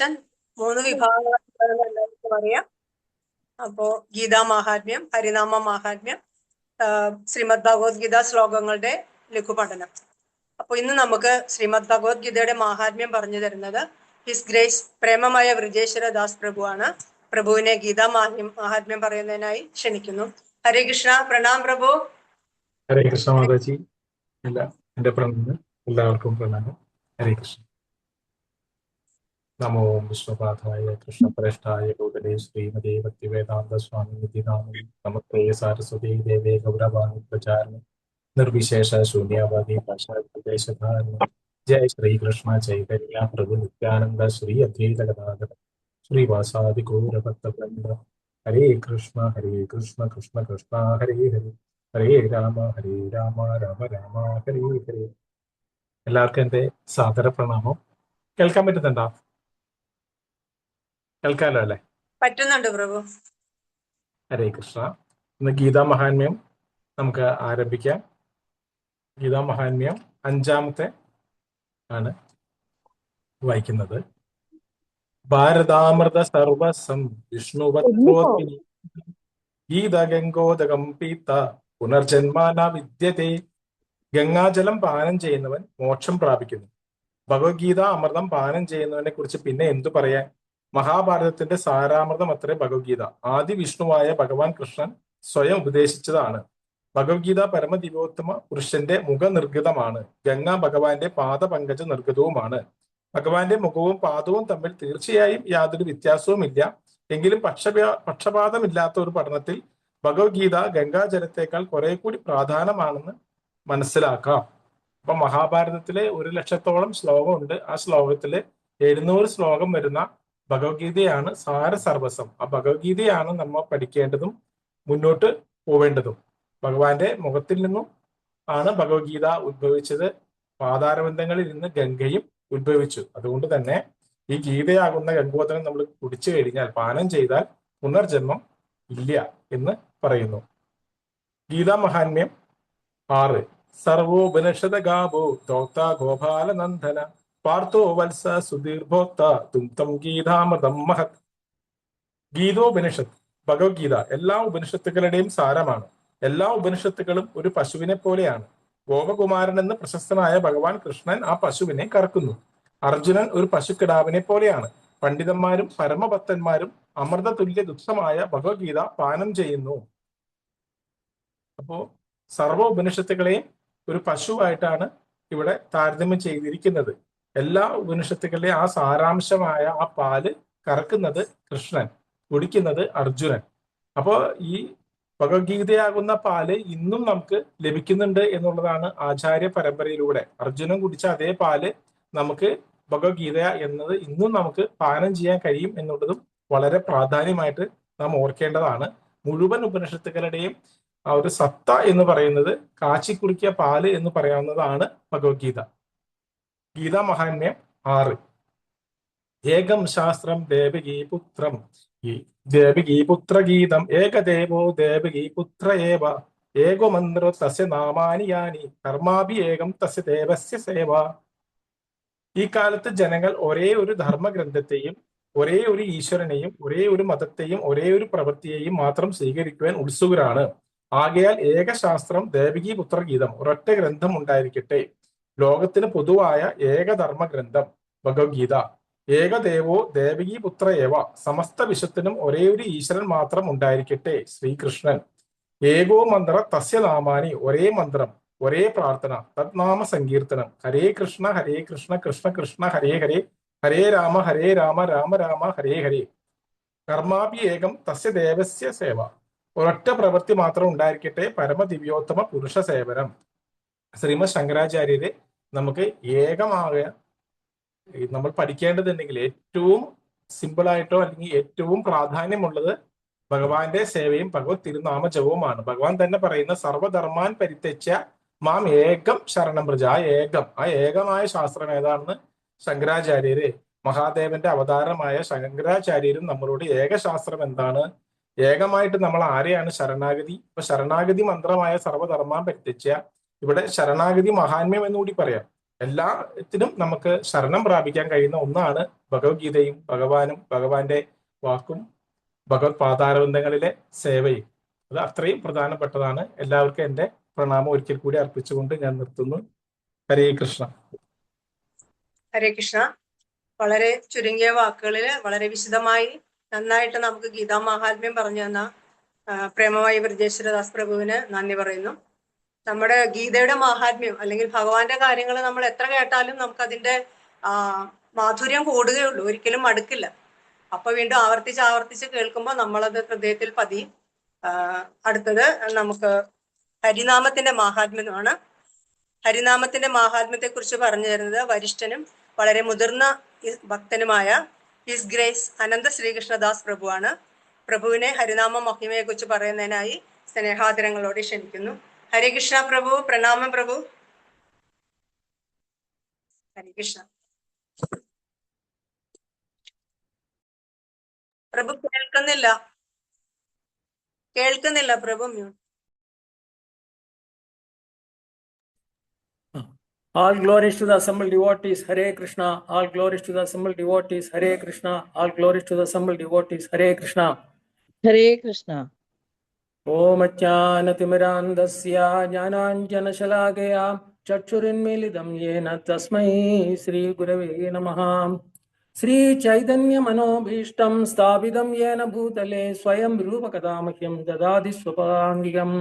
കൃഷ്ണൻ 3 വിഭാഗങ്ങളാണെന്ന് എല്ലാവർക്കും അറിയാം. അപ്പോ ഗീതാ മാഹാത്മ്യം, ഹരിനാമ മാഹാത്മ്യം, ശ്രീമദ് ഭഗവത്ഗീത ശ്ലോകങ്ങളുടെ ലഘുപഠനം. അപ്പൊ ഇന്ന് നമുക്ക് ശ്രീമദ് ഭഗവത്ഗീതയുടെ മാഹാത്മ്യം പറഞ്ഞു തരുന്നത് ഹിസ് ഗ്രേസ് പ്രേമമായ വൃജേശ്വര ദാസ് പ്രഭു ആണ്. പ്രഭുവിനെ ഗീതാ മാഹാത്മ്യം പറയുന്നതിനായി ക്ഷണിക്കുന്നു. ഹരേ കൃഷ്ണ. പ്രണാം പ്രഭു. ഹരേ കൃഷ്ണ മാതാജി. എന്റെ പ്രണാമം, എല്ലാവർക്കും പ്രണാമം. ഹരേ കൃഷ്ണ. നമോ വിഷ്ണുപാഥായ കൃഷ്ണപ്രേഷ്ഠായ ഭൂതലേ ശ്രീമതേ ഭക്തിവേദാന്ത സ്വാമി നിധിനാമി നമസ്തേ സാരസ്വതീ ദേവേ ഗൗരവാണി പ്രചാരണി നിർവിശേഷ ശൂന്യവാദി ഭാഷാദേശധാരണ. ജയ ശ്രീകൃഷ്ണ ചൈതന്യ പ്രഭു നിത്യാനന്ദ ശ്രീ അദ്വൈത ഗദാധര ശ്രീവാസാദി ഗൗരഭക്തവൃന്ദ. ഹരേ കൃഷ്ണ കൃഷ്ണ കൃഷ്ണ ഹരേ ഹരേ, ഹരേ രാമ രാമ രാമ ഹരേ ഹരേ. എല്ലാവർക്കും എന്റെ സാദര പ്രണാമം. കേൾക്കാൻ പറ്റുന്നുണ്ടോ? കേൾക്കാലോ അല്ലെ? പറ്റുന്നുണ്ട് പ്രഭു. ഹരേ കൃഷ്ണ. ഇന്ന് ഗീതാ മഹാത്മ്യം നമുക്ക് ആരംഭിക്കാം. ഗീതാ മഹാത്മ്യം 5-ാമത്തെ ആണ് വായിക്കുന്നത്. ഭാരതാമൃത സർവസം വിഷ്ണുവത്രോത്മിനി ഗീത ഗംഗോദകം പീത്ത പുനർജന്മാന വിദ്യത്തെ. ഗംഗാജലം പാനം ചെയ്യുന്നവൻ മോക്ഷം പ്രാപിക്കുന്നു. ഭഗവത്ഗീത അമൃതം പാനം ചെയ്യുന്നവനെ കുറിച്ച് പിന്നെ എന്തു പറയാൻ? മഹാഭാരതത്തിന്റെ സാരാമൃതം അത്രേ ഭഗവത്ഗീത. ആദി വിഷ്ണുവായ ഭഗവാൻ കൃഷ്ണൻ സ്വയം ഉപദേശിച്ചതാണ്. ഭഗവത്ഗീത പരമദിവ്യോത്തമ പുരുഷന്റെ മുഖനിർഗതമാണ്. ഗംഗ ഭഗവാന്റെ പാദപങ്കജ നിർഗതവുമാണ്. ഭഗവാന്റെ മുഖവും പാദവും തമ്മിൽ തീർച്ചയായും യാതൊരു വ്യത്യാസവുമില്ല. എങ്കിലും പക്ഷപാതമില്ലാത്ത ഒരു പഠനത്തിൽ ഭഗവത്ഗീത ഗംഗാജലത്തേക്കാൾ കുറെ കൂടി പ്രാധാന്യമാണെന്ന് മനസ്സിലാക്കാം. അപ്പൊ മഹാഭാരതത്തിലെ 1,00,000-ഓളം ശ്ലോകമുണ്ട്. ആ ശ്ലോകത്തില് 700 ശ്ലോകം വരുന്ന ഭഗവത്ഗീതയാണ് സാരസർവസം. ആ ഭഗവത്ഗീതയാണ് നമ്മൾ പഠിക്കേണ്ടതും മുന്നോട്ട് പോവേണ്ടതും. ഭഗവാന്റെ മുഖത്തിൽ നിന്നും ആണ് ഭഗവത്ഗീത ഉദ്ഭവിച്ചത്. പാതാരബന്ധങ്ങളിൽ നിന്ന് ഗംഗയും ഉദ്ഭവിച്ചു. അതുകൊണ്ട് തന്നെ ഈ ഗീതയാകുന്ന ഗംഗോദരം നമ്മൾ കുടിച്ചു കഴിഞ്ഞാൽ, പാനം ചെയ്താൽ പുനർജന്മം ഇല്ല എന്ന് പറയുന്നു. ഗീതാ മഹാത്മ്യം 6. സർവോപനിഷദ ഗാവോ തോക്ത ഗോപാലനന്ദന പാർത്ഥോ വത്സ സുധീർഭോക്ത തും ഗീതാമൃതം മഹത്. ഗീതോപനിഷത്ത്, ഭഗവത്ഗീത എല്ലാ ഉപനിഷത്തുക്കളുടെയും സാരമാണ്. എല്ലാ ഉപനിഷത്തുക്കളും ഒരു പശുവിനെ പോലെയാണ്. ഗോപകുമാരൻ എന്ന് പ്രശസ്തനായ ഭഗവാൻ കൃഷ്ണൻ ആ പശുവിനെ കറക്കുന്നു. അർജുനൻ ഒരു പശുക്കിടാവിനെ പോലെയാണ്. പണ്ഡിതന്മാരും പരമഭക്തന്മാരും അമൃത തുല്യ ദുഃഖമായ ഭഗവത്ഗീത പാനം ചെയ്യുന്നു. അപ്പോ സർവ്വ ഉപനിഷത്തുകളെയും ഒരു പശുവായിട്ടാണ് ഇവിടെ താരതമ്യം ചെയ്തിരിക്കുന്നത്. എല്ലാ ഉപനിഷത്തുകളുടെയും ആ സാരാംശമായ ആ പാല് കറക്കുന്നത് കൃഷ്ണൻ, കുടിക്കുന്നത് അർജുനൻ. അപ്പോ ഈ ഭഗവത്ഗീതയാകുന്ന പാല് ഇന്നും നമുക്ക് ലഭിക്കുന്നുണ്ട് എന്നുള്ളതാണ് ആചാര്യ പരമ്പരയിലൂടെ. അർജുനൻ കുടിച്ച അതേ പാല് നമുക്ക് ഭഗവത്ഗീത എന്നത് ഇന്നും നമുക്ക് പാനം ചെയ്യാൻ കഴിയും എന്നുള്ളതും വളരെ പ്രാധാന്യമായിട്ട് നാം ഓർക്കേണ്ടതാണ്. മുഴുവൻ ഉപനിഷത്തുക്കളുടെയും ആ ഒരു സത്ത എന്ന് പറയുന്നത് കാച്ചിക്കുടിക്കിയ പാല് എന്ന് പറയാവുന്നതാണ് ഭഗവത്ഗീത. ഗീതാ മഹാത്മ്യം 6. ഏകം ശാസ്ത്രം ദേവകീപുത്രം ദേവകീപുത്രഗീതം ഏകദേവോ ദേവകീപുത്ര ഏവ ഏകോ മന്ത്രോ തസ്യ നാമാനി യാനി കർമാഭി ഏകം തസ്യ ദേവസ്യ സേവ. ഈ കാലത്ത് ജനങ്ങൾ ഒരേ ഒരു ധർമ്മഗ്രന്ഥത്തെയും ഒരേ ഒരു ഈശ്വരനെയും ഒരേ ഒരു മതത്തെയും ഒരേ ഒരു പ്രവൃത്തിയെയും മാത്രം സ്വീകരിക്കുവാൻ ഉത്സുകരാണ്. ആകയാൽ ഏകശാസ്ത്രം ദേവകീ പുത്രഗീതം, ഒരൊറ്റ ഗ്രന്ഥം ഉണ്ടായിരിക്കട്ടെ. ലോകത്തിന് പൊതുവായ ഏകധർമ്മ ഗ്രന്ഥം ഭഗവത്ഗീത. ഏകദേവോ ദേവകീ പുത്ര ഏവ, സമസ്ത വിശ്വത്തിനും ഒരേ ഒരു ഈശ്വരൻ മാത്രം ഉണ്ടായിരിക്കട്ടെ, ശ്രീകൃഷ്ണൻ. ഏകോ മന്ത്ര തസ്യ നാമാനി, ഒരേ മന്ത്രം ഒരേ പ്രാർത്ഥന, തത്നാമ സങ്കീർത്തനം. ഹരേ കൃഷ്ണ കൃഷ്ണ കൃഷ്ണ ഹരേ ഹരേ, ഹരേ രാമ രാമ രാമ ഹരേ ഹരേ. കർമാഭി ഏകം തസ്യ ദേവസ്യ സേവ, ഒരൊറ്റ പ്രവൃത്തി മാത്രം ഉണ്ടായിരിക്കട്ടെ, പരമദിവ്യോത്തമ പുരുഷ സേവനം. ശ്രീമദ് ശങ്കരാചാര്യര് നമുക്ക് ഏകമായ നമ്മൾ പഠിക്കേണ്ടതുണ്ടെങ്കിൽ ഏറ്റവും സിമ്പിളായിട്ടോ അല്ലെങ്കിൽ ഏറ്റവും പ്രാധാന്യമുള്ളത് ഭഗവാന്റെ സേവയും ഭഗവത് തിരുനാമ ജപവുമാണ്. ഭഗവാൻ തന്നെ പറയുന്ന സർവധർമാൻ പരിത്യജ്യ മാം ഏകം ശരണം വ്രജ. ആ ഏകമായ ശാസ്ത്രം ഏതാണെന്ന് ശങ്കരാചാര്യര്, മഹാദേവന്റെ അവതാരമായ ശങ്കരാചാര്യരും നമ്മളോട് ഏകശാസ്ത്രം എന്താണ്, ഏകമായിട്ട് നമ്മൾ ആരെയാണ് ശരണാഗതി. ഇപ്പൊ ശരണാഗതി മന്ത്രമായ സർവധർമാൻ പരിത്യജ്യ, ഇവിടെ ശരണാഗതി മഹാത്മ്യം എന്നുകൂടി പറയാം. എല്ലാത്തിനും നമുക്ക് ശരണം പ്രാപിക്കാൻ കഴിയുന്ന ഒന്നാണ് ഭഗവത്ഗീതയും ഭഗവാനും ഭഗവാന്റെ വാക്കും ഭഗവത് പാതാരബന്ധങ്ങളിലെ സേവയും. അത് അത്രയും പ്രധാനപ്പെട്ടതാണ്. എല്ലാവർക്കും എൻ്റെ പ്രണാമം ഒരിക്കൽ കൂടി അർപ്പിച്ചുകൊണ്ട് ഞാൻ നിർത്തുന്നു. ഹരേ കൃഷ്ണ. ഹരേ കൃഷ്ണ. വളരെ ചുരുങ്ങിയ വാക്കുകളിൽ വളരെ വിശദമായി നന്നായിട്ട് നമുക്ക് ഗീതാ മഹാത്മ്യം പറഞ്ഞു തന്ന പ്രേമമായി ബ്രജേശ്വരദാസ് പ്രഭുവിന് നന്ദി പറയുന്നു. നമ്മുടെ ഗീതയുടെ മഹാത്മ്യം അല്ലെങ്കിൽ ഭഗവാന്റെ കാര്യങ്ങൾ നമ്മൾ എത്ര കേട്ടാലും നമുക്ക് അതിന്റെ മാധുര്യം കൂടുകയുള്ളൂ, ഒരിക്കലും മടുക്കില്ല. അപ്പൊ വീണ്ടും ആവർത്തിച്ച് കേൾക്കുമ്പോൾ നമ്മളത് ഹൃദയത്തിൽ പതിയും. അടുത്തത് നമുക്ക് ഹരിനാമത്തിന്റെ മാഹാത്മ്യമാണ്. ഹരിനാമത്തിന്റെ മാഹാത്മ്യത്തെ കുറിച്ച് പറഞ്ഞു തരുന്നത് വരിഷ്ഠനും വളരെ മുതിർന്ന ഭക്തനുമായ ഹിസ് ഗ്രേസ് അനന്ത ശ്രീകൃഷ്ണദാസ് പ്രഭുവാണ്. പ്രഭുവിനെ ഹരിനാമ മഹിമയെ കുറിച്ച് പറയുന്നതിനായി സ്നേഹാദരങ്ങളോട് ക്ഷണിക്കുന്നു. ഹരേ കൃഷ്ണ പ്രഭു. പ്രണാമം പ്രഭു. ഹരേ കൃഷ്ണ. പ്രഭു കേൾക്കുന്നില്ല പ്രഭു. Mute. All glories to the assembled devotees, Hare Krishna. All glories to the assembled devotees, Hare Krishna. All glories to the assembled devotees, Hare Krishna. Hare Krishna. Om Ajnanatimirandasya Jnananjanashalakaya Chakshurinmilidam Yena Tasmai Shri Gurave Namaha. Shri Chaitanya Manobhishtam Sthapitam Yena Bhutale Swayam Rupakadamahyam Dadadi Swapangigam.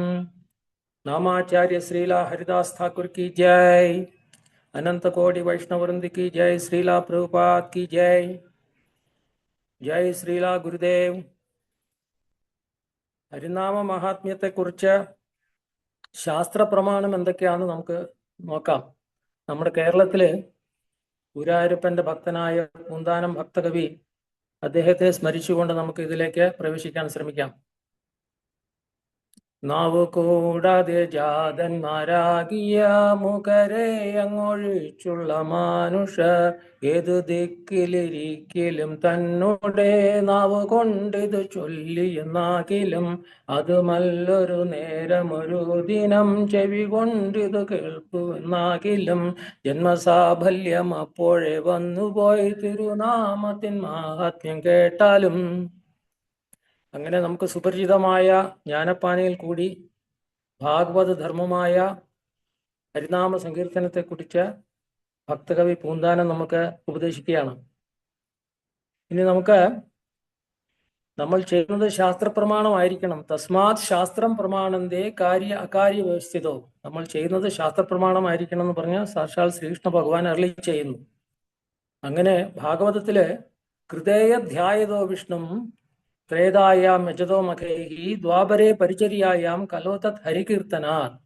Namacharya Srila Haridas Thakur की जय, अनंत कोटि वैष्णव वृंद की जय, श्रीला प्रभुपाद की जय, जय श्रीला गुरुदेव. ഹരിനാമ മഹാത്മ്യത്തെ കുറിച്ച് ശാസ്ത്ര പ്രമാണം എന്തൊക്കെയാണെന്ന് നമുക്ക് നോക്കാം. നമ്മുടെ കേരളത്തില് ഗുരുവായൂരപ്പന്റെ ഭക്തനായ പൂന്താനം ഭക്തകവി, അദ്ദേഹത്തെ സ്മരിച്ചുകൊണ്ട് നമുക്ക് ഇതിലേക്ക് പ്രവേശിക്കാൻ ശ്രമിക്കാം. നാവു കൂടാതെ ജാതന്മാരാകിയ മുഖരെ അങ്ങൊഴിച്ചുള്ള മാനുഷർ ഏതു ദിക്കിലിരിക്കലും തന്നോടെ നാവു കൊണ്ടിത് ചൊല്ലിയെന്നാകിലും അതുമല്ലൊരു നേരമൊരു ദിനം ചെവി കൊണ്ടിത് കേൾക്കുമെന്നാകിലും ജന്മസാഫല്യം അപ്പോഴേ വന്നുപോയി തിരുനാമത്തിൻ മാഹാത്മ്യം കേട്ടാലും. അങ്ങനെ നമുക്ക് സുപരിചിതമായ ജ്ഞാനപ്പാനയിൽ കൂടി ഭാഗവത ധർമ്മമായ ഹരിനാമ സങ്കീർത്തനത്തെ കുറിച്ച് ഭക്തകവി പൂന്താനം നമുക്ക് ഉപദേശിക്കുകയാണ്. ഇനി നമ്മൾ ചെയ്യുന്നത് ശാസ്ത്രപ്രമാണമായിരിക്കണം. തസ്മാത് ശാസ്ത്രം പ്രമാണന്തേ കാര്യ അകാര്യ വ്യവസ്ഥിതോ. നമ്മൾ ചെയ്യുന്നത് ശാസ്ത്രപ്രമാണമായിരിക്കണം എന്ന് പറഞ്ഞ് സാക്ഷാൽ ശ്രീകൃഷ്ണ ഭഗവാൻ അരുളി ചെയ്യുന്നു. അങ്ങനെ ഭാഗവതത്തില് കൃതേയധ്യായതോ വിഷ്ണു ത്രേതായാം യജതോ മഖേഹി ദ്വാപരേ പരിചര്യായാം കലോതത് ഹരികീർത്തനാത്.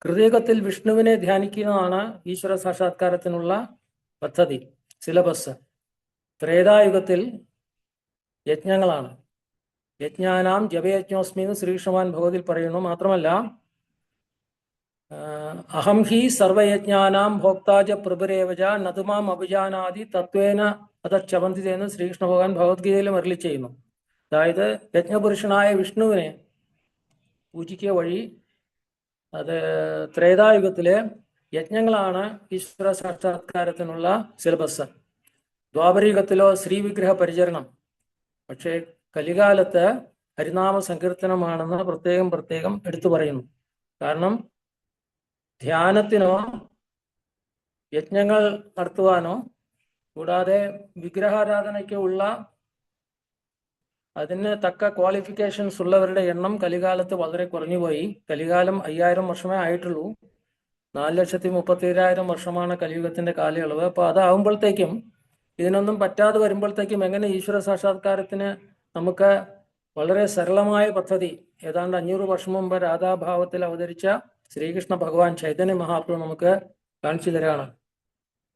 കൃതയുഗത്തിൽ വിഷ്ണുവിനെ ധ്യാനിക്കുന്നതാണ് ഈശ്വര സാക്ഷാത്കാരത്തിനുള്ള പദ്ധതി, സിലബസ്. ത്രേതായുഗത്തിൽ യജ്ഞങ്ങളാണ്. യജ്ഞാനാം ജപയജ്ഞോസ്മി എന്ന് ശ്രീകൃഷ്ണവാൻ ഭഗവതിൽ പറയുന്നു. മാത്രമല്ല അഹം ഹി സർവയജ്ഞാനാം ഭോക്താജ പ്രഭുരേവജ നതുമാം അഭിജാനാദി തത്വേന അതച്ചവന്തിത എന്ന് ശ്രീകൃഷ്ണ ഭഗവാൻ ഭഗവത്ഗീതയിലും അരുളി ചെയ്യുന്നു. അതായത് യജ്ഞപുരുഷനായ വിഷ്ണുവിനെ പൂജിക്കുക വഴി അത് ത്രേതായുഗത്തിലെ യജ്ഞങ്ങളാണ് ഈശ്വര സാക്ഷാത്കാരത്തിനുള്ള സിലബസ്. ദ്വാപരയുഗത്തിലോ ശ്രീവിഗ്രഹ പരിചരണം. പക്ഷേ കലികാലത്ത് ഹരിനാമ സങ്കീർത്തനമാണെന്ന് പ്രത്യേകം എടുത്തു പറയുന്നു. കാരണം ധ്യാനത്തിനോ യജ്ഞങ്ങൾ നടത്തുവാനോ കൂടാതെ വിഗ്രഹാരാധനയ്ക്കോ ഉള്ള അതിന് തക്ക ക്വാളിഫിക്കേഷൻസ് ഉള്ളവരുടെ എണ്ണം കലികാലത്ത് വളരെ കുറഞ്ഞുപോയി. കലികാലം 5000 വർഷമേ ആയിട്ടുള്ളൂ. 4,37,000 വർഷമാണ് കലിയുഗത്തിന്റെ കാലയളവ്. അപ്പൊ അതാവുമ്പോഴത്തേക്കും ഇതിനൊന്നും പറ്റാതെ വരുമ്പോഴത്തേക്കും എങ്ങനെ ഈശ്വര സാക്ഷാത്കാരത്തിന് നമുക്ക് വളരെ സരളമായ പദ്ധതി ഏതാണ്ട് 500 വർഷം മുമ്പ് രാധാഭാവത്തിൽ അവതരിച്ച ശ്രീകൃഷ്ണ ഭഗവാൻ ചൈതന്യ മഹാപ്രഭു നമുക്ക് കാണിച്ചു തരാണ്.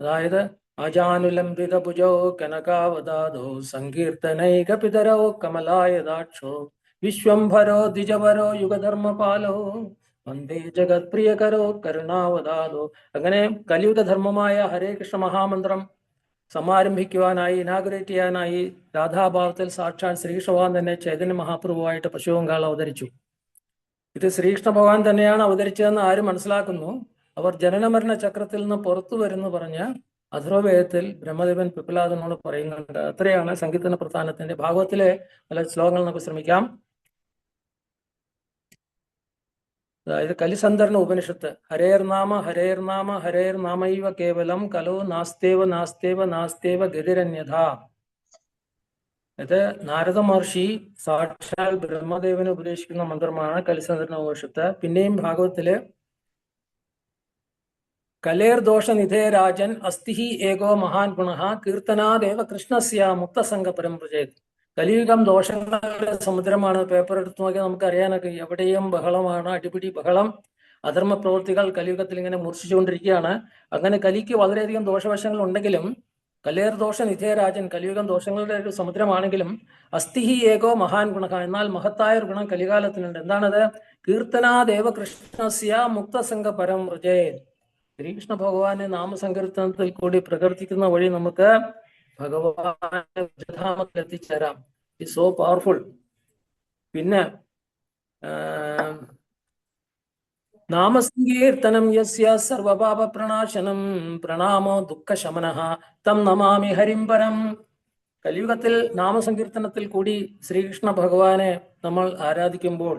അതായത് അജാനുലംബിത ഭുജോ കനകാവതാദോ സങ്കീർത്തനൈക പിതരോ കമലായദാക്ഷോ വിശ്വംഭരോ ദ്വിജവരോ യുഗധർമ്മപാലോ വന്ദേ ജഗത് പ്രിയകരോ കരുണാവതാദോ. അങ്ങനെ കലിയുഗ ധർമ്മമായ ഹരേ കൃഷ്ണ മഹാമന്ത്രം സമാരംഭിക്കുവാനായി, ഇനാഗുറേറ്റ് ചെയ്യാനായി രാധാഭാവത്തിൽ സാക്ഷാൽ ശ്രീകൃഷ്ണ ഭഗവാൻ തന്നെ ചൈതന്യ മഹാപ്രഭുവായിട്ട് പശ്ചിമബംഗാൾ അവതരിച്ചു. ഇത് ശ്രീകൃഷ്ണ ഭഗവാൻ തന്നെയാണ് അവതരിച്ചതെന്ന് ആരും മനസ്സിലാക്കുന്നു. അവർ ജനനമരണ ചക്രത്തിൽ നിന്ന് പുറത്തു വരുന്നു പറഞ്ഞ് അഥർവവേദത്തിൽ ബ്രഹ്മദേവൻ പിപ്പലാദനോട് പറയുന്നുണ്ട്. അത്രയാണ് സങ്കീർത്തന പ്രസ്ഥാനത്തിന്റെ ഭാഗവത്തിലെ പല ശ്ലോകങ്ങൾ നമുക്ക് ശ്രമിക്കാം. അതായത് കലിസന്ധർണ ഉപനിഷത്ത്, ഹരേർനാമ ഹരേർനാമ ഹരേർനാമൈവ കേവലം കലോ നാസ്തേവ നാസ്തേവ നാസ്തേവ ഗതിരന്യഥ. ഇത് നാരദ മഹർഷി സാക്ഷാൽ ബ്രഹ്മദേവന് ഉപദേശിക്കുന്ന മന്ത്രമാണ് കലിസന്ധർണ ഉപനിഷത്ത്. പിന്നെയും ഭാഗവത്തില് കലേർ ദോഷ നിധേ രാജൻ അസ്തിഹി ഏകോ മഹാൻ ഗുണഃ കീർത്തനാദേവ കൃഷ്ണസ്യ മുക്തസംഗ പരംപ്രജേത്. കലിയുഗം ദോഷങ്ങളുടെ സമുദ്രമാണ്. പേപ്പർ എടുത്ത് നോക്കിയാൽ നമുക്ക് അറിയാനൊക്കെ എവിടെയും ബഹളമാണ്, അടിപിടി ബഹളം, അധർമ്മ പ്രവൃത്തികൾ കലിയുഗത്തിൽ ഇങ്ങനെ മൂർച്ഛിച്ചുകൊണ്ടിരിക്കുകയാണ്. അങ്ങനെ കലിക്ക് വളരെയധികം ദോഷവശങ്ങൾ ഉണ്ടെങ്കിലും കലേർ ദോഷ നിധേ രാജൻ, കലിയുഗം ദോഷങ്ങളുടെ ഒരു സമുദ്രമാണെങ്കിലും അസ്തിഹി ഏകോ മഹാൻ ഗുണഃ, എന്നാൽ മഹത്തായ ഒരു ഗുണം കലികാലത്തിനുണ്ട്. എന്താണത്? കീർത്തനാദേവ കൃഷ്ണസ്യ മുക്തസംഗ പരംപ്രജേത്. ശ്രീകൃഷ്ണ ഭഗവാനെ നാമസങ്കീർത്തനത്തിൽ കൂടി പ്രകീർത്തിക്കുന്ന വഴി നമുക്ക് ഭഗവാന്റെ ധാമത്തിൽ എത്തിച്ചേരാം. It's so powerful. പിന്നെ നാമസങ്കീർത്തനം യസ്യ സർവപാപ പ്രണാശനം പ്രണാമോ ദുഃഖശമനഃ തം നമാമി ഹരിം പരം. കലിയുഗത്തിൽ നാമസങ്കീർത്തനത്തിൽ കൂടി ശ്രീകൃഷ്ണ ഭഗവാനെ നമ്മൾ ആരാധിക്കുമ്പോൾ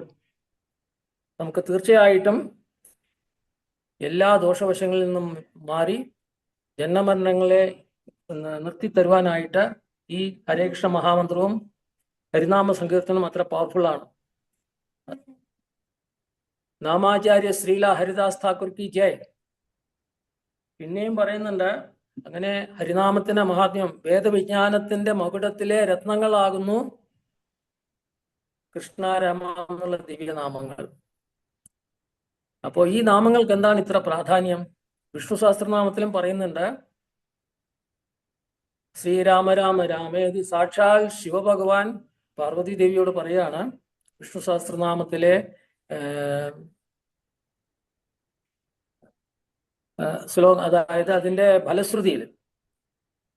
നമുക്ക് തീർച്ചയായിട്ടും എല്ലാ ദോഷവശങ്ങളിൽ നിന്നും മാറി ജന്മമരണങ്ങളെ നിർത്തിത്തരുവാനായിട്ട് ഈ ഹരേകൃഷ്ണ മഹാമന്ത്രവും ഹരിനാമ സങ്കീർത്തനം അത്ര പവർഫുൾ ആണ്. നാമാചാര്യ ശ്രീല ഹരിദാസ് ഠാക്കൂർ കി ജയ്. പിന്നെയും പറയുന്നുണ്ട്, അങ്ങനെ ഹരിനാമത്തിന്റെ മഹാത്മ്യം, വേദവിജ്ഞാനത്തിന്റെ മകുടത്തിലെ രത്നങ്ങളാകുന്നു കൃഷ്ണാരാമ എന്നുള്ള ദിവ്യനാമങ്ങൾ. അപ്പോൾ ഈ നാമങ്ങൾക്ക് എന്താണ് ഇത്ര പ്രാധാന്യം? വിഷ്ണു സഹസ്രനാമത്തിലും പറയുന്നുണ്ട്, ശ്രീരാമ രാമ രാമേതി. സാക്ഷാൽ ശിവഭഗവാൻ പാർവതി ദേവിയോട് പറയാണ് വിഷ്ണു സഹസ്രനാമത്തിലെ ശ്ലോകം, അതായത് അതിന്റെ ഫലശ്രുതിയിൽ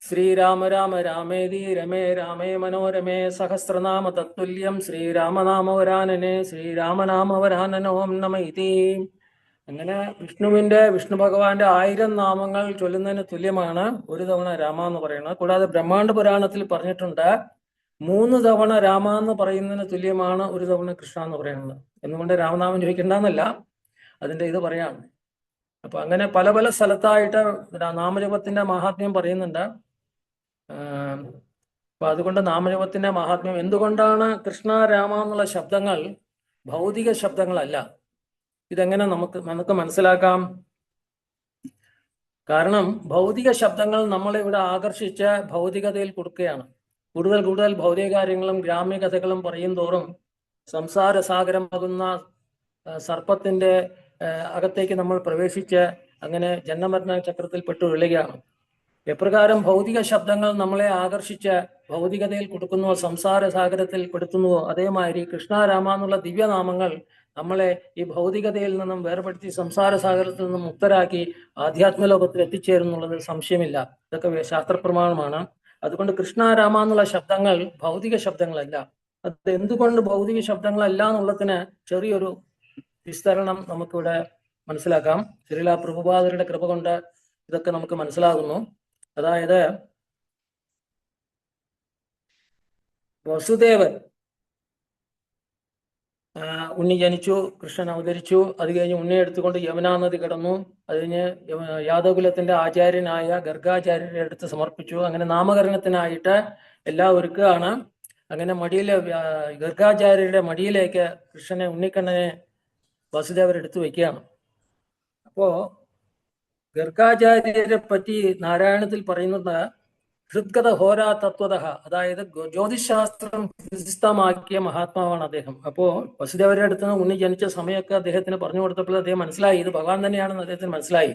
ശ്രീരാമ രാമ രാമേതി രമേ രാമേ മനോരമേ സഹസ്രനാമ തത്തുല്യം ശ്രീരാമനാമവരാനനെ ശ്രീരാമനാമവരാനനോം നമ ഇതി. അങ്ങനെ വിഷ്ണു ഭഗവാന്റെ 1000 നാമങ്ങൾ ചൊല്ലുന്നതിന് തുല്യമാണ് ഒരു തവണ രാമ എന്ന് പറയുന്നത്. കൂടാതെ ബ്രഹ്മാണ്ഡ പുരാണത്തിൽ പറഞ്ഞിട്ടുണ്ട് 3 തവണ രാമ എന്ന് പറയുന്നതിന് തുല്യമാണ് ഒരു തവണ കൃഷ്ണ എന്ന് പറയുന്നത്. എന്നുകൊണ്ട് രാമനാമം ചോദിക്കണ്ടെന്നല്ല, അതിന്റെ ഇത് പറയാണ്. അപ്പൊ അങ്ങനെ പല പല സ്ഥലത്തായിട്ട് നാമജപത്തിന്റെ മഹാത്മ്യം പറയുന്നുണ്ട്. അപ്പൊ അതുകൊണ്ട് നാമജപത്തിന്റെ മഹാത്മ്യം, എന്തുകൊണ്ടാണ് കൃഷ്ണ രാമ എന്നുള്ള ശബ്ദങ്ങൾ ഭൗതിക ശബ്ദങ്ങളല്ല? ഇതെങ്ങനെ നമുക്ക് മനസ്സിലാക്കാം? കാരണം ഭൗതിക ശബ്ദങ്ങൾ നമ്മളെ ഇവിടെ ആകർഷിച്ച് ഭൗതികതയിൽ കൊടുക്കുകയാണ്. കൂടുതൽ കൂടുതൽ ഭൗതിക കാര്യങ്ങളും ഗ്രാമ്യ കഥകളും പറയും തോറും സംസാര സാഗരമാകുന്ന സർപ്പത്തിന്റെ അകത്തേക്ക് നമ്മൾ പ്രവേശിച്ച് അങ്ങനെ ജന്മമരണ ചക്രത്തിൽ പെട്ടു വീഴുകയാണ്. എപ്രകാരം ഭൗതിക ശബ്ദങ്ങൾ നമ്മളെ ആകർഷിച്ച് ഭൗതികതയിൽ കൊടുക്കുന്നുവോ, സംസാര സാഗരത്തിൽ പെടുത്തുന്നുവോ, അതേമാതിരി കൃഷ്ണാരാമ എന്നുള്ള ദിവ്യനാമങ്ങൾ നമ്മളെ ഈ ഭൗതികതയിൽ നിന്നും വേർപെടുത്തി സംസാര സാഗരത്തിൽ നിന്നും മുക്തരാക്കി ആധ്യാത്മലോകത്തിൽ എത്തിച്ചേരുന്നുള്ളത് സംശയമില്ല. ഇതൊക്കെ ശാസ്ത്രപ്രമാണമാണ്. അതുകൊണ്ട് കൃഷ്ണാരാമ എന്നുള്ള ശബ്ദങ്ങൾ ഭൗതിക ശബ്ദങ്ങളല്ല. അത് എന്തുകൊണ്ട് ഭൗതിക ശബ്ദങ്ങളല്ല എന്നുള്ളതിന് ചെറിയൊരു വിസ്തരണം നമുക്കിവിടെ മനസ്സിലാക്കാം. ശ്രീല പ്രഭുപാദരുടെ കൃപ കൊണ്ട് ഇതൊക്കെ നമുക്ക് മനസ്സിലാകുന്നു. അതായത് വസുദേവൻ ഉണ്ണി ജനിച്ചു, കൃഷ്ണൻ അവതരിച്ചു. അത് കഴിഞ്ഞ് ഉണ്ണിയെ എടുത്തുകൊണ്ട് യമുനാ നദി കടന്നു. അത് കഴിഞ്ഞ് യാദവകുലത്തിന്റെ ആചാര്യനായ ഗർഗാചാര്യരുടെ അടുത്ത് സമർപ്പിച്ചു. അങ്ങനെ നാമകരണത്തിനായിട്ട് എല്ലാം ഒരുക്കുകയാണ്. അങ്ങനെ ഗർഗാചാര്യരുടെ മടിയിലേക്ക് കൃഷ്ണനെ, ഉണ്ണിക്കണ്ണനെ വസുദേവർ എടുത്തു വയ്ക്കുകയാണ്. അപ്പോ ഗർഗാചാര്യരെ പറ്റി നാരായണത്തിൽ പറയുന്നത് ഹൃദ്ഗത ഹോരാ തത്വത, അതായത് ജ്യോതിശാസ്ത്രം ഹൃദിസ്ഥമാക്കിയ മഹാത്മാവാണ് അദ്ദേഹം. അപ്പോ വസുദേവരുടെ അടുത്ത് നിന്ന് ഉണ്ണി ജനിച്ച സമയമൊക്കെ അദ്ദേഹത്തിന് പറഞ്ഞു കൊടുത്തപ്പോൾ അദ്ദേഹം മനസ്സിലായി ഇത് ഭഗവാൻ തന്നെയാണെന്ന് അദ്ദേഹത്തിന് മനസ്സിലായി.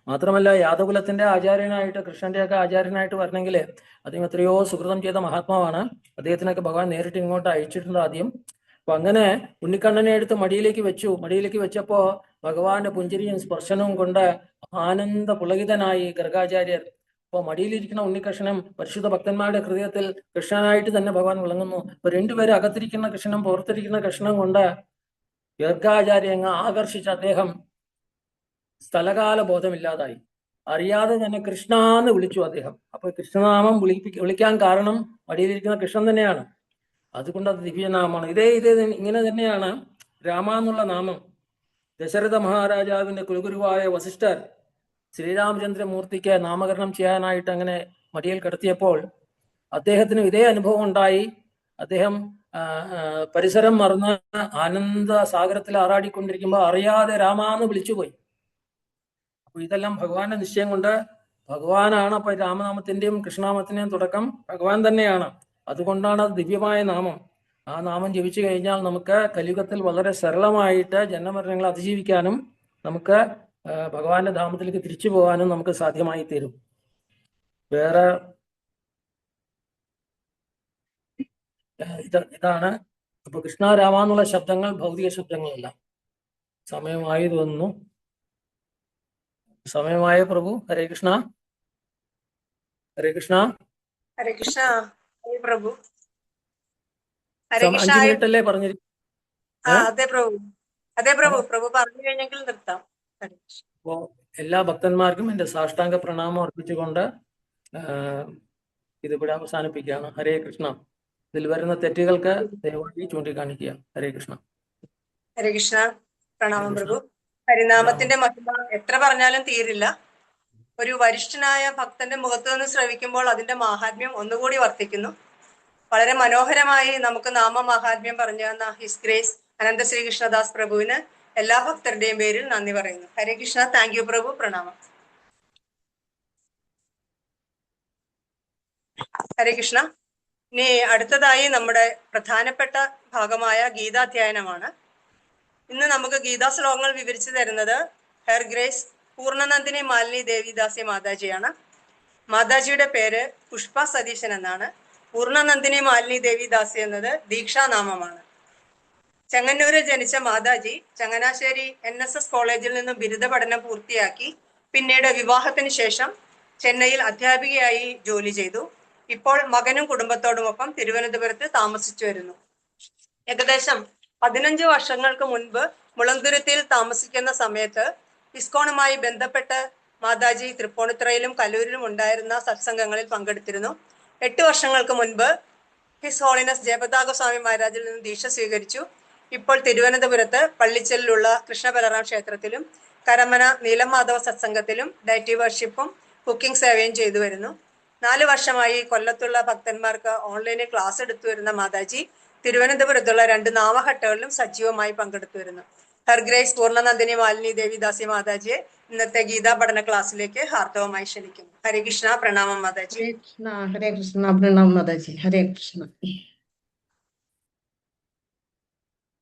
മാത്രമല്ല യാദവകുലത്തിന്റെ ആചാര്യനായിട്ട്, കൃഷ്ണന്റെയൊക്കെ ആചാര്യനായിട്ട് വരണമെങ്കിൽ അദ്ദേഹം എത്രയോ സുഹൃതം ചെയ്ത മഹാത്മാവാണ്. അദ്ദേഹത്തിനൊക്കെ ഭഗവാൻ നേരിട്ട് ഇങ്ങോട്ട് അയച്ചിട്ടുണ്ട് ആദ്യം. അപ്പൊ അങ്ങനെ ഉണ്ണിക്കണ്ണനെ എടുത്ത് മടിയിലേക്ക് വെച്ചു. മടിയിലേക്ക് വെച്ചപ്പോ ഭഗവാന്റെ പുഞ്ചിരിയും സ്പർശനവും കൊണ്ട് ആനന്ദ പുളകിതനായി ഗർഗാചാര്യർ. അപ്പോൾ മടിയിലിരിക്കുന്ന ഉണ്ണികൃഷ്ണനും പരിശുദ്ധ ഭക്തന്മാരുടെ ഹൃദയത്തിൽ കൃഷ്ണനായിട്ട് തന്നെ ഭഗവാൻ വിളങ്ങുന്നു. അപ്പൊ രണ്ടുപേരും അകത്തിരിക്കുന്ന കൃഷ്ണനും പുറത്തിരിക്കുന്ന കൃഷ്ണനും കൊണ്ട് ഗർഗാചാര്യ അങ്ങ് ആകർഷിച്ച അദ്ദേഹം സ്ഥലകാല ബോധമില്ലാതായി. അറിയാതെ തന്നെ കൃഷ്ണ എന്ന് വിളിച്ചു അദ്ദേഹം. അപ്പൊ കൃഷ്ണനാമം വിളിക്കാൻ കാരണം വടിയിലിരിക്കുന്ന കൃഷ്ണൻ തന്നെയാണ്. അതുകൊണ്ട് അത് ദിവ്യനാമമാണ്. ഇങ്ങനെ തന്നെയാണ് രാമ എന്നുള്ള നാമം ദശരഥ മഹാരാജാവിന്റെ കുലഗുരുവായ വസിഷ്ഠർ ശ്രീരാമചന്ദ്രമൂർത്തിക്ക് നാമകരണം ചെയ്യാനായിട്ട് അങ്ങനെ മടിയിൽ കിടത്തിയപ്പോൾ അദ്ദേഹത്തിന് ഇതേ അനുഭവം ഉണ്ടായി. അദ്ദേഹം പരിസരം മറന്ന് ആനന്ദ സാഗരത്തിൽ ആറാടിക്കൊണ്ടിരിക്കുമ്പോൾ അറിയാതെ രാമാന്ന് വിളിച്ചുപോയി. അപ്പൊ ഇതെല്ലാം ഭഗവാന്റെ നിശ്ചയം കൊണ്ട് ഭഗവാനാണ്. അപ്പൊ രാമനാമത്തിന്റെയും കൃഷ്ണനാമത്തിന്റെയും തുടക്കം ഭഗവാൻ തന്നെയാണ്. അതുകൊണ്ടാണ് അത് ദിവ്യമായ നാമം. ആ നാമം ജപിച്ചു കഴിഞ്ഞാൽ നമുക്ക് കലിയുഗത്തിൽ വളരെ സരളമായിട്ട് ജന്മമരണങ്ങളെ അതിജീവിക്കാനും നമുക്ക് ഭഗവാന്റെ ധാമത്തിലേക്ക് തിരിച്ചു പോകാനും നമുക്ക് സാധ്യമായി തീരും. വേറെ ഇതാണ്. അപ്പൊ കൃഷ്ണ രാമ എന്നുള്ള ശബ്ദങ്ങൾ ഭൗതിക ശബ്ദങ്ങളല്ല. സമയമായി തോന്നുന്നു. സമയമായ പ്രഭു. ഹരേ കൃഷ്ണ. ഹരേ കൃഷ്ണ. ഹരേ കൃഷ്ണ. ഹരേ പ്രഭു. ഹരേ 5 കൃഷ്ണ. മിനിറ്റ് അല്ലേ പറഞ്ഞിരിക്കും? അതെ പ്രഭു. അതെ പ്രഭു. പ്രഭു പറഞ്ഞു കഴിഞ്ഞെങ്കിൽ നിർത്താം. അപ്പോ എല്ലാ ഭക്തന്മാർക്കും എന്റെ സാഷ്ടാംഗ പ്രണാമം അർപ്പിച്ചുകൊണ്ട് ഇതിവിടെ അവസാനിപ്പിക്കുകയാണ്. ഹരേ കൃഷ്ണ. ഇതിൽ വരുന്ന തെറ്റുകൾക്ക് ദയവായി ചൂണ്ടിക്കാണിക്കുക. ഹരേ കൃഷ്ണ. ഹരേ കൃഷ്ണ. പ്രണാമം പ്രഭു. ഹരിനാമത്തിന്റെ മഹിമ എത്ര പറഞ്ഞാലും തീരില്ല. ഒരു വരിഷ്ഠനായ ഭക്തന്റെ മുഖത്ത് നിന്ന് ശ്രവിക്കുമ്പോൾ അതിന്റെ മാഹാത്മ്യം ഒന്നുകൂടി വർദ്ധിക്കുന്നു. വളരെ മനോഹരമായി നമുക്ക് നാമമാഹാത്മ്യം പറഞ്ഞു തന്ന ഹിസ് ഗ്രേസ് അനന്ത ശ്രീകൃഷ്ണദാസ് പ്രഭുവിന് എല്ലാ ഭക്തരുടെയും പേരിൽ നന്ദി പറയുന്നു. ഹരേ കൃഷ്ണ. താങ്ക് യു പ്രഭു. പ്രണാമം. ഹരേ കൃഷ്ണ. ഇനി അടുത്തതായി നമ്മുടെ പ്രധാനപ്പെട്ട ഭാഗമായ ഗീതാധ്യയനമാണ്. ഇന്ന് നമുക്ക് ഗീതാ ശ്ലോകങ്ങൾ വിവരിച്ചു തരുന്നത് ഹെർ ഗ്രേസ് പൂർണ്ണനന്ദിനി മാലിനി ദേവിദാസി മാതാജിയാണ്. മാതാജിയുടെ പേര് പുഷ്പ സതീശൻ എന്നാണ്. പൂർണ്ണനന്ദിനി മാലിനി ദേവിദാസി എന്നത് ദീക്ഷാനാമമാണ്. ചെങ്ങന്നൂരിൽ ജനിച്ച മാതാജി ചങ്ങനാശ്ശേരി NSS കോളേജിൽ നിന്നും ബിരുദ പഠനം പൂർത്തിയാക്കി. പിന്നീട് വിവാഹത്തിന് ശേഷം ചെന്നൈയിൽ അധ്യാപികയായി ജോലി ചെയ്തു. ഇപ്പോൾ മകനും കുടുംബത്തോടുമൊപ്പം തിരുവനന്തപുരത്ത് താമസിച്ചു വരുന്നു. ഏകദേശം 15 വർഷങ്ങൾക്ക് മുൻപ് മുളന്തുരുത്തിയിൽ താമസിക്കുന്ന സമയത്ത് ഇസ്കോണുമായി ബന്ധപ്പെട്ട് മാതാജി തൃപ്പൂണിത്തുറയിലും കലൂരിലും ഉണ്ടായിരുന്ന സത്സംഗങ്ങളിൽ പങ്കെടുത്തിരുന്നു. 8 വർഷങ്ങൾക്ക് മുൻപ് ഹിസ് ഹോളിനസ് ജയപതാക സ്വാമി മഹാരാജിൽ നിന്ന് ദീക്ഷ സ്വീകരിച്ചു. ഇപ്പോൾ തിരുവനന്തപുരത്ത് പള്ളിച്ചലിലുള്ള കൃഷ്ണബലറാം ക്ഷേത്രത്തിലും കരമന നീലമാധവ സത്സംഗത്തിലും ഡയറ്റി വർഷിപ്പും കുക്കിംഗ് സേവയും ചെയ്തു വരുന്നു. 4 വർഷമായി കൊല്ലത്തുള്ള ഭക്തന്മാർക്ക് ഓൺലൈനിൽ ക്ലാസ് എടുത്തു വരുന്ന മാതാജി തിരുവനന്തപുരത്തുള്ള 2 നാമഘട്ടകളിലും സജീവമായി പങ്കെടുത്തു വരുന്നു. ഹർ ഗ്രേസ് പൂർണ്ണനന്ദിനി മാലിനി ദേവിദാസി മാതാജിയെ ഇന്നത്തെ ഗീതാ പഠന ക്ലാസ്സിലേക്ക് ഹാർദവമായി ക്ഷണിക്കുന്നു. ഹരേ കൃഷ്ണ. പ്രണാമം മാതാജി. ഹരേ കൃഷ്ണ. ഹരേ കൃഷ്ണ. പ്രണാമം മാതാജി. ഹരേ കൃഷ്ണ.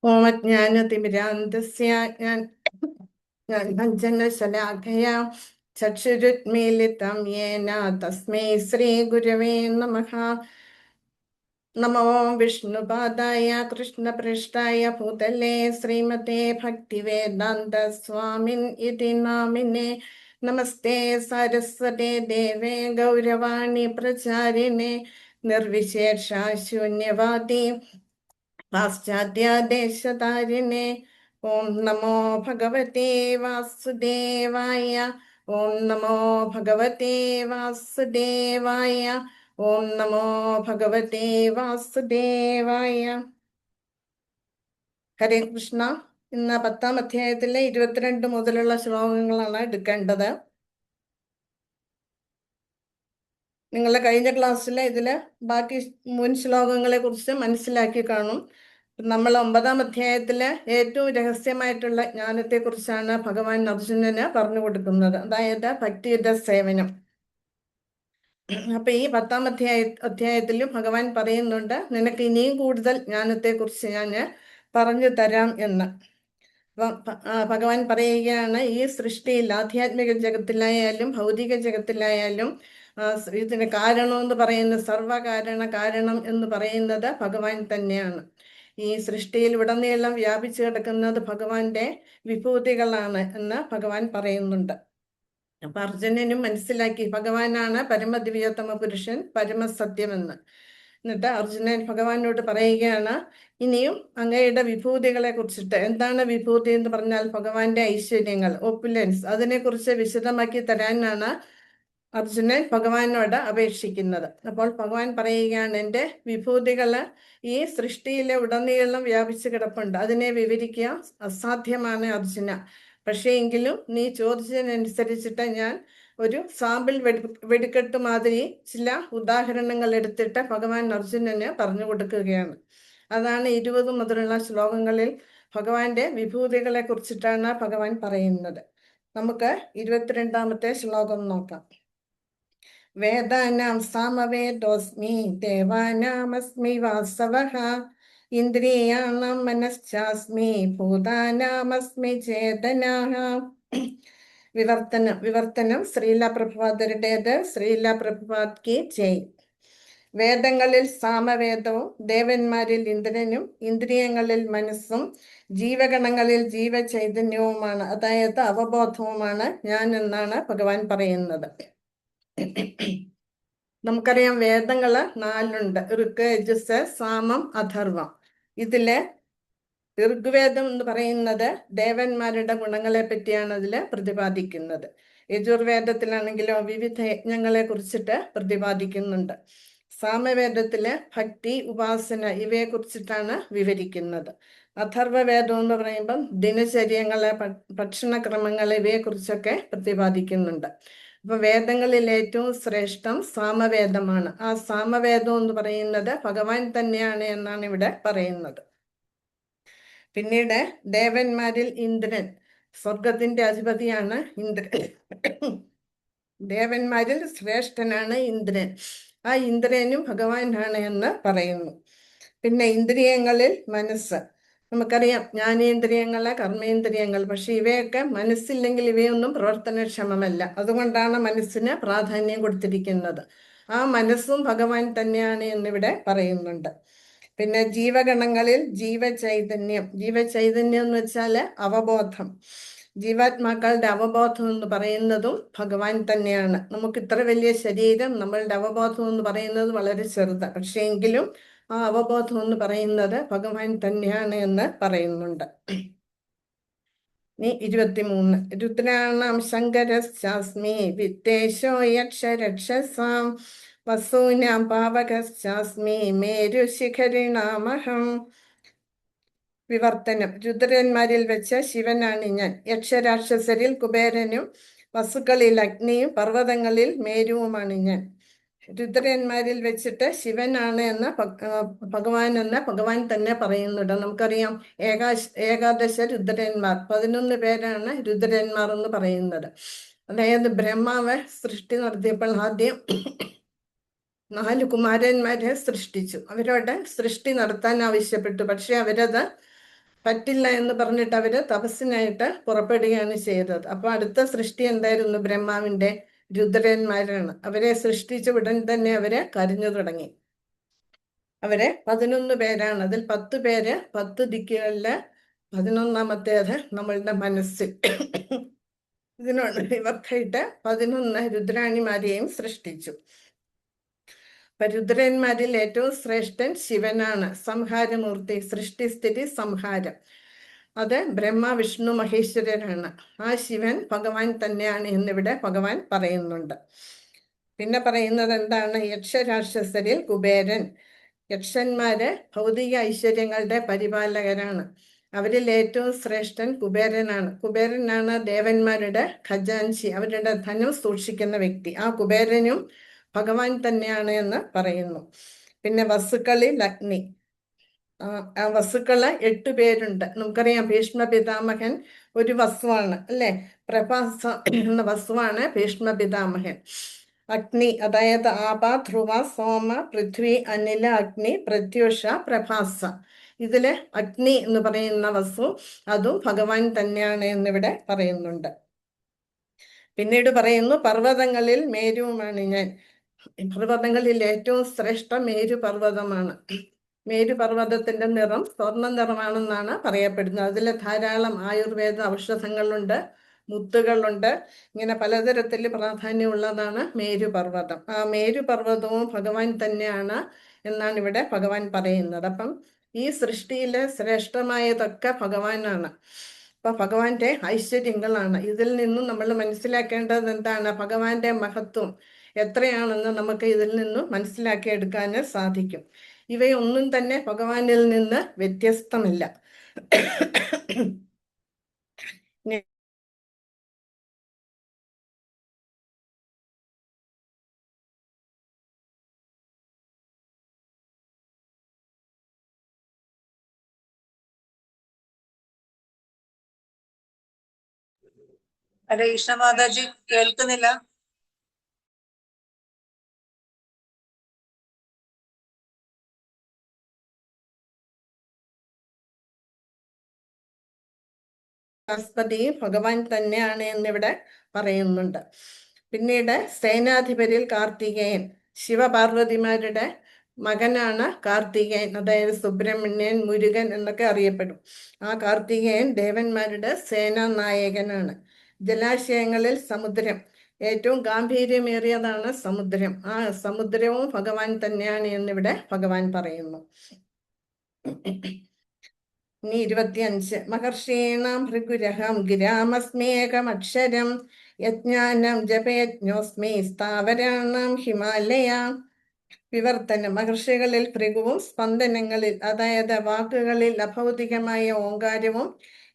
ഓമജ്ഞാനതിമിരാന്തസ്യ ജ്ഞാനാഞ്ജനശലാഖയാ ചക്ഷുരുന്മീലിതം യേന തസ്മൈ ശ്രീ ഗുരവേ നമഃ. നമോ വിഷ്ണുപാദായ കൃഷ്ണപൃഷ്ഠായ ഭൂതലേ ശ്രീമതേ ഭക്തിവേദാന്ത സ്വാമിൻ ഇതി നാമിനെ. നമസ്തേ സരസ്വതേ ദേവേ ഗൗരവാണി പ്രചാരിണേ നിർവിശേഷ ശൂന്യവാദി പാശ്ചാത്യദേശതാരിണേ. ഓം നമോ ഭഗവതേ വാസുദേവായ. ഓം നമോ ഭഗവതേ വാസുദേവായ. ഓം നമോ ഭഗവതേ വാസുദേവായ. ഹരേ കൃഷ്ണ. ഇന്ന് 10ാം അധ്യായത്തിലെ 22 മുതലുള്ള ശ്ലോകങ്ങളാണ് എടുക്കേണ്ടത്. നിങ്ങൾ കഴിഞ്ഞ ക്ലാസ്സിൽ ഇതില് ബാക്കി മുൻ ശ്ലോകങ്ങളെ കുറിച്ച് മനസ്സിലാക്കി കാണും. നമ്മൾ 9ാം അധ്യായത്തില് ഏറ്റവും രഹസ്യമായിട്ടുള്ള ജ്ഞാനത്തെ കുറിച്ചാണ് ഭഗവാൻ അർജുനന് പറഞ്ഞു കൊടുക്കുന്നത്. അതായത് ഭക്തിയുടെ സേവനം. അപ്പൊ ഈ 10ാം അധ്യായത്തിലും ഭഗവാൻ പറയുന്നുണ്ട്, നിനക്ക് ഇനിയും കൂടുതൽ ജ്ഞാനത്തെ കുറിച്ച് ഞാൻ പറഞ്ഞു തരാം എന്ന്. ഭഗവാൻ പറയുകയാണ്, ഈ സൃഷ്ടിയിൽ ആധ്യാത്മിക ജഗത്തിലായാലും ഭൗതിക ജഗത്തിലായാലും ഇതിന് കാരണം എന്ന് പറയുന്നത്, കാരണം എന്ന് പറയുന്നത് ഭഗവാൻ തന്നെയാണ്. ഈ സൃഷ്ടിയിൽ ഉടനീളം വ്യാപിച്ചു കിടക്കുന്നത് ഭഗവാന്റെ വിഭൂതികളാണ് എന്ന് ഭഗവാൻ പറയുന്നുണ്ട്. അപ്പൊ അർജുനനും മനസ്സിലാക്കി ഭഗവാനാണ് പരമദിവ്യോത്തമ പുരുഷൻ, പരമസത്യമെന്ന്. എന്നിട്ട് അർജുനൻ ഭഗവാനോട് പറയുകയാണ്, ഇനിയും അങ്ങയുടെ വിഭൂതികളെ കുറിച്ചിട്ട്, എന്താണ് വിഭൂതി എന്ന് പറഞ്ഞാൽ ഭഗവാന്റെ ഐശ്വര്യങ്ങൾ, ഒപ്പുലൻസ്, അതിനെക്കുറിച്ച് വിശദമാക്കി തരാനാണ് അർജുനൻ ഭഗവാനോട് അപേക്ഷിക്കുന്നത്. അപ്പോൾ ഭഗവാൻ പറയുകയാണ്, എൻ്റെ വിഭൂതികള് ഈ സൃഷ്ടിയിലെ ഉടനീളം വ്യാപിച്ചു കിടപ്പുണ്ട്, അതിനെ വിവരിക്കുക അസാധ്യമാണ് അർജുന. പക്ഷേ എങ്കിലും നീ ചോദിച്ചതിനനുസരിച്ചിട്ട് ഞാൻ ഒരു സാമ്പിൾ വെടിക്കെട്ട് മാതിരി ചില ഉദാഹരണങ്ങൾ എടുത്തിട്ട് ഭഗവാൻ അർജുനന് പറഞ്ഞു കൊടുക്കുകയാണ്. അതാണ് 20 മുതലുള്ള ശ്ലോകങ്ങളിൽ ഭഗവാന്റെ വിഭൂതികളെ കുറിച്ചിട്ടാണ് ഭഗവാൻ പറയുന്നത്. നമുക്ക് 22ാമത്തെ ശ്ലോകം നോക്കാം. വേദാനാം സാമവേദോസ്മി ദേവാനാമസ്മി വാസവഃ ഇന്ദ്രിയാണാം മനശ്ചാസ്മി ഭൂതാനാമസ്മി ചേതനാഃ. വിവർത്തനം ശ്രീല പ്രഭുപാദരുടേത്. ശ്രീല പ്രഭുപാദ് കി ജയ്. വേദങ്ങളിൽ സാമവേദവും ദേവന്മാരിൽ ഇന്ദ്രനും ഇന്ദ്രിയങ്ങളിൽ മനസ്സും ജീവഗണങ്ങളിൽ ജീവചൈതന്യവുമാണ്, അതായത് അവബോധവുമാണ് ഞാൻ എന്നാണ് ഭഗവാൻ പറയുന്നത്. നമുക്കറിയാം വേദങ്ങള് 4 ഋക്ക്, യജുസ്, സാമം, അഥർവം. ഇതില് ഋഗ്വേദം എന്ന് പറയുന്നത് ദേവന്മാരുടെ ഗുണങ്ങളെ പറ്റിയാണ് അതിൽ പ്രതിപാദിക്കുന്നത്. യജുർവേദത്തിലാണെങ്കിലോ വിവിധ യജ്ഞങ്ങളെ കുറിച്ചിട്ട് പ്രതിപാദിക്കുന്നുണ്ട്. സാമവേദത്തില് ഭക്തി, ഉപാസന ഇവയെ കുറിച്ചിട്ടാണ് വിവരിക്കുന്നത്. അഥർവവേദം എന്ന് പറയുമ്പം ദിനചര്യങ്ങളെ, ഭക്ഷണക്രമങ്ങൾ ഇവയെ കുറിച്ചൊക്കെ പ്രതിപാദിക്കുന്നുണ്ട്. അപ്പൊ വേദങ്ങളിൽ ഏറ്റവും ശ്രേഷ്ഠം സാമവേദമാണ്. ആ സാമവേദം എന്ന് പറയുന്നത് ഭഗവാൻ തന്നെയാണ് എന്നാണ് ഇവിടെ പറയുന്നത്. പിന്നീട് ദേവന്മാരിൽ ഇന്ദ്രൻ, സ്വർഗത്തിന്റെ അധിപതിയാണ് ഇന്ദ്രൻ. ദേവന്മാരിൽ ശ്രേഷ്ഠനാണ് ഇന്ദ്രൻ. ആ ഇന്ദ്രനും ഭഗവാനാണ് എന്ന് പറയുന്നു. പിന്നെ ഇന്ദ്രിയങ്ങളിൽ മനസ്സ്, നമുക്കറിയാം ജ്ഞാനേന്ദ്രിയങ്ങള്, കർമ്മേന്ദ്രിയങ്ങൾ. പക്ഷെ ഇവയൊക്കെ മനസ്സില്ലെങ്കിൽ ഇവയൊന്നും പ്രവർത്തനക്ഷമമല്ല. അതുകൊണ്ടാണ് മനസ്സിന് പ്രാധാന്യം കൊടുത്തിരിക്കുന്നത്. ആ മനസ്സും ഭഗവാൻ തന്നെയാണ് എന്നിവിടെ പറയുന്നുണ്ട്. പിന്നെ ജീവഗണങ്ങളിൽ ജീവചൈതന്യം. ജീവചൈതന്യം എന്ന് വെച്ചാല് അവബോധം. ജീവാത്മാക്കളുടെ അവബോധം എന്ന് പറയുന്നതും ഭഗവാൻ തന്നെയാണ്. നമുക്ക് ഇത്ര വലിയ ശരീരം, നമ്മളുടെ അവബോധം എന്ന് പറയുന്നത് വളരെ ചെറുതാണ്. പക്ഷെ എങ്കിലും ആ അവബോധം എന്ന് പറയുന്നത് ഭഗവാൻ തന്നെയാണ് എന്ന് പറയുന്നുണ്ട്. 23. രുദ്രാണാം ശങ്കരശ്ചാസ്മി വിത്തേശോ യക്ഷരക്ഷസാം വസൂനാം പാവകശ്ചാസ്മി മേരുശിഖരിണാമഹം. വിവർത്തനം. രുദ്രന്മാരിൽ വെച്ച് ശിവനാണ് ഞാൻ, യക്ഷരാക്ഷസരിൽ കുബേരനും വസുക്കളിൽ അഗ്നിയും പർവ്വതങ്ങളിൽ മേരുവുമാണ് ഞാൻ. രുദ്രന്മാരിൽ വെച്ചിട്ട് ശിവനാണ് എന്ന് ഭഗവാൻ തന്നെ പറയുന്നുണ്ട്. നമുക്കറിയാം ഏകാദശ രുദ്രന്മാർ, 11 പേരാണ് രുദ്രന്മാർ എന്ന് പറയുന്നത്. അതായത് ബ്രഹ്മാവ് സൃഷ്ടി നടത്തിയപ്പോൾ ആദ്യം 4 കുമാരന്മാരെ സൃഷ്ടിച്ചു. അവരോട് സൃഷ്ടി നടത്താൻ ആവശ്യപ്പെട്ടു. പക്ഷെ അവരത് പറ്റില്ല എന്ന് പറഞ്ഞിട്ട് അവര് തപസ്സിനായിട്ട് പുറപ്പെടുകയാണ് ചെയ്തത്. അപ്പൊ അടുത്ത സൃഷ്ടി എന്തായിരുന്നു? ബ്രഹ്മാവിന്റെ രുദ്രന്മാരാണ്. അവരെ സൃഷ്ടിച്ച ഉടൻ തന്നെ അവര് കരഞ്ഞു തുടങ്ങി. അവരെ 11 പേരാണ്. അതിൽ 10 പേര് 10 ദിക്കുകളില്, 11ാമത്തേത് നമ്മളുടെ മനസ്സിൽ. ഇതിനോട് ഇവർക്കായിട്ട് 11 രുദ്രാണിമാരെയും സൃഷ്ടിച്ചു. അപ്പൊ രുദ്രന്മാരിൽ ഏറ്റവും ശ്രേഷ്ഠൻ ശിവനാണ്, സംഹാരമൂർത്തി, സൃഷ്ടിസ്ഥിതി സംഹാരം. അത് ബ്രഹ്മ, വിഷ്ണു, മഹേശ്വരനാണ്. ആ ശിവൻ ഭഗവാൻ തന്നെയാണ് എന്നിവിടെ ഭഗവാൻ പറയുന്നുണ്ട്. പിന്നെ പറയുന്നത് എന്താണ്? യക്ഷരാക്ഷസരിൽ കുബേരൻ. യക്ഷന്മാര് ഭൗതിക ഐശ്വര്യങ്ങളുടെ പരിപാലകരാണ്. അവരിൽ ഏറ്റവും ശ്രേഷ്ഠൻ കുബേരനാണ്. കുബേരനാണ് ദേവന്മാരുടെ ഖജാൻചി, അവരുടെ ധനം സൂക്ഷിക്കുന്ന വ്യക്തി. ആ കുബേരനും ഭഗവാൻ തന്നെയാണ് എന്ന് പറയുന്നു. പിന്നെ വസുക്കളിൽ അഗ്നി. ആ വസുക്കള് 8 പേരുണ്ട്. നമുക്കറിയാം ഭീഷ്മ പിതാമഹൻ ഒരു വസുവാണ്, അല്ലെ? പ്രഭാസ എന്ന വസുവാണ് ഭീഷ്മ പിതാമഹൻ. അഗ്നി, അതായത് ആപ, ധ്രുവ, സോമ, പൃഥ്വി, അനില, അഗ്നി, പ്രത്യൂഷ, പ്രഭാസ. ഇതില് അഗ്നി എന്ന് പറയുന്ന വസു അതും ഭഗവാൻ തന്നെയാണ് എന്നിവിടെ പറയുന്നുണ്ട്. പിന്നീട് പറയുന്നു പർവ്വതങ്ങളിൽ മേരുവുമാണ് ഞാൻ. പർവ്വതങ്ങളിൽ ഏറ്റവും ശ്രേഷ്ഠ മേരു പർവ്വതമാണ്. മേരു പർവ്വതത്തിന്റെ നിറം സ്വർണ്ണ നിറമാണെന്നാണ് പറയപ്പെടുന്നത്. അതിൽ ധാരാളം ആയുർവേദ ഔഷധങ്ങളുണ്ട്, മുത്തുകളുണ്ട്. ഇങ്ങനെ പലതരത്തിൽ പ്രാധാന്യമുള്ളതാണ് മേരു പർവ്വതം. ആ മേരു പർവ്വതവും ഭഗവാൻ തന്നെയാണ് എന്നാണ് ഇവിടെ ഭഗവാൻ പറയുന്നത്. അപ്പം ഈ സൃഷ്ടിയിലെ ശ്രേഷ്ഠമായതൊക്കെ ഭഗവാനാണ്. അപ്പൊ ഭഗവാന്റെ ഐശ്വര്യങ്ങളാണ്. ഇതിൽ നിന്നും നമ്മൾ മനസ്സിലാക്കേണ്ടത് എന്താണ്? ഭഗവാന്റെ മഹത്വം എത്രയാണെന്ന് നമുക്ക് ഇതിൽ നിന്നും മനസ്സിലാക്കിയെടുക്കാൻ സാധിക്കും. ഇവയൊന്നും തന്നെ ഭഗവാനിൽ നിന്ന് വ്യത്യസ്തമില്ല. ഹരേ കൃഷ്ണ മാതാജി, കേൾക്കുന്നില്ല. ബൃഹസ്പതി ഭഗവാൻ തന്നെയാണ് എന്നിവിടെ പറയുന്നുണ്ട്. പിന്നീട് സേനാധിപരിൽ കാർത്തികേയൻ, ശിവപാർവതിമാരുടെ മകനാണ് കാർത്തികേയൻ. അതായത് സുബ്രഹ്മണ്യൻ, മുരുകൻ എന്നൊക്കെ അറിയപ്പെടും. ആ കാർത്തികേയൻ ദേവന്മാരുടെ സേനാനായകനാണ്. ജലാശയങ്ങളിൽ സമുദ്രം, ഏറ്റവും ഗാംഭീര്യമേറിയതാണ് സമുദ്രം. ആ സമുദ്രവും ഭഗവാൻ തന്നെയാണ് എന്നിവിടെ ഭഗവാൻ പറയുന്നു. ഇനി 25. മഹർഷീണാം ഭൃഗുരഹം ഗിരാമസ്മേകമക്ഷരം യജ്ഞാനം ജപയജ്ഞോസ്മി സ്ഥാവരാണാം ഹിമാലയ. വിവർത്തനം. മഹർഷികളിൽ ഭൃഗുവും സ്പന്ദനങ്ങളിൽ അതായത് വാക്കുകളിൽ അഭൗതികമായ ഓങ്കാരവും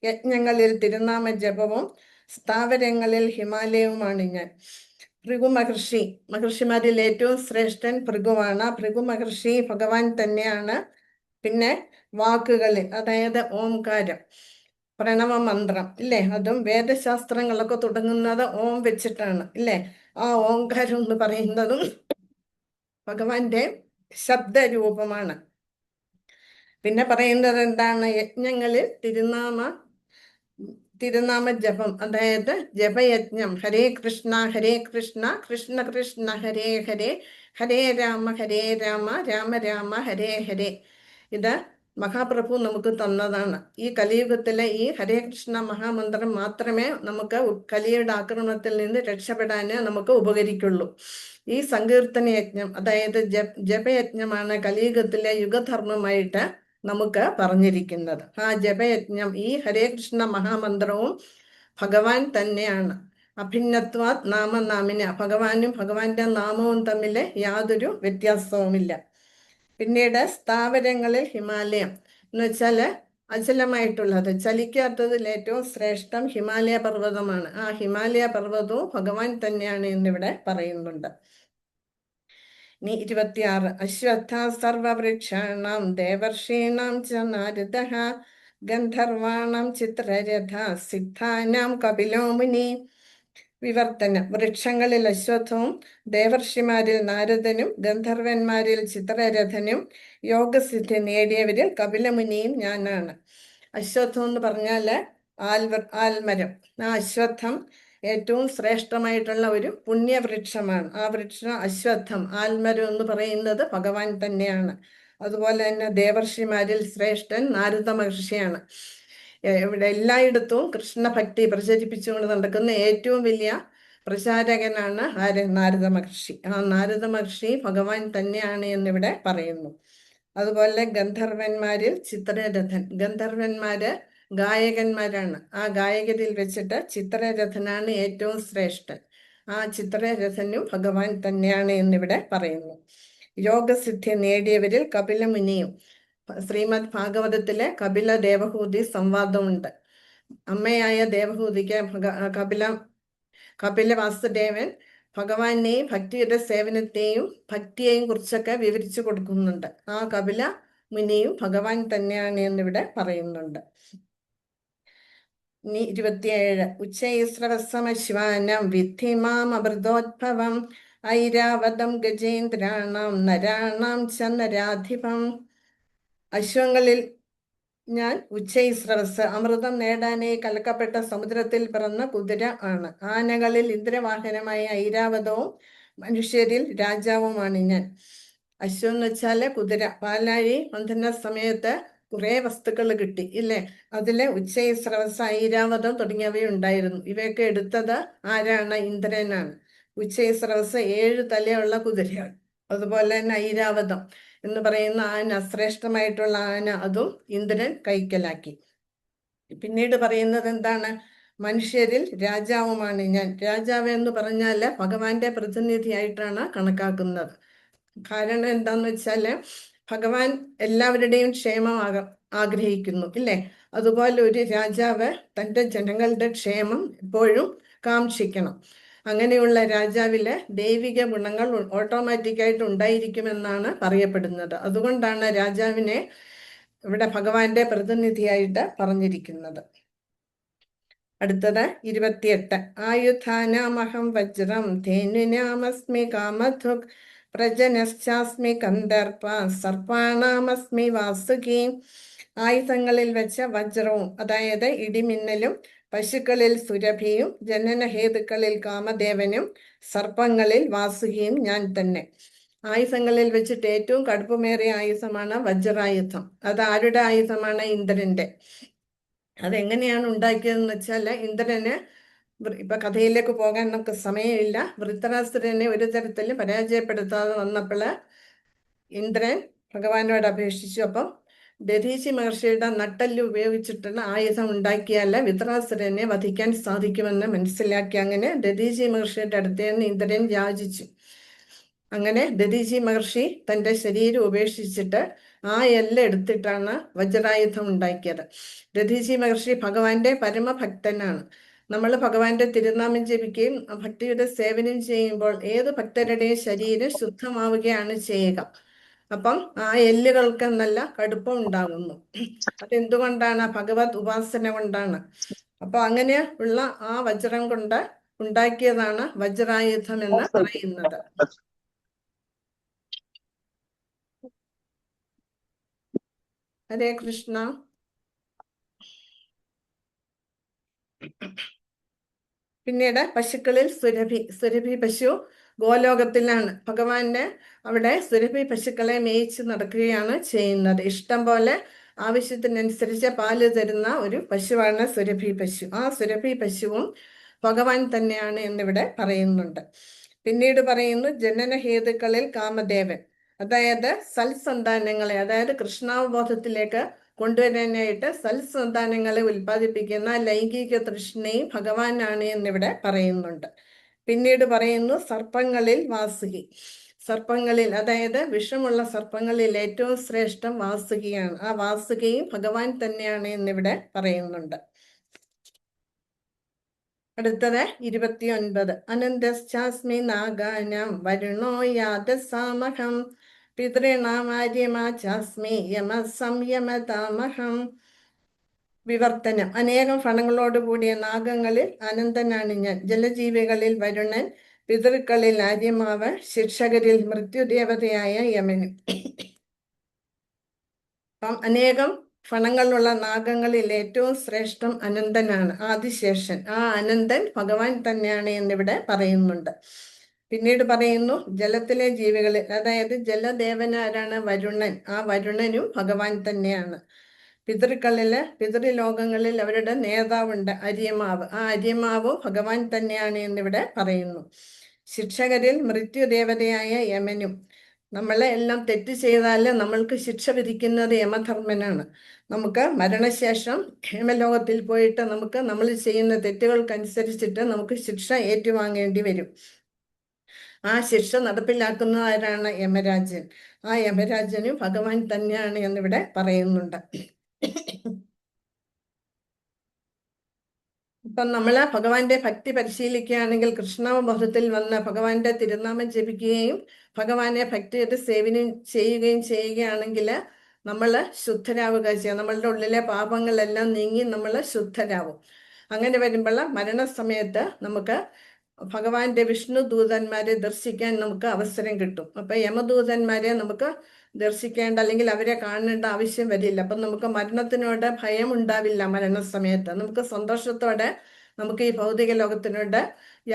യജ്ഞങ്ങളിൽ തിരുനാമ ജപവും സ്ഥാവരങ്ങളിൽ ഹിമാലയവുമാണ് ഞാൻ. ഭൃഗു മഹർഷി, മഹർഷിമാരിൽ ഏറ്റവും ശ്രേഷ്ഠൻ ഭൃഗുവാണ്. ഭൃഗു മഹർഷി ഭഗവാൻ തന്നെയാണ്. പിന്നെ വാക്കുകളിൽ അതായത് ഓംകാരം, പ്രണവ മന്ത്രം ഇല്ലേ, അതും വേദശാസ്ത്രങ്ങളൊക്കെ തുടങ്ങുന്നത് ഓം വെച്ചിട്ടാണ് ഇല്ലേ. ആ ഓംകാരം എന്ന് പറയുന്നതും ഭഗവാന്റെ ശബ്ദരൂപമാണ്. പിന്നെ പറയുന്നത് എന്താണ്? യജ്ഞങ്ങളിൽ തിരുനാമ ജപം, അതായത് ജപയജ്ഞം. ഹരേ കൃഷ്ണ കൃഷ്ണ കൃഷ്ണ ഹരേ ഹരേ, ഹരേ രാമ രാമ രാമ ഹരേ ഹരേ. ഇത് മഹാപ്രഭു നമുക്ക് തന്നതാണ്. ഈ കലിയുഗത്തിലെ ഈ ഹരേ കൃഷ്ണ മഹാമന്ത്രം മാത്രമേ നമുക്ക് കലിയുടെ ആക്രമണത്തിൽ നിന്ന് രക്ഷപ്പെടാന് നമുക്ക് ഉപകരിക്കുള്ളൂ. ഈ സങ്കീർത്തന യജ്ഞം അതായത് ജപയജ്ഞമാണ് കലിയുഗത്തിലെ യുഗധർമ്മമായിട്ട് നമുക്ക് പറഞ്ഞിരിക്കുന്നത്. ആ ജപയജ്ഞം, ഈ ഹരേ കൃഷ്ണ മഹാമന്ത്രവും ഭഗവാൻ തന്നെയാണ്. അഭിന്നത്വാത് നാമനാമിന, ഭഗവാനും ഭഗവാന്റെ നാമവും തമ്മിൽ യാതൊരു വ്യത്യാസവുമില്ല. പിന്നീട് സ്ഥാവരങ്ങളിൽ ഹിമാലയം എന്ന് വെച്ചാല് അചലമായിട്ടുള്ളത്, ചലിക്കാത്തതിൽ ഏറ്റവും ശ്രേഷ്ഠം ഹിമാലയ പർവ്വതമാണ്. ആ ഹിമാലയ പർവ്വതവും ഭഗവാൻ തന്നെയാണ് എന്നിവിടെ പറയുന്നുണ്ട്. ഇനി 26. അശ്വത്ഥ സർവവൃക്ഷാണാം ദേവർഷീണാം ച നാരദഃ ഗന്ധർവാണാം ചിത്രരഥ സിദ്ധാനാം കപിലോ മുനി. വിവർത്തനം. വൃക്ഷങ്ങളിൽ അശ്വത്ഥവും ദേവർഷിമാരിൽ നാരദനും ഗന്ധർവന്മാരിൽ ചിത്രരഥനും യോഗസിദ്ധി നേടിയവരിൽ കപിലമുനിയും ഞാനാണ്. അശ്വത്ഥം എന്ന് പറഞ്ഞാല് ആൽമരം. ആ അശ്വത്ഥം ഏറ്റവും ശ്രേഷ്ഠമായിട്ടുള്ള ഒരു പുണ്യവൃക്ഷമാണ്. ആ വൃക്ഷം അശ്വത്ഥം, ആൽമരം എന്ന് പറയുന്നത് ഭഗവാൻ തന്നെയാണ്. അതുപോലെ തന്നെ ദേവർഷിമാരിൽ ശ്രേഷ്ഠൻ നാരദ മഹർഷിയാണ്. ഇവിടെ എല്ലായിടത്തും കൃഷ്ണഭക്തി പ്രചരിപ്പിച്ചുകൊണ്ട് നടക്കുന്ന ഏറ്റവും വലിയ പ്രചാരകനാണ് നാരദ മഹർഷി. ആ നാരദ മഹർഷി ഭഗവാൻ തന്നെയാണ് എന്നിവിടെ പറയുന്നു. അതുപോലെ ഗന്ധർവന്മാരിൽ ചിത്രരഥൻ, ഗന്ധർവന്മാര് ഗായകന്മാരാണ്. ആ ഗായകരിൽ വെച്ചിട്ട് ചിത്രരഥനാണ് ഏറ്റവും ശ്രേഷ്ഠൻ. ആ ചിത്രരഥനും ഭഗവാൻ തന്നെയാണ് എന്നിവിടെ പറയുന്നു. യോഗസിദ്ധി നേടിയവരിൽ കപിലമുനിയും. ശ്രീമദ് ഭാഗവതത്തിലെ കപില ദേവഹൂതി സംവാദമുണ്ട്. അമ്മയായ ദേവഹൂതിക്ക് കപില വാസുദേവൻ ഭഗവാനെയും ഭക്തിയുടെ സേവനത്തെയും ഭക്തിയെയും കുറിച്ചൊക്കെ വിവരിച്ചു കൊടുക്കുന്നുണ്ട്. ആ കപില മുനിയും ഭഗവാൻ തന്നെയാണ് എന്നിവിടെ പറയുന്നുണ്ട്. ഇനി 27. ഉച്ചൈസ്രവസമശ്വാനം വിദ്ധി മാം അമൃതോദ്ഭവം ഐരാവതം ഗജേന്ദ്രാണാം നരാണാം ച നരാധിപം. അശ്വങ്ങളിൽ ഞാൻ ഉച്ചൈസ്രവസ്, അമൃതം നേടാനായി കലക്കപ്പെട്ട സമുദ്രത്തിൽ പിറന്ന കുതിര ആണ്. ആനകളിൽ ഇന്ദ്രവാഹനമായ ഐരാവതവും മനുഷ്യരിൽ രാജാവുമാണ് ഞാൻ. അശ്വം എന്ന് വെച്ചാല് കുതിര. പാലാഴി മന്ഥന സമയത്ത് കുറെ വസ്തുക്കൾ കിട്ടി ഇല്ലേ. അതിലെ ഉച്ചൈസ്രവസ്, ഐരാവതം തുടങ്ങിയവയുണ്ടായിരുന്നു. ഇവയൊക്കെ എടുത്തത് ആരാണ്? ഇന്ദ്രനാണ്. ഉച്ചൈസ്രവസ് 7 തലയുള്ള കുതിരയാണ്. അതുപോലെ തന്നെ ഐരാവതം എന്ന് പറയുന്ന ആന, ശ്രേഷ്ഠമായിട്ടുള്ള ആന, അതും ഇന്ദ്രൻ കൈക്കലാക്കി. പിന്നീട് പറയുന്നത് എന്താണ്? മനുഷ്യരിൽ രാജാവുമാണ് ഞാൻ. രാജാവ് എന്ന് പറഞ്ഞാല് ഭഗവാന്റെ പ്രതിനിധിയായിട്ടാണ് കണക്കാക്കുന്നത്. കാരണം എന്താന്ന് വെച്ചാല് ഭഗവാൻ എല്ലാവരുടെയും ക്ഷേമം ആഗ്രഹിക്കുന്നു, ഇല്ലേ? അതുപോലെ ഒരു രാജാവ് തൻ്റെ ജനങ്ങളുടെ ക്ഷേമം എപ്പോഴും കാക്ഷിക്കണം. അങ്ങനെയുള്ള രാജാവില് ദൈവിക ഗുണങ്ങൾ ഓട്ടോമാറ്റിക്കായിട്ട് ഉണ്ടായിരിക്കുമെന്നാണ് പറയപ്പെടുന്നത്. അതുകൊണ്ടാണ് രാജാവിനെ ഇവിടെ ഭഗവാന്റെ പ്രതിനിധിയായിട്ട് പറഞ്ഞിരിക്കുന്നത്. അടുത്തത് 28. ആയുധാനാമഹം വജ്രം ധേനുനാമസ്മി കാമധുക് പ്രജനശ്ചാസ്മി കന്ദർപ്പ സർപ്പാണാമസ്മി വാസുകി. ആയുധങ്ങളിൽ വെച്ച വജ്രവും, അതായത് ഇടിമിന്നലും, പശുക്കളിൽ സുരഭിയും, ജനനഹേതുക്കളിൽ കാമദേവനും, സർപ്പങ്ങളിൽ വാസുകിയും ഞാൻ തന്നെ. ആയുധങ്ങളിൽ വെച്ചിട്ട് ഏറ്റവും കടുപ്പമേറിയ ആയുധമാണ് വജ്രായുധം. അത് ആരുടെ ആയുധമാണ്? ഇന്ദ്രന്റെ. അതെങ്ങനെയാണ് ഉണ്ടാക്കിയതെന്ന് വെച്ചാൽ, ഇന്ദ്രന് ഇപ്പൊ കഥയിലേക്ക് പോകാൻ നമുക്ക് സമയമില്ല. വൃത്തരാഷ്ട്രനെ ഒരു തരത്തിലും പരാജയപ്പെടുത്താതെ വന്നപ്പോൾ ഇന്ദ്രൻ ഭഗവാനോട് അപേക്ഷിച്ചു. അപ്പം ദധീചി മഹർഷിയുടെ നട്ടെല്ല് ഉപയോഗിച്ചിട്ടുള്ള ആയുധം ഉണ്ടാക്കിയാൽ വൃത്തരാഷ്ട്രനെ വധിക്കാൻ സാധിക്കുമെന്ന് മനസ്സിലാക്കി. അങ്ങനെ ദധീചി മഹർഷിയുടെ അടുത്തേന്ന് ഇന്ദ്രൻ യാചിച്ചു. അങ്ങനെ ദധീചി മഹർഷി തൻ്റെ ശരീരം ഉപേക്ഷിച്ചിട്ട് ആ എല്ല് എടുത്തിട്ടാണ് വജ്രായുധം ഉണ്ടാക്കിയത്. ദധീചി മഹർഷി ഭഗവാന്റെ പരമഭക്തനാണ്. നമ്മൾ ഭഗവാന്റെ തിരുനാമം ജപിക്കുകയും ഭക്തിയുടെ സേവനം ചെയ്യുമ്പോൾ ഏത് ഭക്തരുടെയും ശരീരം ശുദ്ധമാവുകയാണ് ചെയ്യുക. അപ്പം ആ എല്ലുകൾക്ക് നല്ല കടുപ്പം ഉണ്ടാകുന്നു. അതെന്തുകൊണ്ടാണ്? ഭഗവത് ഉപാസന കൊണ്ടാണ്. അപ്പൊ അങ്ങനെ ഉള്ള ആ വജ്രം കൊണ്ട് ഉണ്ടാക്കിയതാണ് വജ്രായുധം എന്ന് പറയുന്നത്. ഹരേ കൃഷ്ണ. പിന്നീട് പശുക്കളിൽ സുരഭി പശു ഗോലോകത്തിലാണ്. ഭഗവാന്റെ അവിടെ സുരഭി പശുക്കളെ മേയിച്ച് നടക്കുകയാണ് ചെയ്യുന്നത്. ഇഷ്ടം പോലെ ആവശ്യത്തിനനുസരിച്ച് പാല് തരുന്ന ഒരു പശുവാണ് സുരഭി പശു. ആ സുരഭി പശുവും ഭഗവാൻ തന്നെയാണ് എന്നിവിടെ പറയുന്നുണ്ട്. പിന്നീട് പറയുന്നു ജനനഹേതുക്കളിൽ കാമദേവൻ, അതായത് സൽസന്താനങ്ങളെ, അതായത് കൃഷ്ണാവബോധത്തിലേക്ക് കൊണ്ടുവരാനായിട്ട് സൽസന്താനങ്ങളെ ഉൽപ്പാദിപ്പിക്കുന്ന ലൈംഗിക തൃഷ്ണയും ഭഗവാനാണ് എന്നിവിടെ പറയുന്നുണ്ട്. പിന്നീട് പറയുന്നു സർപ്പങ്ങളിൽ വാസുകി. സർപ്പങ്ങളിൽ, അതായത് വിഷമുള്ള സർപ്പങ്ങളിൽ ഏറ്റവും ശ്രേഷ്ഠം വാസുകിയാണ്. ആ വാസുകിയും ഭഗവാൻ തന്നെയാണ് എന്നിവിടെ പറയുന്നുണ്ട്. അടുത്തത് 29. അനന്തശ്ചാസ്മി നാഗാനാം വരുണോ യാദസാമഹം പിതൃണാമാര്യമാചാസ്മി യമ സംയമതാമഹം. വിവർത്തനം. അനേകം ഫണങ്ങളോടുകൂടിയ നാഗങ്ങളിൽ അനന്തനാണ് ഞാൻ. ജലജീവികളിൽ വരുണൻ, പിതൃക്കളിൽ ആര്യമാവ്, ശിക്ഷകരിൽ മൃത്യുദേവതയായ യമനും. അപ്പം അനേകം ഫണങ്ങളുള്ള നാഗങ്ങളിൽ ഏറ്റവും ശ്രേഷ്ഠം അനന്തനാണ്, ആദിശേഷൻ. ആ അനന്തൻ ഭഗവാൻ തന്നെയാണ് എന്നിവിടെ പറയുന്നുണ്ട്. പിന്നീട് പറയുന്നു ജലത്തിലെ ജീവികളിൽ, അതായത് ജലദേവനാരാണ്? വരുണൻ. ആ വരുണനും ഭഗവാൻ തന്നെയാണ്. പിതൃലോകങ്ങളിൽ അവരുടെ നേതാവുണ്ട് അര്യമാവ്. ആ അര്യമാവും ഭഗവാൻ തന്നെയാണ് എന്നിവിടെ പറയുന്നു. ശിക്ഷകരിൽ മൃത്യുദേവതയായ യമനും. നമ്മളെ എല്ലാം തെറ്റ് ചെയ്താൽ നമ്മൾക്ക് ശിക്ഷ വിധിക്കുന്നത് യമധർമ്മനാണ്. നമുക്ക് മരണശേഷം ഹേമലോകത്തിൽ പോയിട്ട് നമുക്ക് നമ്മൾ ചെയ്യുന്ന തെറ്റുകൾക്കനുസരിച്ചിട്ട് നമുക്ക് ശിക്ഷ ഏറ്റുവാങ്ങേണ്ടി വരും. ആ ശിക്ഷ നടപ്പിലാക്കുന്നവരാണ് യമരാജൻ. ആ യമരാജനും ഭഗവാൻ തന്നെയാണ് എന്നിവിടെ പറയുന്നുണ്ട്. ഇപ്പം നമ്മൾ ഭഗവാന്റെ ഭക്തി പരിശീലിക്കുകയാണെങ്കിൽ കൃഷ്ണാവബോധത്തിൽ വന്ന് ഭഗവാന്റെ തിരുനാമം ജപിക്കുകയും ഭഗവാനെ ഭക്തിയായിട്ട് സേവനം ചെയ്യുകയാണെങ്കിൽ നമ്മൾ ശുദ്ധരാവുക ചെയ്യുക. നമ്മളുടെ ഉള്ളിലെ പാപങ്ങളെല്ലാം നീങ്ങി നമ്മൾ ശുദ്ധരാവും. അങ്ങനെ വരുമ്പോൾ മരണസമയത്ത് നമുക്ക് ഭഗവാന്റെ വിഷ്ണു ദൂതന്മാരെ ദർശിക്കാൻ നമുക്ക് അവസരം കിട്ടും. അപ്പൊ യമദൂതന്മാരെ നമുക്ക് ദർശിക്കേണ്ട അല്ലെങ്കിൽ അവരെ കാണേണ്ട ആവശ്യം വരില്ല. അപ്പം നമുക്ക് മരണത്തിനോട് ഭയം ഉണ്ടാവില്ല. മരണസമയത്ത് നമുക്ക് സന്തോഷത്തോടെ നമുക്ക് ഈ ഭൗതിക ലോകത്തിനോട്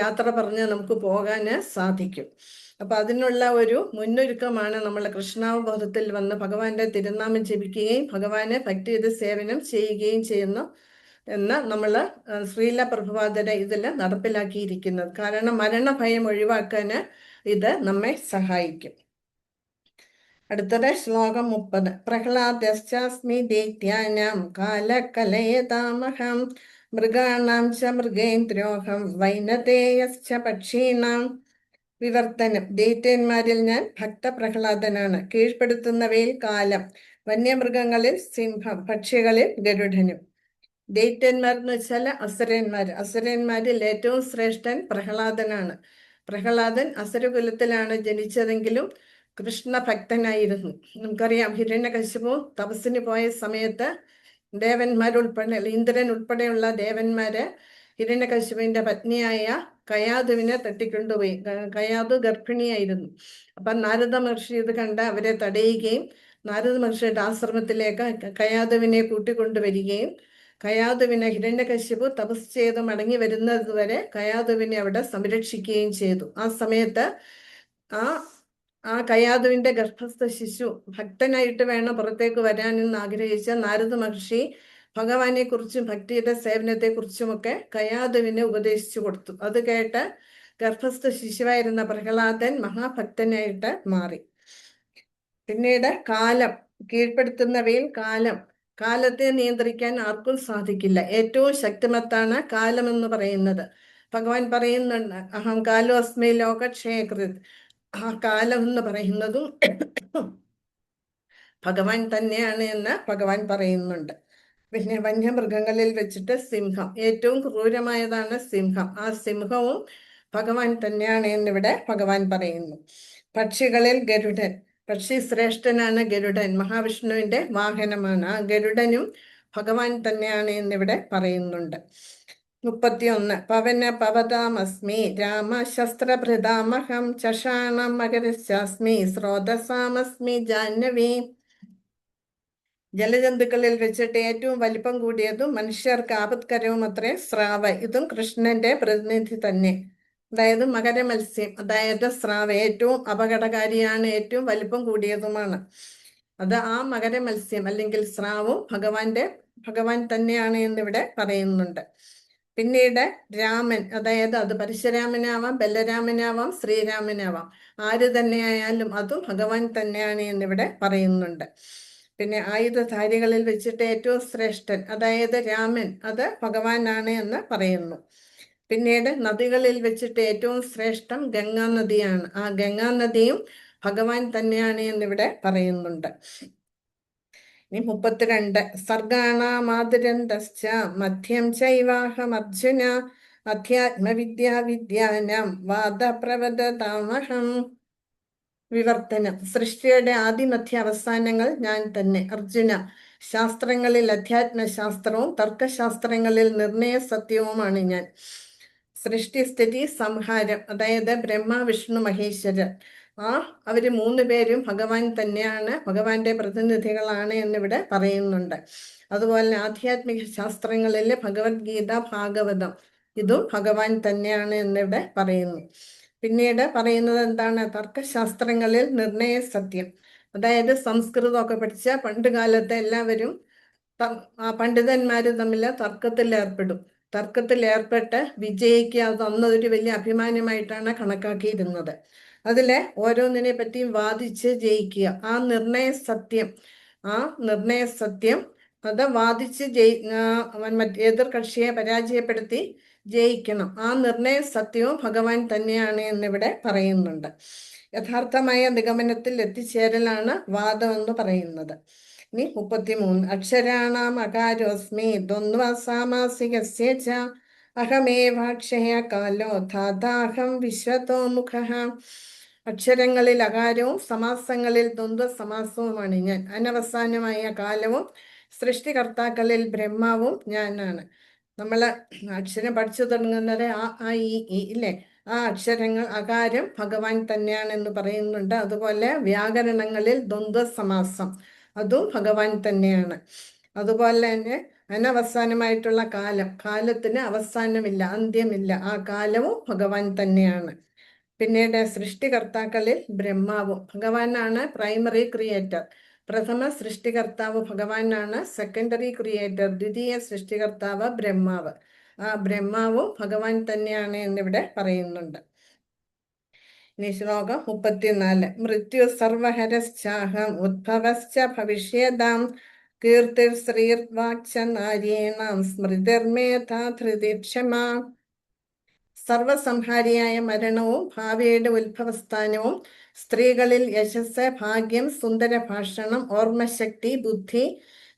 യാത്ര പറഞ്ഞ് നമുക്ക് പോകാൻ സാധിക്കും. അപ്പൊ അതിനുള്ള ഒരു മുന്നൊരുക്കമാണ് നമ്മൾ കൃഷ്ണാവബോധത്തിൽ വന്ന് ഭഗവാന്റെ തിരുനാമം ജപിക്കുകയും ഭഗവാനെ ഭക്തി ചെയ്ത് സേവനം ചെയ്യുകയും ചെയ്യുന്നു എന്ന് നമ്മൾ ശ്രീല പ്രഭുപാദരെ ഇതിൽ നടപ്പിലാക്കിയിരിക്കുന്നത്. കാരണം മരണഭയം ഒഴിവാക്കാൻ ഇത് നമ്മെ സഹായിക്കും. അടുത്തത് ശ്ലോകം 30. പ്രഹ്ലാദശ്ചാസ്മി ദൈത്യാനാം കാലകലയതാമഹം മൃഗാണാം ച മൃഗേന്ദ്രോഹം വൈനതേയശ്ച പക്ഷീണാം. വിവർത്തനം. ദൈത്യന്മാരിൽ ഞാൻ ഭക്തപ്രഹ്ലാദനാണ്. കീഴ്പ്പെടുത്തുന്നവയിൽ കാലം, വന്യമൃഗങ്ങളിൽ സിംഹം, പക്ഷികളിൽ ഗരുഡനും. ദൈത്യന്മാർ എന്ന് വെച്ചാൽ അസുരന്മാരിൽ ഏറ്റവും ശ്രേഷ്ഠൻ പ്രഹ്ലാദനാണ്. പ്രഹ്ലാദൻ അസുരകുലത്തിലാണ് ജനിച്ചതെങ്കിലും കൃഷ്ണ ഭക്തനായിരുന്നു. നമുക്കറിയാം, ഹിരണ്യകശിപു തപസ്സിന് പോയ സമയത്ത് ദേവന്മാരുൾപ്പെടെ, ഇന്ദ്രൻ ഉൾപ്പെടെയുള്ള ദേവന്മാര് ഹിരണ്യകശിപുവിന്റെ പത്നിയായ കയാതുവിനെ തട്ടിക്കൊണ്ടുപോയി. കയാതു ഗർഭിണിയായിരുന്നു. അപ്പൊ നാരദ മഹർഷി ഇത് കണ്ട് അവരെ തടയുകയും നാരദ മഹർഷിയുടെ ആശ്രമത്തിലേക്ക് കയാതുവിനെ കൂട്ടിക്കൊണ്ടുവരികയും കയാതുവിനെ ഹിരണ്യകശിപു തപസ് ചെയ്ത് മടങ്ങി വരുന്നത് വരെ കയാതുവിനെ അവിടെ സംരക്ഷിക്കുകയും ചെയ്തു. ആ സമയത്ത് ആ കയാതുവിന്റെ ഗർഭസ്ഥ ശിശു ഭക്തനായിട്ട് വേണം പുറത്തേക്ക് വരാനെന്ന് ആഗ്രഹിച്ച നാരദ മഹർഷി ഭഗവാനെ കുറിച്ചും ഭക്തിയുടെ സേവനത്തെ കുറിച്ചുമൊക്കെ കയാതുവിനെ ഉപദേശിച്ചു കൊടുത്തു. അത് കേട്ട് ഗർഭസ്ഥ ശിശുവായിരുന്ന പ്രഹ്ലാദൻ മഹാഭക്തനായിട്ട് മാറി. പിന്നീട് കാലം, കീഴ്പ്പെടുത്തുന്നവയിൽ കാലം. കാലത്തെ നിയന്ത്രിക്കാൻ ആർക്കും സാധിക്കില്ല. ഏറ്റവും ശക്തിമത്താണ് കാലമെന്ന് പറയുന്നത്. ഭഗവാൻ പറയുന്നുണ്ട്, അഹം കാലോ അസ്മൈ ലോകക്ഷയകൃത്. ആ കാലം എന്ന് പറയുന്നതും ഭഗവാൻ തന്നെയാണ് എന്ന് ഭഗവാൻ പറയുന്നുണ്ട്. പിന്നെ വന്യമൃഗങ്ങളിൽ വെച്ചിട്ട് സിംഹം, ഏറ്റവും ക്രൂരമായതാണ് സിംഹം. ആ സിംഹവും ഭഗവാൻ തന്നെയാണ് എന്നിവിടെ ഭഗവാൻ പറയുന്നു. പക്ഷികളിൽ ഗരുഡൻ, പക്ഷി ശ്രേഷ്ഠനാണ് ഗരുഡൻ, മഹാവിഷ്ണുവിന്റെ വാഹനമാണ്. ആ ഗരുഡനും ഭഗവാൻ തന്നെയാണ് എന്നിവിടെ പറയുന്നുണ്ട്. 31. പവന പവതാമസ്മി രാമ ശസ്ത്രഭൃതാമഹം ചഷാണം മകരശ്ചാസ്മി സ്രോതസാമസ്മി ജാഹ്നവി. ജലജന്തുക്കളിൽ വെച്ചിട്ട് ഏറ്റവും വലിപ്പം കൂടിയതും മനുഷ്യർക്ക് ആപത്കരവും അത്രേ സ്രാവ്. ഇതും കൃഷ്ണന്റെ പ്രതിനിധി തന്നെ. അതായത് മകരമത്സ്യം, അതായത് സ്രാവ് ഏറ്റവും അപകടകാരിയാണ്, ഏറ്റവും വലിപ്പം കൂടിയതുമാണ്. അത് ആ മകരമത്സ്യം അല്ലെങ്കിൽ സ്രാവും ഭഗവാൻ തന്നെയാണ് എന്നിവിടെ പറയുന്നുണ്ട്. പിന്നീട് രാമൻ, അതായത് അത് പരശുരാമനാവാം, ബലരാമനാവാം, ശ്രീരാമനാവാം, ആര് തന്നെയായാലും അതും ഭഗവാൻ തന്നെയാണ് എന്നിവിടെ പറയുന്നുണ്ട്. പിന്നെ ആയുധധാരികളിൽ വെച്ചിട്ട് ഏറ്റവും ശ്രേഷ്ഠൻ, അതായത് രാമൻ, അത് ഭഗവാനാണ് എന്ന് പറയുന്നു. പിന്നീട് നദികളിൽ വെച്ചിട്ട് ഏറ്റവും ശ്രേഷ്ഠം ഗംഗാ നദിയാണ്. ആ ഗംഗാ നദിയും ഭഗവാൻ തന്നെയാണ് എന്നിവിടെ പറയുന്നുണ്ട്. ഇനി 32. സർഗാണാമാതിരന്തശ്ച മധ്യം ചൈവാഹം അർജുന അധ്യാത്മവിദ്യാവിദ്യാനാം വാദപ്രവദതാമഹം. വിവർത്തനം. സൃഷ്ടിയുടെ ആദിമധ്യ അവസാനങ്ങൾ ഞാൻ തന്നെ. അർജുന, ശാസ്ത്രങ്ങളിൽ അധ്യാത്മശാസ്ത്രവും തർക്കശാസ്ത്രങ്ങളിൽ നിർണയ സത്യവുമാണ് ഞാൻ. സൃഷ്ടി, സ്ഥിതി, സംഹാരം, അതായത് ബ്രഹ്മ വിഷ്ണു മഹേശ്വരൻ, അവര് 3 പേരും ഭഗവാൻ തന്നെയാണ്, ഭഗവാന്റെ പ്രതിനിധികളാണ് എന്നിവിടെ പറയുന്നുണ്ട്. അതുപോലെ ആധ്യാത്മിക ശാസ്ത്രങ്ങളിലെ ഭഗവത്ഗീത, ഭാഗവതം, ഇതും ഭഗവാൻ തന്നെയാണ് എന്നിവിടെ പറയുന്നു. പിന്നീട് പറയുന്നത് എന്താണ്? തർക്കശാസ്ത്രങ്ങളിൽ നിർണയ സത്യം, അതായത് സംസ്കൃതമൊക്കെ പഠിച്ച പണ്ട് കാലത്തെ എല്ലാവരും പണ്ഡിതന്മാര് തമ്മിൽ തർക്കത്തിൽ ഏർപ്പെട്ട് വിജയിക്കുക, അത് അന്നൊരു വലിയ അഭിമാനമായിട്ടാണ് കണക്കാക്കിയിരുന്നത്. അതിലെ ഓരോന്നിനെ പറ്റിയും വാദിച്ച് ജയിക്കുക, ആ നിർണയ സത്യം അത് വാദിച്ച് എതിർ കക്ഷിയെ പരാജയപ്പെടുത്തി ജയിക്കണം. ആ നിർണയ സത്യവും ഭഗവാൻ തന്നെയാണ് എന്നിവിടെ പറയുന്നുണ്ട്. യഥാർത്ഥമായ നിഗമനത്തിൽ എത്തിച്ചേരലാണ് വാദം എന്ന് പറയുന്നത്. ഇനി 33. അക്ഷരാണാം അകാരോസ്മി ദ്വന്ദ്വസാമാസികസ്യ ച അഹമേവാക്ഷയ കാലോ ധാതാഹം വിശ്വതോമുഖഃ. അക്ഷരങ്ങളിൽ അകാരവും സമാസങ്ങളിൽ ദ്വന്ദ്വ സമാസവുമാണ് ഞാൻ. അനവസാനമായ കാലവും സൃഷ്ടികർത്താക്കളിൽ ബ്രഹ്മാവും ഞാനാണ്. നമ്മൾ അക്ഷരം പഠിച്ചു തുടങ്ങുന്നത് ആ ഈ ഇല്ലേ, ആ അക്ഷരങ്ങൾ അകാരം ഭഗവാൻ തന്നെയാണെന്ന് പറയുന്നുണ്ട്. അതുപോലെ വ്യാകരണങ്ങളിൽ ദ്വന്ദ്വ സമാസം, അതും ഭഗവാൻ തന്നെയാണ്. അതുപോലെ തന്നെ അനവസാനമായിട്ടുള്ള കാലത്തിന് അവസാനമില്ല, അന്ത്യമില്ല, ആ കാലവും ഭഗവാൻ തന്നെയാണ്. പിന്നീട് സൃഷ്ടികർത്താക്കളിൽ ബ്രഹ്മാവും ഭഗവാനാണ് പ്രൈമറി ക്രിയേറ്റർ. പ്രഥമ സൃഷ്ടികർത്താവ് ഭഗവാനാണ്, സെക്കൻഡറി ക്രിയേറ്റർ ദ്വിതീയ സൃഷ്ടികർത്താവ് ബ്രഹ്മാവ്. ആ ബ്രഹ്മാവും ഭഗവാൻ തന്നെയാണ് എന്നിവിടെ പറയുന്നുണ്ട്. ഇനി ശ്ലോകം 34. മൃത്യു സർവഹരശ്ചാഹം ഉദ്ഭവശ്ച ഭവിഷ്യതാം കീർത്തിർ ശ്രീർവാക്ച നാരീണാം സ്മൃതിർമേധാ ധൃതി ക്ഷമാ. സർവസംഹാരിയായ മരണവും ഭാവിയുടെ ഉത്ഭവസ്ഥാനവും സ്ത്രീകളിൽ യശസ്, ഭാഗ്യം, സുന്ദര ഭാഷണം, ഓർമ്മശക്തി, ബുദ്ധി,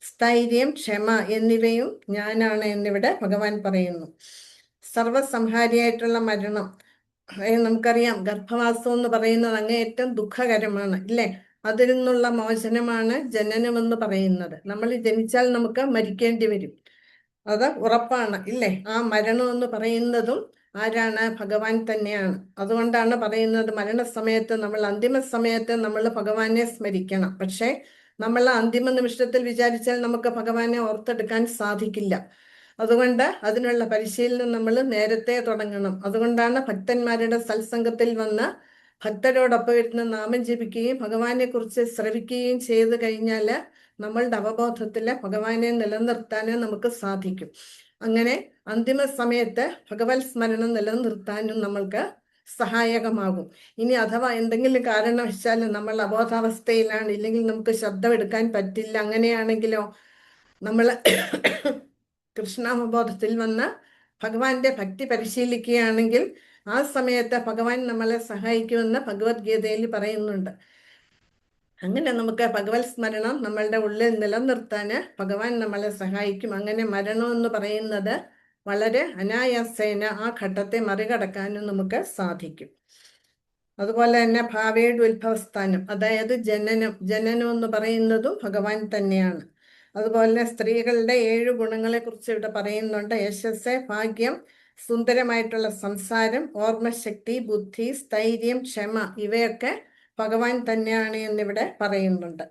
സ്ഥൈര്യം, ക്ഷമ എന്നിവയും ഞാനാണ് എന്നിവിടെ ഭഗവാൻ പറയുന്നു. സർവസംഹാരിയായിട്ടുള്ള മരണം, നമുക്കറിയാം ഗർഭവാസം എന്ന് പറയുന്നത് അങ്ങേയറ്റം ദുഃഖകരമാണ് ഇല്ലേ? അതിൽ നിന്നുള്ള മോചനമാണ് ജനനം എന്ന് പറയുന്നത്. നമ്മൾ ജനിച്ചാൽ നമുക്ക് മരിക്കേണ്ടി വരും, അത് ഉറപ്പാണ് ഇല്ലേ? ആ മരണം എന്ന് പറയുന്നതും ആരാണ്? ഭഗവാൻ തന്നെയാണ്. അതുകൊണ്ടാണ് പറയുന്നത് മരണസമയത്ത് നമ്മൾ അന്തിമ സമയത്ത് നമ്മൾ ഭഗവാനെ സ്മരിക്കണം. പക്ഷേ നമ്മൾ അന്തിമ നിമിഷത്തിൽ വിചാരിച്ചാൽ നമുക്ക് ഭഗവാനെ ഓർത്തെടുക്കാൻ സാധിക്കില്ല. അതുകൊണ്ട് അതിനുള്ള പരിശീലനം നമ്മൾ നേരത്തെ തുടങ്ങണം. അതുകൊണ്ടാണ് ഭക്തന്മാരുടെ സത്സംഗത്തിൽ വന്ന് ഭക്തരോടൊപ്പം ഇരുന്ന് നാമം ജപിക്കുകയും ഭഗവാനെ കുറിച്ച് ശ്രവിക്കുകയും ചെയ്തു കഴിഞ്ഞാൽ നമ്മളുടെ അവബോധത്തില് ഭഗവാനെ നിലനിർത്താനും നമുക്ക് സാധിക്കും. അങ്ങനെ അന്തിമ സമയത്ത് ഭഗവത് സ്മരണം നിലനിർത്താനും നമ്മൾക്ക് സഹായകമാകും. ഇനി അഥവാ എന്തെങ്കിലും കാരണവശാൽ നമ്മൾ അബോധാവസ്ഥയിലാണ്, ഇല്ലെങ്കിൽ നമുക്ക് ശബ്ദം എടുക്കാൻ പറ്റില്ല, അങ്ങനെയാണെങ്കിലോ നമ്മൾ കൃഷ്ണാവബോധത്തിൽ വന്ന് ഭഗവാന്റെ ഭക്തി പരിശീലിക്കുകയാണെങ്കിൽ ആ സമയത്ത് ഭഗവാൻ നമ്മളെ സഹായിക്കുമെന്ന് ഭഗവത്ഗീതയിൽ പറയുന്നുണ്ട്. അങ്ങനെ നമുക്ക് ഭഗവത് സ്മരണം നമ്മളുടെ ഉള്ളിൽ നിലനിർത്താന് ഭഗവാൻ നമ്മളെ സഹായിക്കും. അങ്ങനെ മരണം എന്ന് പറയുന്നത് വളരെ അനായാസേന ആ ഘട്ടത്തെ മറികടക്കാനും നമുക്ക് സാധിക്കും. അതുപോലെ തന്നെ ഭാവിയുടെ ഉത്ഭവസ്ഥാനം, അതായത് ജനനം എന്ന് പറയുന്നതും ഭഗവാൻ തന്നെയാണ്. അതുപോലെ സ്ത്രീകളുടെ 7 ഗുണങ്ങളെ കുറിച്ച് ഇവിടെ പറയുന്നുണ്ട്. യശസ്, ഭാഗ്യം, സുന്ദരമായിട്ടുള്ള സംസാരം, ഓർമ്മശക്തി, ബുദ്ധി, സ്ഥൈര്യം, ക്ഷമ ഇവയൊക്കെ ഭഗവാൻ തന്നെയാണ് എന്നിവിടെ പറയുന്നുണ്ട്.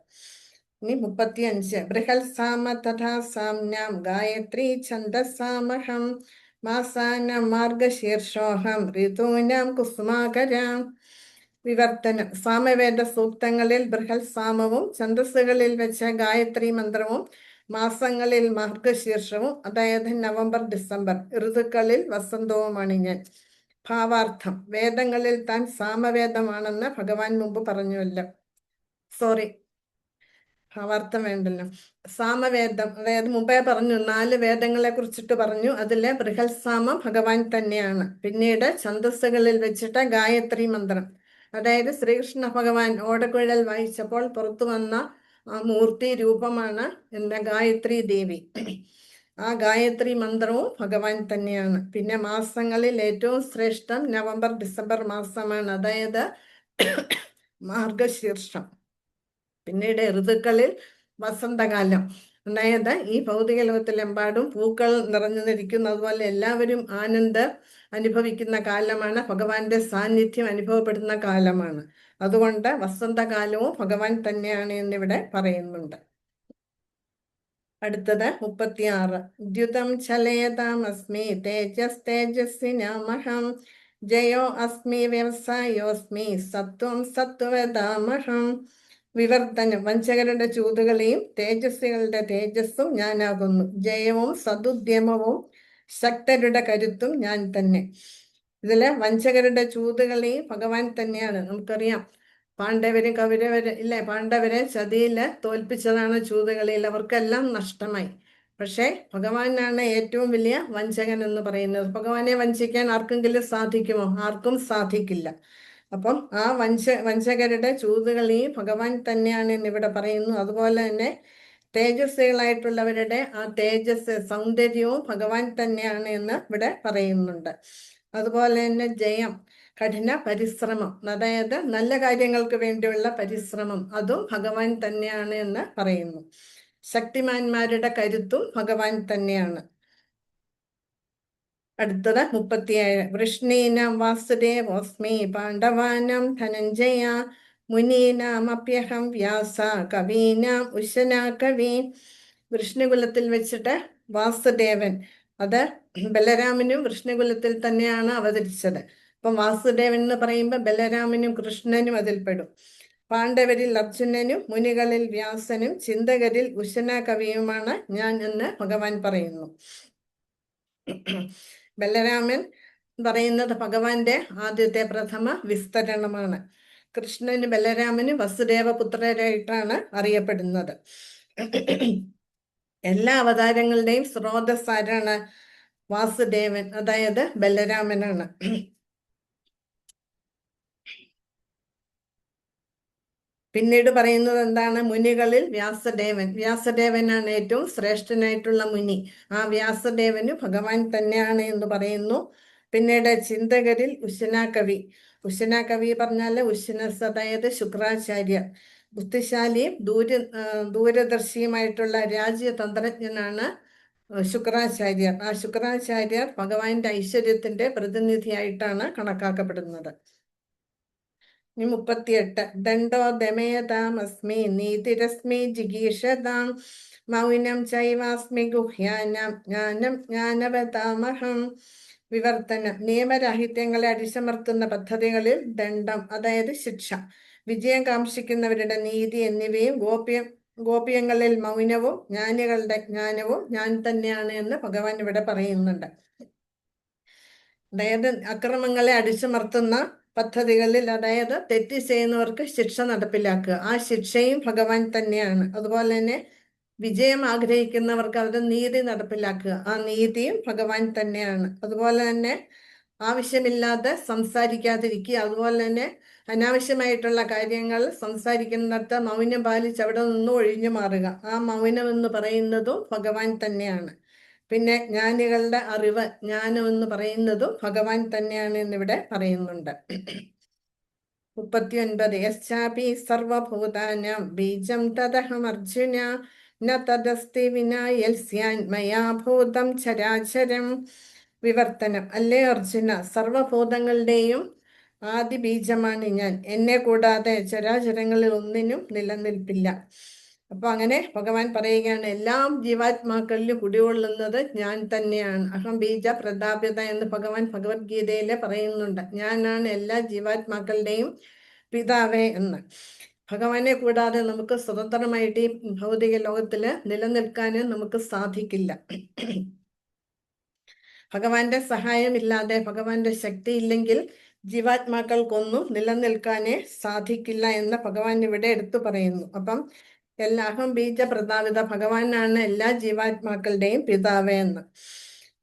ഇനി 35. ബൃഹത്സാമ തഥാ സാമ്നാം ഗായത്രി ഛന്ദസാമഹം മാസാനം മാർഗശീർഷോഹം ഋതൂനാം കുസുമാകരാം. വിവർത്തനം. സാമവേദ സൂക്തങ്ങളിൽ ബൃഹത് സാമവും ഛന്ദസ്സുകളിൽ വെച്ച ഗായത്രി മന്ത്രവും മാസങ്ങളിൽ മാർഗശീർഷവും, അതായത് നവംബർ, ഡിസംബർ, ഋതുക്കളിൽ വസന്തവുമാണ് ഞാൻ. ഭാവാർത്ഥം. വേദങ്ങളിൽ താൻ സാമവേദമാണെന്ന് ഭഗവാൻ മുമ്പ് പറഞ്ഞുവല്ലോ. ഭാവാർത്ഥം വേണ്ടല്ലോ. സാമവേദം, അതായത് മുമ്പേ പറഞ്ഞു 4 വേദങ്ങളെ കുറിച്ചിട്ട് പറഞ്ഞു. അതിലെ ബൃഹത്സാമം ഭഗവാൻ തന്നെയാണ്. പിന്നീട് ഛന്ദസ്സുകളിൽ വെച്ചിട്ട് ഗായത്രി മന്ത്രം, അതായത് ശ്രീകൃഷ്ണ ഭഗവാൻ ഓടക്കുഴൽ വായിച്ചപ്പോൾ പുറത്തു വന്ന മൂർത്തി രൂപമാണ് എന്താ ഗായത്രി ദേവി. ആ ഗായത്രി മന്ത്രവും ഭഗവാൻ തന്നെയാണ്. പിന്നെ മാസങ്ങളിൽ ഏറ്റവും ശ്രേഷ്ഠം നവംബർ, ഡിസംബർ മാസമാണ്, അതായത് മാർഗശീർഷം. പിന്നീട് ഋതുക്കളിൽ വസന്തകാലം, അതായത് ഈ ഭൗതിക ലോകത്തിലെമ്പാടും പൂക്കൾ നിറഞ്ഞു നിൽക്കുന്ന, അതുപോലെ എല്ലാവരും ആനന്ദം അനുഭവിക്കുന്ന കാലമാണ്, ഭഗവാന്റെ സാന്നിധ്യം അനുഭവപ്പെടുന്ന കാലമാണ്. അതുകൊണ്ട് വസന്തകാലവും ഭഗവാൻ തന്നെയാണ് എന്നിവിടെ പറയുന്നുണ്ട്. അടുത്തത് 36. ദ്യുതം ചലയതാമസ്മി തേജസ് തേജസ്വിനാമഹം ജയോ അസ്മി വ്യവസായോസ്മി സത്വം സത്വവതാമഹം. വിവർത്തനം. വഞ്ചകരുടെ ചൂതുകളെയും തേജസ്വികളുടെ തേജസ്സും ഞാനാകുന്നു. ജയവും സതുദ്യമവും ശക്തരുടെ കരുത്തും ഞാൻ തന്നെ. ഇതില് വഞ്ചകരുടെ ചൂതുകളെയും ഭഗവാൻ തന്നെയാണ്. നമുക്കറിയാം പാണ്ഡവരും കൗരവര് ഇല്ലേ, പാണ്ഡവരെ ചതിയില് തോൽപ്പിച്ചതാണ് ചൂതുകളിയിൽ, അവർക്കെല്ലാം നഷ്ടമായി. പക്ഷെ ഭഗവാനാണ് ഏറ്റവും വലിയ വഞ്ചകൻ എന്ന് പറയുന്നത്. ഭഗവാനെ വഞ്ചിക്കാൻ ആർക്കെങ്കിലും സാധിക്കുമോ? ആർക്കും സാധിക്കില്ല. അപ്പം ആ വഞ്ചകരുടെ ചൂതുകളെയും ഭഗവാൻ തന്നെയാണ് എന്നിവിടെ പറയുന്നു. അതുപോലെ തന്നെ തേജസ്വികളായിട്ടുള്ളവരുടെ ആ തേജസ്, സൗന്ദര്യവും ഭഗവാൻ തന്നെയാണ് എന്ന് ഇവിടെ പറയുന്നുണ്ട്. അതുപോലെ തന്നെ ജയം, കഠിന പരിശ്രമം, അതായത് നല്ല കാര്യങ്ങൾക്ക് വേണ്ടിയുള്ള പരിശ്രമം, അതും ഭഗവാൻ തന്നെയാണ് എന്ന് പറയുന്നു. ശക്തിമാന്മാരുടെ കരുത്തും ഭഗവാൻ തന്നെയാണ്. അടുത്തത് 37. വൃഷ്ണീനാം വാസുദേവോസ്മി പാണ്ഡവാനാം ധനഞ്ജയ മുനീനാം അപ്യഹം വ്യാസ കവീനാം ഉശന കവി. വൃഷ്ണുകുലത്തിൽ വെച്ചിട്ട് വാസുദേവൻ, അത് ബലരാമനും വൃഷ്ണുകുലത്തിൽ തന്നെയാണ് അവതരിച്ചത്. അപ്പം വാസുദേവൻ എന്ന് പറയുമ്പോൾ ബലരാമനും കൃഷ്ണനും അതിൽപ്പെടും. പാണ്ഡവരിൽ അർജുനനും മുനികളിൽ വ്യാസനും ചിന്തകരിൽ ഉശന കവിയുമാണ് ഞാൻ എന്ന് ഭഗവാൻ പറയുന്നു. ബലരാമൻ പറയുന്നത് ഭഗവാന്റെ ആദ്യത്തെ പ്രഥമ വിസ്തരണമാണ്. കൃഷ്ണന് ബലരാമന് വസുദേവ പുത്രരായിട്ടാണ് അറിയപ്പെടുന്നത്. എല്ലാ അവതാരങ്ങളുടെയും സ്രോതസ് ആരാണ്? വാസുദേവൻ, അതായത് ബലരാമനാണ്. പിന്നീട് പറയുന്നത് എന്താണ്? മുനികളിൽ വ്യാസദേവൻ. വ്യാസദേവനാണ് ഏറ്റവും ശ്രേഷ്ഠനായിട്ടുള്ള മുനി. ആ വ്യാസദേവന് ഭഗവാൻ തന്നെയാണ് എന്ന് പറയുന്നു. പിന്നീട് ചിന്തകരിൽ ഉശനാകവി. ഉശനാകവി പറഞ്ഞാല് ഉശനസ്, അതായത് ശുക്രാചാര്യർ. ബുദ്ധിശാലിയും ദൂരദർശിയുമായിട്ടുള്ള രാജ്യതന്ത്രജ്ഞനാണ് ശുക്രാചാര്യർ. ആ ശുക്രാചാര്യർ ഭഗവാന്റെ ഐശ്വര്യത്തിന്റെ പ്രതിനിധിയായിട്ടാണ് കണക്കാക്കപ്പെടുന്നത്. 38. ദണ്ഡോ ദമയതാമസ്മി നീതിരസ്മി ജിഗീഷതാം മൗനം ചൈവാസ്മി ഗുഹ്യാനാം ജ്ഞാനം ജ്ഞാനവതാമഹം. വിവർത്തനം. നിയമരാഹിത്യങ്ങളെ അടിച്ചമർത്തുന്ന പദ്ധതികളിൽ ദണ്ഡം, അതായത് ശിക്ഷ, വിജയം കാംക്ഷിക്കുന്നവരുടെ നീതി എന്നിവയും ഗോപ്യങ്ങളിൽ മൗനവും ജ്ഞാനികളുടെ ജ്ഞാനവും ഞാൻ തന്നെയാണ് എന്ന് ഭഗവാൻ ഇവിടെ പറയുന്നുണ്ട്. അതായത് അക്രമങ്ങളെ അടിച്ചമർത്തുന്ന പദ്ധതികളിൽ, അതായത് തെറ്റ് ചെയ്യുന്നവർക്ക് ശിക്ഷ നടപ്പിലാക്കുക, ആ ശിക്ഷയും ഭഗവാൻ തന്നെയാണ്. അതുപോലെ തന്നെ വിജയം ആഗ്രഹിക്കുന്നവർക്ക് അവരുടെ നീതി നടപ്പിലാക്കുക, ആ നീതിയും ഭഗവാൻ തന്നെയാണ്. അതുപോലെ തന്നെ ആവശ്യമില്ലാതെ സംസാരിക്കാതിരിക്കുക, അതുപോലെ തന്നെ അനാവശ്യമായിട്ടുള്ള കാര്യങ്ങൾ സംസാരിക്കുന്നിടത്ത് മൗനം പാലിച്ച് അവിടെ നിന്ന് ഒഴിഞ്ഞു മാറുക, ആ മൗനം എന്ന് പറയുന്നതും ഭഗവാൻ തന്നെയാണ്. പിന്നെ ജ്ഞാനികളുടെ അറിവ്, ജ്ഞാനം എന്ന് പറയുന്നതും ഭഗവാൻ തന്നെയാണ് എന്നിവിടെ പറയുന്നുണ്ട്. 39. യശ്ചാപി സർവഭൂതാനാം ബീജം തദഹം അർജുന ന തദസ്തി വിനായൽസ്യാൻ മയാ ഭൂതം ചരാചരം. വിവർത്തനം. അല്ലേ അർജുന, സർവഭൂതങ്ങളുടെയും ആദി ബീജമാണ് ഞാൻ. എന്നെ കൂടാതെ ചരാചരങ്ങളിൽ ഒന്നിനും നിലനിൽപ്പില്ല. അപ്പൊ അങ്ങനെ ഭഗവാൻ പറയുകയാണ്, എല്ലാ ജീവാത്മാക്കളിലും കുടികൊള്ളുന്നത് ഞാൻ തന്നെയാണ്. അഹം ബീജ പ്രതാപ്യത എന്ന് ഭഗവാൻ ഭഗവത്ഗീതയില് പറയുന്നുണ്ട്. ഞാനാണ് എല്ലാ ജീവാത്മാക്കളുടെയും പിതാവേ എന്ന്. ഭഗവാനെ കൂടാതെ നമുക്ക് സ്വതന്ത്രമായിട്ട് ഈ ഭൗതിക ലോകത്തില് നിലനിൽക്കാനും നമുക്ക് സാധിക്കില്ല. ഭഗവാന്റെ സഹായമില്ലാതെ, ഭഗവാന്റെ ശക്തി ഇല്ലെങ്കിൽ ജീവാത്മാക്കൾക്കൊന്നും നിലനിൽക്കാനേ സാധിക്കില്ല എന്ന് ഭഗവാൻ ഇവിടെ എടുത്തു പറയുന്നു. അപ്പം അഹം ബീജ പ്രതാപിത, ഭഗവാനാണ് എല്ലാ ജീവാത്മാക്കളുടെയും പിതാവേ എന്ന്.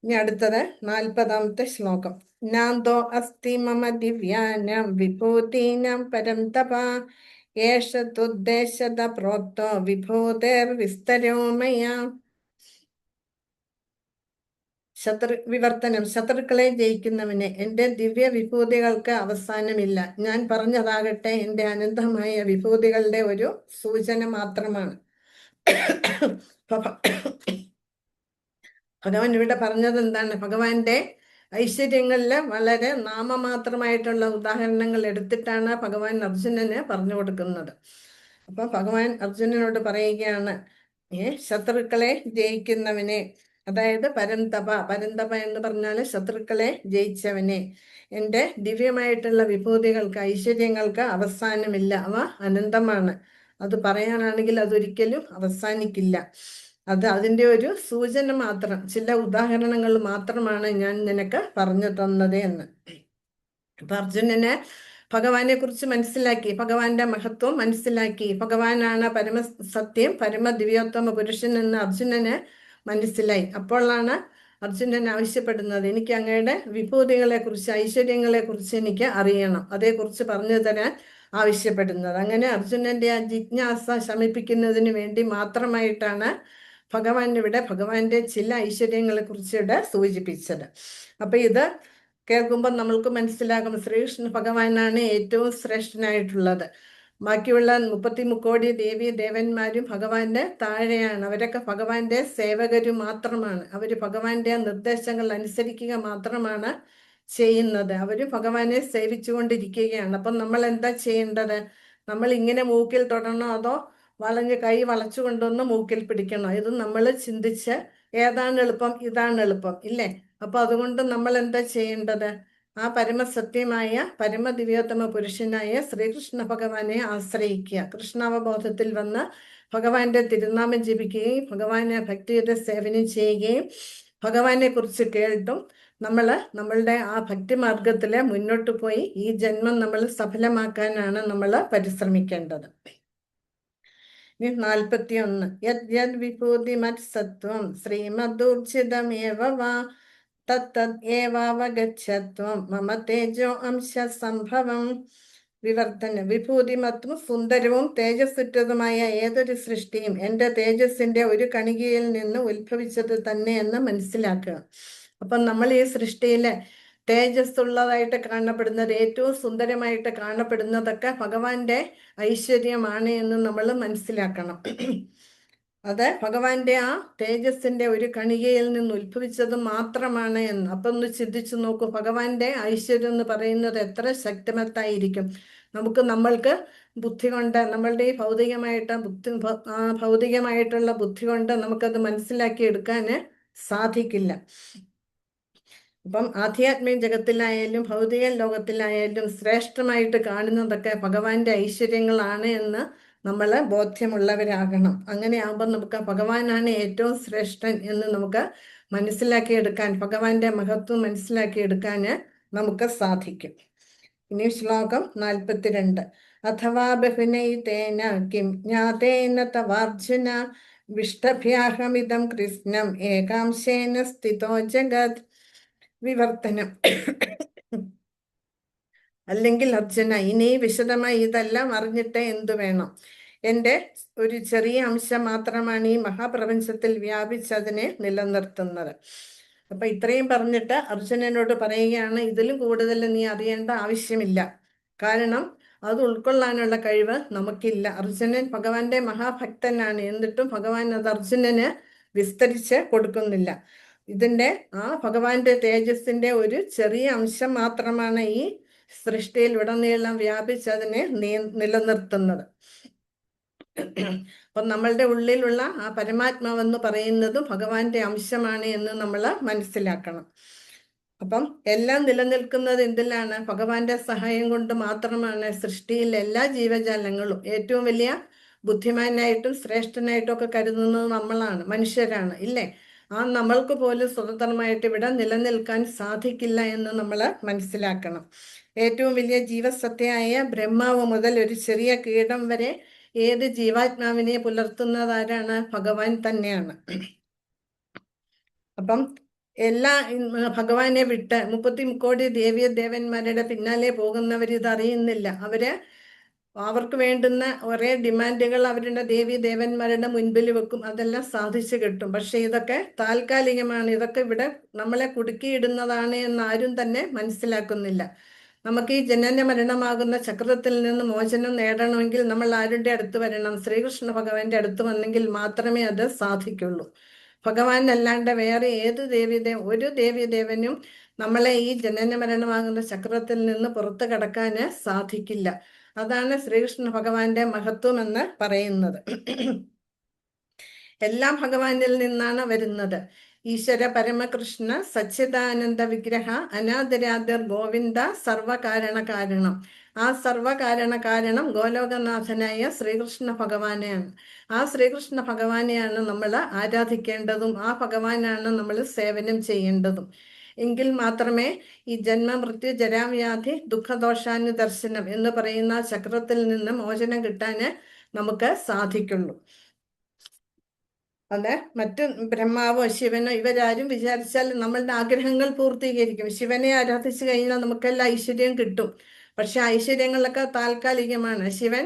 ഇനി അടുത്തത് 40ാമത്തെ ശ്ലോകം. നാന്തോ അസ്തി മമ ദിവ്യാനാം വിഭൂതീനാം പരം തപ ഏഷ തുദ്ദേശത പ്രോക്തോ വിഭൂതേർ വിസ്തരോ മയാ. വിവർത്തനം. ശത്രുക്കളെ ജയിക്കുന്നവനെ, എന്റെ ദിവ്യ വിഭൂതികൾക്ക് അവസാനമില്ല. ഞാൻ പറഞ്ഞതാകട്ടെ എന്റെ അനന്തമായ വിഭൂതികളുടെ ഒരു സൂചന മാത്രമാണ്. ഭഗവാൻ ഇവിടെ പറഞ്ഞത് എന്താണ്? ഭഗവാന്റെ ഐശ്വര്യങ്ങളില് വളരെ നാമമാത്രമായിട്ടുള്ള ഉദാഹരണങ്ങൾ എടുത്തിട്ടാണ് ഭഗവാൻ അർജുനന് പറഞ്ഞു കൊടുക്കുന്നത്. അപ്പൊ ഭഗവാൻ അർജുനനോട് പറയുകയാണ്, ശത്രുക്കളെ ജയിക്കുന്നവനെ, അതായത് പരന്തപ. പരന്തപ എന്ന് പറഞ്ഞാൽ ശത്രുക്കളെ ജയിച്ചവനെ, എൻ്റെ ദിവ്യമായിട്ടുള്ള വിഭൂതികൾക്ക്, ഐശ്വര്യങ്ങൾക്ക് അവസാനമില്ല, അവ അനന്തമാണ്. അത് പറയാനാണെങ്കിൽ അതൊരിക്കലും അവസാനിക്കില്ല. അതിൻ്റെ ഒരു സൂചന മാത്രം, ചില ഉദാഹരണങ്ങൾ മാത്രമാണ് ഞാൻ നിനക്ക് പറഞ്ഞു തന്നത് എന്ന്. അപ്പൊ അർജുനന് ഭഗവാനെ കുറിച്ച് മനസ്സിലാക്കി, ഭഗവാന്റെ മഹത്വം മനസ്സിലാക്കി. ഭഗവാനാണ് പരമസത്യം, പരമദിവ്യോത്തമ പുരുഷൻ എന്ന് അർജുനന് മനസ്സിലായി. അപ്പോഴാണ് അർജുനൻ ആവശ്യപ്പെടുന്നത്, എനിക്ക് അങ്ങയുടെ വിഭൂതികളെ കുറിച്ച്, ഐശ്വര്യങ്ങളെ കുറിച്ച് എനിക്ക് അറിയണം, അതേക്കുറിച്ച് പറഞ്ഞു തരാൻ ആവശ്യപ്പെടുന്നത്. അങ്ങനെ അർജുനന്റെ ആ ജിജ്ഞാസ ശമിപ്പിക്കുന്നതിന് വേണ്ടി മാത്രമായിട്ടാണ് ഭഗവാൻ ഇവിടെ ഭഗവാന്റെ ചില ഐശ്വര്യങ്ങളെ കുറിച്ച് ഇവിടെ സൂചിപ്പിച്ചത്. അപ്പൊ ഇത് കേൾക്കുമ്പോൾ നമ്മൾക്ക് മനസ്സിലാകും, ശ്രീകൃഷ്ണ ഭഗവാനാണ് ഏറ്റവും ശ്രേഷ്ഠനായിട്ടുള്ളത്. ബാക്കിയുള്ള 33 കോടി ദേവി ദേവന്മാരും ഭഗവാന്റെ താഴെയാണ്. അവരൊക്കെ ഭഗവാന്റെ സേവകരും മാത്രമാണ്. അവര് ഭഗവാന്റെ നിർദ്ദേശങ്ങൾ അനുസരിക്കുക മാത്രമാണ് ചെയ്യുന്നത്. അവര് ഭഗവാനെ സേവിച്ചുകൊണ്ടിരിക്കുകയാണ്. അപ്പം നമ്മൾ എന്താ ചെയ്യേണ്ടത്? നമ്മൾ ഇങ്ങനെ മൂക്കിൽ തൊടണോ, അതോ കൈ വളച്ചു കൊണ്ടൊന്ന് മൂക്കിൽ പിടിക്കണോ? ഇത് നമ്മൾ ചിന്തിച്ച് ഏതാണ് എളുപ്പം, ഇതാണ് എളുപ്പം, ഇല്ലേ? അപ്പൊ അതുകൊണ്ട് നമ്മൾ എന്താ ചെയ്യേണ്ടത്? ആ പരമസത്യമായ പരമദിവ്യോത്തമ പുരുഷനായ ശ്രീകൃഷ്ണ ഭഗവാനെ ആശ്രയിക്കുക. കൃഷ്ണാവബോധത്തിൽ വന്ന് ഭഗവാന്റെ തിരുനാമം ജപിക്കുകയും ഭഗവാനെ ഭക്തിയുടെ സേവനം ചെയ്യുകയും ഭഗവാനെ കുറിച്ച് കേട്ടും നമ്മൾ നമ്മളുടെ ആ ഭക്തിമാർഗത്തില് മുന്നോട്ട് പോയി ഈ ജന്മം നമ്മൾ സഫലമാക്കാനാണ് നമ്മൾ പരിശ്രമിക്കേണ്ടത്. ഇനി 41. യദ് യദ് വിഭൂതി മത് സത്വം ശ്രീമദൂർജിതമേവ വാ തത്തത് ഏവാവഗച്ഛത്വം മമ തേജോ അംശ സംഭവം. വിവർത്തനം. വിഭൂതിമത്തും സുന്ദരവും തേജസ്സുറ്റതുമായ ഏതൊരു സൃഷ്ടിയും എൻ്റെ തേജസ്സിന്റെ ഒരു കണികയിൽ നിന്ന് ഉത്ഭവിച്ചത് തന്നെയെന്ന് മനസ്സിലാക്കുക. അപ്പം നമ്മൾ ഈ സൃഷ്ടിയിലെ തേജസ്സുള്ളതായിട്ട് കാണപ്പെടുന്നത്, ഏറ്റവും സുന്ദരമായിട്ട് കാണപ്പെടുന്നതൊക്കെ ഭഗവാന്റെ ഐശ്വര്യമാണ് എന്ന് നമ്മൾ മനസ്സിലാക്കണം. അത് ഭഗവാന്റെ ആ തേജസ്സിന്റെ ഒരു കണികയിൽ നിന്ന് ഉത്ഭവിച്ചത് മാത്രമാണ് എന്ന്. അപ്പൊ ഒന്ന് ചിന്തിച്ചു നോക്കൂ, ഭഗവാന്റെ ഐശ്വര്യം എന്ന് പറയുന്നത് എത്ര ശക്തിമത്തായിരിക്കും. നമ്മൾക്ക് ബുദ്ധി കൊണ്ട്, നമ്മളുടെ ഈ ഭൗതികമായിട്ടുള്ള ബുദ്ധി കൊണ്ട് നമുക്കത് മനസ്സിലാക്കി എടുക്കാൻ സാധിക്കില്ല. അപ്പം ആധ്യാത്മിക ജഗത്തിലായാലും ഭൗതിക ലോകത്തിലായാലും ശ്രേഷ്ഠമായിട്ട് കാണുന്നതൊക്കെ ഭഗവാന്റെ ഐശ്വര്യങ്ങളാണ് എന്ന് നമ്മൾ ബോധ്യമുള്ളവരാകണം. അങ്ങനെ ആകുമ്പോൾ നമുക്ക് ഭഗവാനാണ് ഏറ്റവും ശ്രേഷ്ഠൻ എന്ന് നമുക്ക് മനസ്സിലാക്കിയെടുക്കാൻ, ഭഗവാന്റെ മഹത്വം മനസ്സിലാക്കിയെടുക്കാൻ നമുക്ക് സാധിക്കും. ഇനി ശ്ലോകം 42. അഥവാ ബഹുനൈതേന കിം ജ്ഞാതേന തവാർജുന വിഷ്ടഭ്യാഹമിദം കൃഷ്ണം ഏകാംശേന സ്ഥിതോ ജഗത്. വിവർത്തനം. അല്ലെങ്കിൽ അർജുന, ഇനി വിശദമായി ഇതെല്ലാം അറിഞ്ഞിട്ട് എന്തു വേണം? എൻ്റെ ഒരു ചെറിയ അംശം മാത്രമാണ് ഈ മഹാപ്രപഞ്ചത്തിൽ വ്യാപിച്ചതിനെ നിലനിർത്തുന്നത്. അപ്പൊ ഇത്രയും പറഞ്ഞിട്ട് അർജുനനോട് പറയുകയാണ്, ഇതിലും കൂടുതൽ നീ അറിയേണ്ട ആവശ്യമില്ല. കാരണം അത് ഉൾക്കൊള്ളാനുള്ള കഴിവ് നമുക്കില്ല. അർജുനൻ ഭഗവാന്റെ മഹാഭക്തനാണ്, എന്നിട്ടും ഭഗവാൻ അത് അർജുനന് വിസ്തരിച്ച് കൊടുക്കുന്നില്ല. ഇതിന്റെ ആ ഭഗവാന്റെ തേജസ്സിന്റെ ഒരു ചെറിയ അംശം മാത്രമാണ് ഈ സൃഷ്ടിയിൽ ഉടനീളം വ്യാപിച്ചതിനെ നിലനിർത്തുന്നത്. അപ്പം നമ്മളുടെ ഉള്ളിലുള്ള ആ പരമാത്മാവെന്ന് പറയുന്നതും ഭഗവാന്റെ അംശമാണ് എന്ന് നമ്മൾ മനസ്സിലാക്കണം. അപ്പം എല്ലാം നിലനിൽക്കുന്നത് എന്തിലാണ്? ഭഗവാന്റെ സഹായം കൊണ്ട് മാത്രമാണ്. സൃഷ്ടിയിലെ എല്ലാ ജീവജാലങ്ങളും ഏറ്റവും വലിയ ബുദ്ധിമാനായിട്ടും ശ്രേഷ്ഠനായിട്ടും ഒക്കെ കരുതുന്നത് നമ്മളാണ്, മനുഷ്യരാണ്, ഇല്ലേ? ആ നമ്മൾക്ക് പോലും സ്വതന്ത്രമായിട്ട് ഇവിടെ നിലനിൽക്കാൻ സാധിക്കില്ല എന്ന് നമ്മൾ മനസ്സിലാക്കണം. ഏറ്റവും വലിയ ജീവസത്തയായ ബ്രഹ്മാവ് മുതൽ ഒരു ചെറിയ കീടം വരെ ഏത് ജീവാത്മാവിനെ പുലർത്തുന്നതാരാണ്? ഭഗവാൻ തന്നെയാണ്. അപ്പം ഭഗവാനെ വിട്ട് 30 കോടി ദേവന്മാരുടെ പിന്നാലെ പോകുന്നവർ ഇത് അറിയുന്നില്ല. അവർക്ക് വേണ്ടുന്ന ഒരേ ഡിമാൻഡുകൾ അവരുടെ ദേവന്മാരുടെ മുൻപിൽ വെക്കും, അതെല്ലാം സാധിച്ചു കിട്ടും. പക്ഷെ ഇതൊക്കെ താൽക്കാലികമാണ്, ഇതൊക്കെ ഇവിടെ നമ്മളെ കുടുക്കിയിടുന്നതാണ് എന്ന് ആരും തന്നെ മനസ്സിലാക്കുന്നില്ല. നമുക്ക് ഈ ജനന മരണമാകുന്ന ചക്രത്തിൽ നിന്ന് മോചനം നേടണമെങ്കിൽ നമ്മൾ ആരുടെ അടുത്ത് വരണം? ശ്രീകൃഷ്ണ ഭഗവാന്റെ അടുത്ത് വന്നെങ്കിൽ മാത്രമേ അത് സാധിക്കുള്ളൂ. ഭഗവാൻ അല്ലാണ്ട് വേറെ ഒരു ദേവനും നമ്മളെ ഈ ജനന മരണമാകുന്ന ചക്രത്തിൽ നിന്ന് പുറത്തു കടക്കാൻ സാധിക്കില്ല. അതാണ് ശ്രീകൃഷ്ണ ഭഗവാന്റെ മഹത്വം എന്ന് പറയുന്നത്. എല്ലാം ഭഗവാനിൽ നിന്നാണ് വരുന്നത്. ഈശ്വര പരമകൃഷ്ണ സച്ചിദാനന്ദ വിഗ്രഹ അനാദിരാദിർ ഗോവിന്ദ സർവകാരണ കാരണം. ആ സർവകാരണ കാരണം ഗോലോകനാഥനായ ശ്രീകൃഷ്ണ ഭഗവാനെയാണ്. ആ ശ്രീകൃഷ്ണ ഭഗവാനെയാണ് നമ്മൾ ആരാധിക്കേണ്ടതും ആ ഭഗവാനാണ് നമ്മൾ സേവനം ചെയ്യേണ്ടതും. എങ്കിൽ മാത്രമേ ഈ ജന്മ മൃത്യു ജരാവ്യാധി ദുഃഖദോഷാനുദർശനം എന്ന് പറയുന്ന ചക്രത്തിൽ നിന്ന് മോചനം കിട്ടാൻ നമുക്ക് സാധിക്കുള്ളൂ. അത് മറ്റു ബ്രഹ്മാവോ ശിവനോ ഇവരാരും വിചാരിച്ചാൽ നമ്മളുടെ ആഗ്രഹങ്ങൾ പൂർത്തീകരിക്കും. ശിവനെ ആരാധിച്ചു കഴിഞ്ഞാൽ നമുക്കെല്ലാം ഐശ്വര്യം കിട്ടും. പക്ഷെ ഐശ്വര്യങ്ങളൊക്കെ താൽക്കാലികമാണ്. ശിവൻ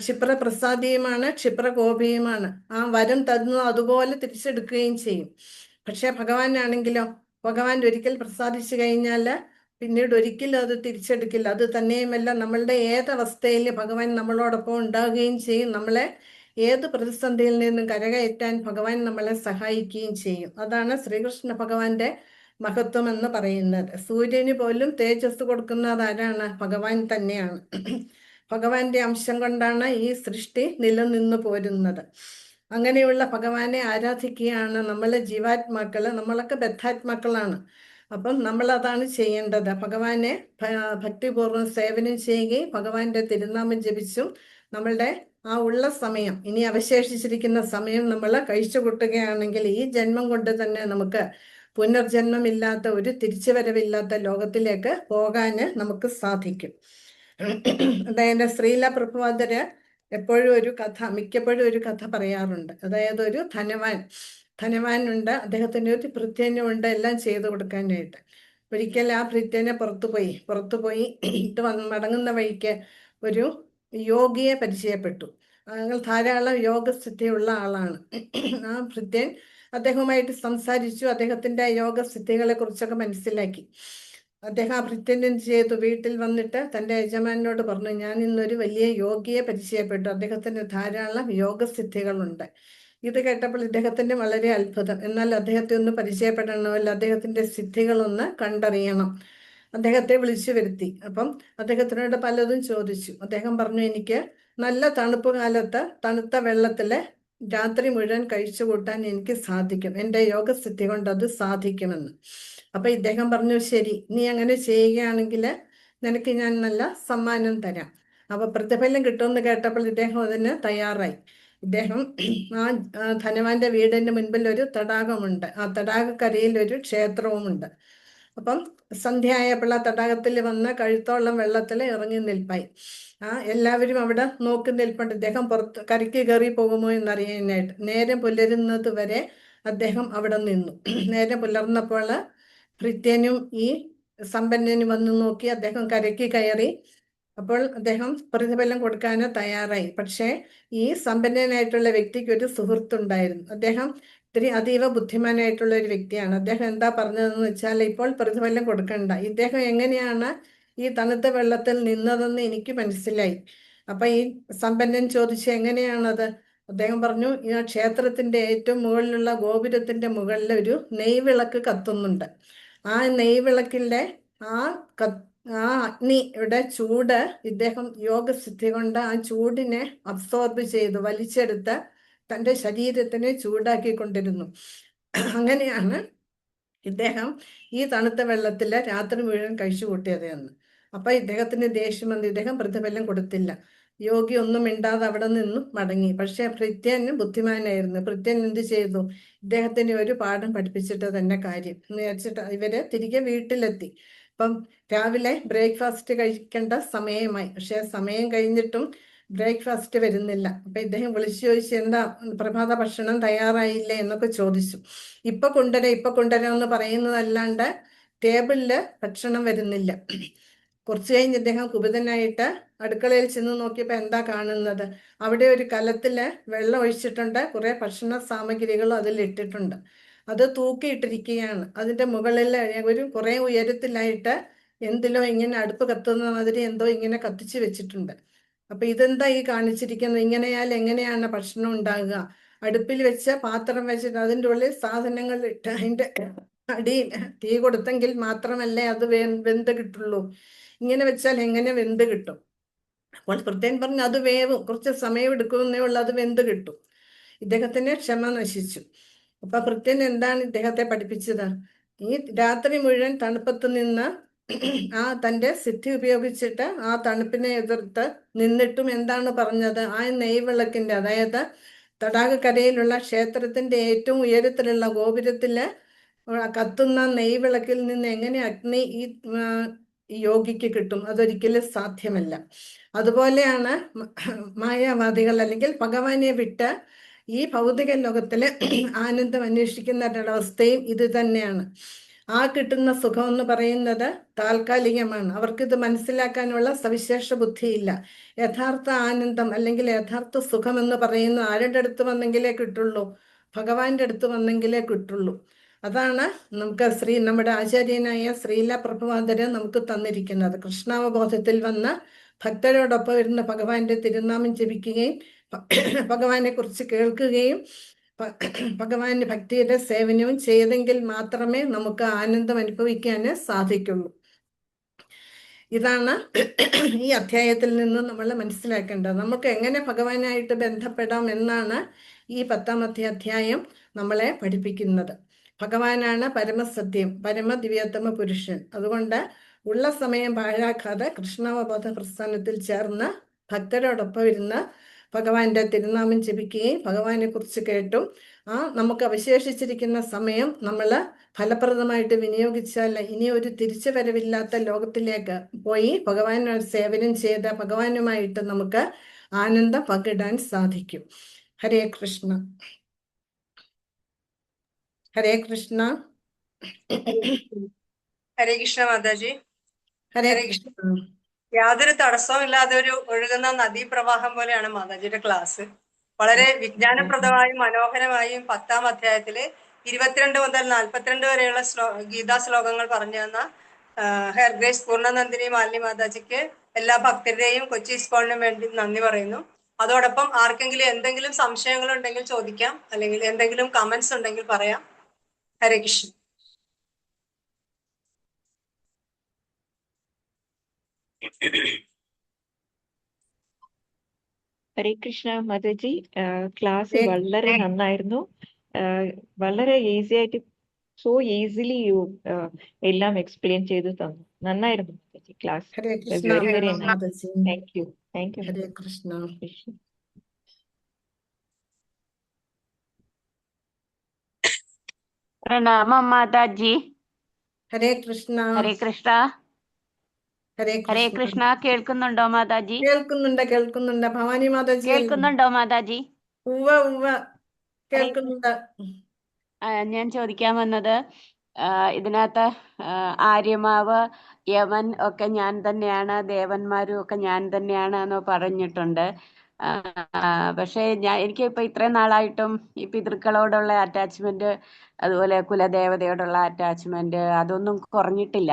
ക്ഷിപ്രപ്രസാദിയുമാണ്, ക്ഷിപ്രകോപിയുമാണ്. ആ വരം തന്നു അതുപോലെ തിരിച്ചെടുക്കുകയും ചെയ്യും. പക്ഷെ ഭഗവാനാണെങ്കിലോ, ഭഗവാൻ ഒരിക്കൽ പ്രസാദിച്ചു കഴിഞ്ഞാൽ പിന്നീട് ഒരിക്കലും അത് തിരിച്ചെടുക്കില്ല. അത് തന്നെയുമല്ല, നമ്മളുടെ ഏതവസ്ഥയിൽ ഭഗവാൻ നമ്മളോടൊപ്പം ഉണ്ടാവുകയും ചെയ്യും. നമ്മളെ ഏത് പ്രതിസന്ധിയിൽ നിന്നും കരകയറ്റാൻ ഭഗവാൻ നമ്മളെ സഹായിക്കുകയും ചെയ്യും. അതാണ് ശ്രീകൃഷ്ണ ഭഗവാന്റെ മഹത്വം എന്ന് പറയുന്നത്. സൂര്യന് പോലും തേജസ് കൊടുക്കുന്നത് ആരാണ്? ഭഗവാൻ തന്നെയാണ്. ഭഗവാന്റെ അംശം കൊണ്ടാണ് ഈ സൃഷ്ടി നിലനിന്നു പോരുന്നത്. അങ്ങനെയുള്ള ഭഗവാനെ ആരാധിക്കുകയാണ് നമ്മളെ ജീവാത്മാക്കള്. നമ്മളൊക്കെ ബദ്ധാത്മാക്കളാണ്. അപ്പം നമ്മൾ അതാണ് ചെയ്യേണ്ടത്. ഭഗവാനെ ഭക്തിപൂർവ്വം സേവനം ചെയ്യുകയും ഭഗവാന്റെ തിരുനാമം ജപിച്ചും നമ്മളുടെ ആ ഉള്ള സമയം, ഇനി അവശേഷിച്ചിരിക്കുന്ന സമയം നമ്മൾ കഴിച്ചു കൂട്ടുകയാണെങ്കിൽ ഈ ജന്മം കൊണ്ട് തന്നെ നമുക്ക് പുനർജന്മമില്ലാത്ത, ഒരു തിരിച്ചുവരവില്ലാത്ത ലോകത്തിലേക്ക് പോകാന് നമുക്ക് സാധിക്കും. അതായത് ശ്രീല പ്രഭുപാദര് എപ്പോഴും ഒരു കഥ, മിക്കപ്പോഴും ഒരു കഥ പറയാറുണ്ട്. അതായത് ഒരു ധനവാനുണ്ട്, അദ്ദേഹത്തിന് ഒരു ഭൃത്യനുണ്ട് എല്ലാം ചെയ്തു കൊടുക്കാനായിട്ട്. ഒരിക്കൽ ആ ഭൃത്യനെ പുറത്തുപോയി ഇട്ട് മടങ്ങുന്ന വഴിക്ക് ഒരു യോഗിയെ പരിചയപ്പെട്ടു. അയാൾ ധാരാളം യോഗസിദ്ധിയുള്ള ആളാണ്. ആ ഭൃത്യൻ അദ്ദേഹവുമായിട്ട് സംസാരിച്ചു, അദ്ദേഹത്തിന്റെ യോഗസിദ്ധികളെ കുറിച്ചൊക്കെ മനസ്സിലാക്കി. അദ്ദേഹം ആ ഭൃത്യൻ എന്ത് ചെയ്തു, വീട്ടിൽ വന്നിട്ട് തന്റെ യജമാനോട് പറഞ്ഞു, ഞാൻ ഇന്നൊരു വലിയ യോഗിയെ പരിചയപ്പെട്ടു, അദ്ദേഹത്തിന് ധാരാളം യോഗസിദ്ധികളുണ്ട്. ഇത് കേട്ടപ്പോൾ ഇദ്ദേഹത്തിന് വളരെ അത്ഭുതം. എന്നാൽ അദ്ദേഹത്തെ ഒന്ന് പരിചയപ്പെടണമല്ലോ, അദ്ദേഹത്തിന്റെ സിദ്ധികളൊന്ന് കണ്ടറിയണം. അദ്ദേഹത്തെ വിളിച്ചു വരുത്തി. അപ്പം അദ്ദേഹത്തിനോട് പലതും ചോദിച്ചു. അദ്ദേഹം പറഞ്ഞു, എനിക്ക് നല്ല തണുപ്പ് കാലത്ത് തണുത്ത വെള്ളത്തില് രാത്രി മുഴുവൻ കഴിച്ചു കൂട്ടാൻ എനിക്ക് സാധിക്കും, എൻ്റെ യോഗസിദ്ധി കൊണ്ട് അത് സാധിക്കുമെന്ന്. അപ്പൊ ഇദ്ദേഹം പറഞ്ഞു, ശരി, നീ അങ്ങനെ ചെയ്യുകയാണെങ്കിൽ നിനക്ക് ഞാൻ നല്ല സമ്മാനം തരാം. അപ്പൊ പ്രതിഫലം കിട്ടുമെന്ന് കേട്ടപ്പോൾ ഇദ്ദേഹം അതിന് തയ്യാറായി. ഇദ്ദേഹം ആ ധനവാന്റെ വീടിന്റെ മുൻപിൽ ഒരു തടാകമുണ്ട്, ആ തടാകക്കരയിൽ ഒരു ക്ഷേത്രവുമുണ്ട്. അപ്പം സന്ധ്യ ആയപ്പോൾ ആ തടാകത്തിൽ വന്ന് കഴുത്തോളം വെള്ളത്തിൽ ഇറങ്ങി നിൽപ്പായി. എല്ലാവരും അവിടെ നോക്കി നിൽപ്പുണ്ട്. ഇദ്ദേഹം പുറത്ത് കരയ്ക്ക് കയറി പോകുമോ എന്നറിയാനായിട്ട്. നേരം പുലരുന്നത് വരെ അദ്ദേഹം അവിടെ നിന്നു. നേരം പുലർന്നപ്പോൾ ഭൃത്യനും ഈ സമ്പന്നനും വന്ന് നോക്കി. അദ്ദേഹം കരയ്ക്ക് കയറി. അപ്പോൾ അദ്ദേഹം പ്രതിഫലം കൊടുക്കാൻ തയ്യാറായി. പക്ഷേ ഈ സമ്പന്നനായിട്ടുള്ള വ്യക്തിക്ക് ഒരു സുഹൃത്തുണ്ടായിരുന്നു. അദ്ദേഹം ഇത്തിരി അതീവ ബുദ്ധിമാനായിട്ടുള്ള ഒരു വ്യക്തിയാണ്. അദ്ദേഹം എന്താ പറഞ്ഞതെന്ന് വെച്ചാൽ, ഇപ്പോൾ പ്രതിഫലം കൊടുക്കണ്ട, ഇദ്ദേഹം എങ്ങനെയാണ് ഈ തണുത്ത വെള്ളത്തിൽ നിന്നതെന്ന് എനിക്ക് മനസ്സിലായി. അപ്പൊ ഈ സമ്പന്നൻ ചോദിച്ചു, എങ്ങനെയാണത്? അദ്ദേഹം പറഞ്ഞു, ഈ ക്ഷേത്രത്തിന്റെ ഏറ്റവും മുകളിലുള്ള ഗോപുരത്തിന്റെ മുകളിൽ ഒരു നെയ്വിളക്ക് കത്തുന്നുണ്ട്. ആ നെയ്വിളക്കിന്റെ ആ അഗ്നിയുടെ ചൂട് ഇദ്ദേഹം യോഗസിദ്ധി കൊണ്ട് ആ ചൂടിനെ അബ്സോർബ് ചെയ്ത് വലിച്ചെടുത്ത് തൻ്റെ ശരീരത്തിനെ ചൂടാക്കിക്കൊണ്ടിരുന്നു. അങ്ങനെയാണ് ഇദ്ദേഹം ഈ തണുത്ത വെള്ളത്തിൽ രാത്രി മുഴുവൻ കഴിച്ചു കൂട്ടിയത് എന്ന്. അപ്പൊ ഇദ്ദേഹത്തിന് ദേഷ്യം വന്ന് ഇദ്ദേഹം പ്രതിഫലം കൊടുത്തില്ല. യോഗി ഒന്നും മിണ്ടാതെ അവിടെ നിന്നും മടങ്ങി. പക്ഷെ ഭൃത്യന് ബുദ്ധിമാനായിരുന്നു. ഭൃത്യൻ എന്ത് ചെയ്തു, ഇദ്ദേഹത്തിന് ഒരു പാഠം പഠിപ്പിച്ചിട്ട് തന്നെ കാര്യം എന്ന് വിചാരിച്ചിട്ട് ഇവര് തിരികെ വീട്ടിലെത്തി. അപ്പം രാവിലെ ബ്രേക്ക്ഫാസ്റ്റ് കഴിക്കേണ്ട സമയമായി. പക്ഷെ സമയം കഴിഞ്ഞിട്ടും ബ്രേക്ക്ഫാസ്റ്റ് വരുന്നില്ല. അപ്പൊ ഇദ്ദേഹം വിളിച്ചു ചോദിച്ചു, എന്താ പ്രഭാത ഭക്ഷണം തയ്യാറായില്ലേ എന്നൊക്കെ ചോദിച്ചു. ഇപ്പൊ കൊണ്ടുവരാം എന്ന് പറയുന്നതല്ലാണ്ട് ടേബിളില് ഭക്ഷണം വരുന്നില്ല. കുറച്ചു കഴിഞ്ഞ് ഇദ്ദേഹം കുപിതനായിട്ട് അടുക്കളയിൽ ചെന്ന് നോക്കിയപ്പോൾ എന്താ കാണുന്നത്, അവിടെ ഒരു കലത്തില് വെള്ളം ഒഴിച്ചിട്ടുണ്ട്, കുറെ ഭക്ഷണ സാമഗ്രികളും അതിലിട്ടിട്ടുണ്ട്. അത് തൂക്കിയിട്ടിരിക്കുകയാണ്. അതിന്റെ മുകളിൽ ഒരു കുറെ ഉയരത്തിലായിട്ട് എന്തിലോ ഇങ്ങനെ അടുപ്പ് കത്തുന്ന മാതിരി എന്തോ ഇങ്ങനെ കത്തിച്ചു വെച്ചിട്ടുണ്ട്. അപ്പൊ ഇതെന്താ ഈ കാണിച്ചിരിക്കുന്നത്? ഇങ്ങനെയാൽ എങ്ങനെയാണ് ഭക്ഷണം ഉണ്ടാകുക? അടുപ്പിൽ വെച്ച് പാത്രം വെച്ചിട്ട് അതിൻ്റെ ഉള്ളിൽ സാധനങ്ങൾ ഇട്ട് അതിൻ്റെ അടിയിൽ തീ കൊടുത്തെങ്കിൽ മാത്രമല്ലേ അത് വെന്ത് കിട്ടുള്ളൂ. ഇങ്ങനെ വെച്ചാൽ എങ്ങനെ വെന്ത് കിട്ടും? അപ്പോൾ ഭൃത്യൻ പറഞ്ഞു, അത് വേവും, കുറച്ച് സമയം എടുക്കുമെന്നേ ഉള്ളൂ, അത് വെന്ത് കിട്ടും. ഇദ്ദേഹത്തിന് ക്ഷമ നശിച്ചു. അപ്പൊ ഭൃത്യൻ എന്താണ് ഇദ്ദേഹത്തെ പഠിപ്പിച്ചത്? ഈ രാത്രി മുഴുവൻ തണുപ്പത്ത് നിന്ന് ആ തൻ്റെ സിദ്ധി ഉപയോഗിച്ചിട്ട് ആ തണുപ്പിനെ എതിർത്ത് നിന്നിട്ടും എന്താണ് പറഞ്ഞത്? ആ നെയ്വിളക്കിന്റെ, അതായത് തടാകക്കരയിലുള്ള ക്ഷേത്രത്തിന്റെ ഏറ്റവും ഉയരത്തിലുള്ള ഗോപുരത്തില് കത്തുന്ന നെയ്വിളക്കിൽ നിന്ന് എങ്ങനെ അഗ്നി ഈ യോഗിക്ക് കിട്ടും? അതൊരിക്കലും സാധ്യമല്ല. അതുപോലെയാണ് മായാവാദികൾ അല്ലെങ്കിൽ ഭഗവാനെ വിട്ട് ഈ ഭൗതിക ലോകത്തില് ആനന്ദം അന്വേഷിക്കുന്നവരുടെ ഇത് തന്നെയാണ്. ആ കിട്ടുന്ന സുഖം എന്ന് പറയുന്നത് താൽക്കാലികമാണ്. അവർക്കിത് മനസ്സിലാക്കാനുള്ള സവിശേഷ ബുദ്ധിയില്ല. യഥാർത്ഥ ആനന്ദം അല്ലെങ്കിൽ യഥാർത്ഥ സുഖം എന്ന് പറയുന്ന ആരുടെ അടുത്ത് വന്നെങ്കിലേ കിട്ടുള്ളൂ? ഭഗവാന്റെ അടുത്ത് വന്നെങ്കിലേ കിട്ടുള്ളൂ. അതാണ് നമുക്ക് നമ്മുടെ ആചാര്യനായ ശ്രീല പ്രഭുപാദര് നമുക്ക് തന്നിരിക്കുന്നത്. കൃഷ്ണാവബോധത്തിൽ വന്ന ഭക്തരോടൊപ്പം ഇരുന്ന് ഭഗവാന്റെ തിരുനാമം ജപിക്കുകയും ഭഗവാനെ കുറിച്ച് കേൾക്കുകയും ഭഗവാന്റെ ഭക്തിയുടെ സേവനവും ചെയ്തെങ്കിൽ മാത്രമേ നമുക്ക് ആനന്ദം അനുഭവിക്കാൻ സാധിക്കുള്ളൂ. ഇതാണ് ഈ അധ്യായത്തിൽ നിന്ന് നമ്മൾ മനസ്സിലാക്കേണ്ടത്. നമുക്ക് എങ്ങനെ ഭഗവാനായിട്ട് ബന്ധപ്പെടാം എന്നാണ് ഈ 10ാമത്തെ അധ്യായം നമ്മളെ പഠിപ്പിക്കുന്നത്. ഭഗവാനാണ് പരമസത്യം, പരമദിവ്യോത്തമ പുരുഷൻ. അതുകൊണ്ട് ഉള്ള സമയം പാഴാക്കാതെ കൃഷ്ണാവബോധ പ്രസ്ഥാനത്തിൽ ചേർന്ന് ഭക്തരോടൊപ്പം ഇരുന്ന് ഭഗവാന്റെ തിരുനാമം ജപിക്കുകയും ഭഗവാനെ കുറിച്ച് കേട്ടും നമുക്ക് അവശേഷിച്ചിരിക്കുന്ന സമയം നമ്മൾ ഫലപ്രദമായിട്ട് വിനിയോഗിച്ചാൽ ഇനി ഒരു തിരിച്ചു വരവില്ലാത്ത ലോകത്തിലേക്ക് പോയി ഭഗവാന് സേവനം ചെയ്ത ഭഗവാനുമായിട്ട് നമുക്ക് ആനന്ദം പങ്കിടാൻ സാധിക്കും. ഹരേ കൃഷ്ണ. ഹരേ കൃഷ്ണ. ഹരേ കൃഷ്ണ മാതാജി. ഹരേ ഹരേ കൃഷ്ണ. യാതൊരു തടസ്സവും ഇല്ലാതെ ഒരു ഒഴുകുന്ന നദീപ്രവാഹം പോലെയാണ് മാതാജിയുടെ ക്ലാസ്. വളരെ വിജ്ഞാനപ്രദമായും മനോഹരമായും 10ാം അധ്യായത്തില് 22 മുതൽ 42 വരെയുള്ള ഗീതാ ശ്ലോകങ്ങൾ പറഞ്ഞു തന്ന ഹെയർ ഗ്രേസ് പൂർണ്ണനന്ദിനി മാലിനി മാതാജിക്ക് എല്ലാ ഭക്തരുടെയും കൊച്ചി ഇസ്കോണിനും വേണ്ടി നന്ദി പറയുന്നു. അതോടൊപ്പം ആർക്കെങ്കിലും എന്തെങ്കിലും സംശയങ്ങൾ ഉണ്ടെങ്കിൽ ചോദിക്കാം, അല്ലെങ്കിൽ എന്തെങ്കിലും കമന്റ്സ് ഉണ്ടെങ്കിൽ പറയാം. ഹരേ കൃഷ്ണ. ഹരേ കൃഷ്ണ മാതാജി. ക്ലാസ് വളരെ നന്നായിരുന്നു. വളരെ ഈസി ആയിട്ട് സോ ഈസിലി എല്ലാം എക്സ്പ്ലെയിൻ ചെയ്തു തന്നു. നന്നായിരുന്നു Mataji class. Hare Krishna. Very very nice. Mataji. Thank you. Thank you. Hare Krishna. പ്രണാമം മാതാജി. ഹരേ കൃഷ്ണ. ഹരേ കൃഷ്ണ. ഹരേ ഹരേ കൃഷ്ണ. കൃഷ്ണ. കേൾക്കുന്നുണ്ടോ മാതാജി? കേൾക്കുന്നുണ്ട്. ഭവാനി മാതാജി കേൾക്കുന്നുണ്ടോ മാതാജി? ഉവ്വ കേൾക്കുന്നുണ്ട്. ഞാൻ ചോദിക്കാൻ വന്നത്, ഇതിനകത്ത് ആര്യമാവ്, യമൻ ഒക്കെ ഞാൻ തന്നെയാണ്, ദേവന്മാരും ഒക്കെ ഞാൻ തന്നെയാണ് എന്ന് പറഞ്ഞിട്ടുണ്ട്. പക്ഷേ എനിക്ക് ഇപ്പൊ ഇത്രയും നാളായിട്ടും ഈ പിതൃക്കളോടുള്ള അറ്റാച്ച്മെന്റ്, അതുപോലെ കുലദേവതയോടുള്ള അറ്റാച്ച്മെന്റ് അതൊന്നും കുറഞ്ഞിട്ടില്ല.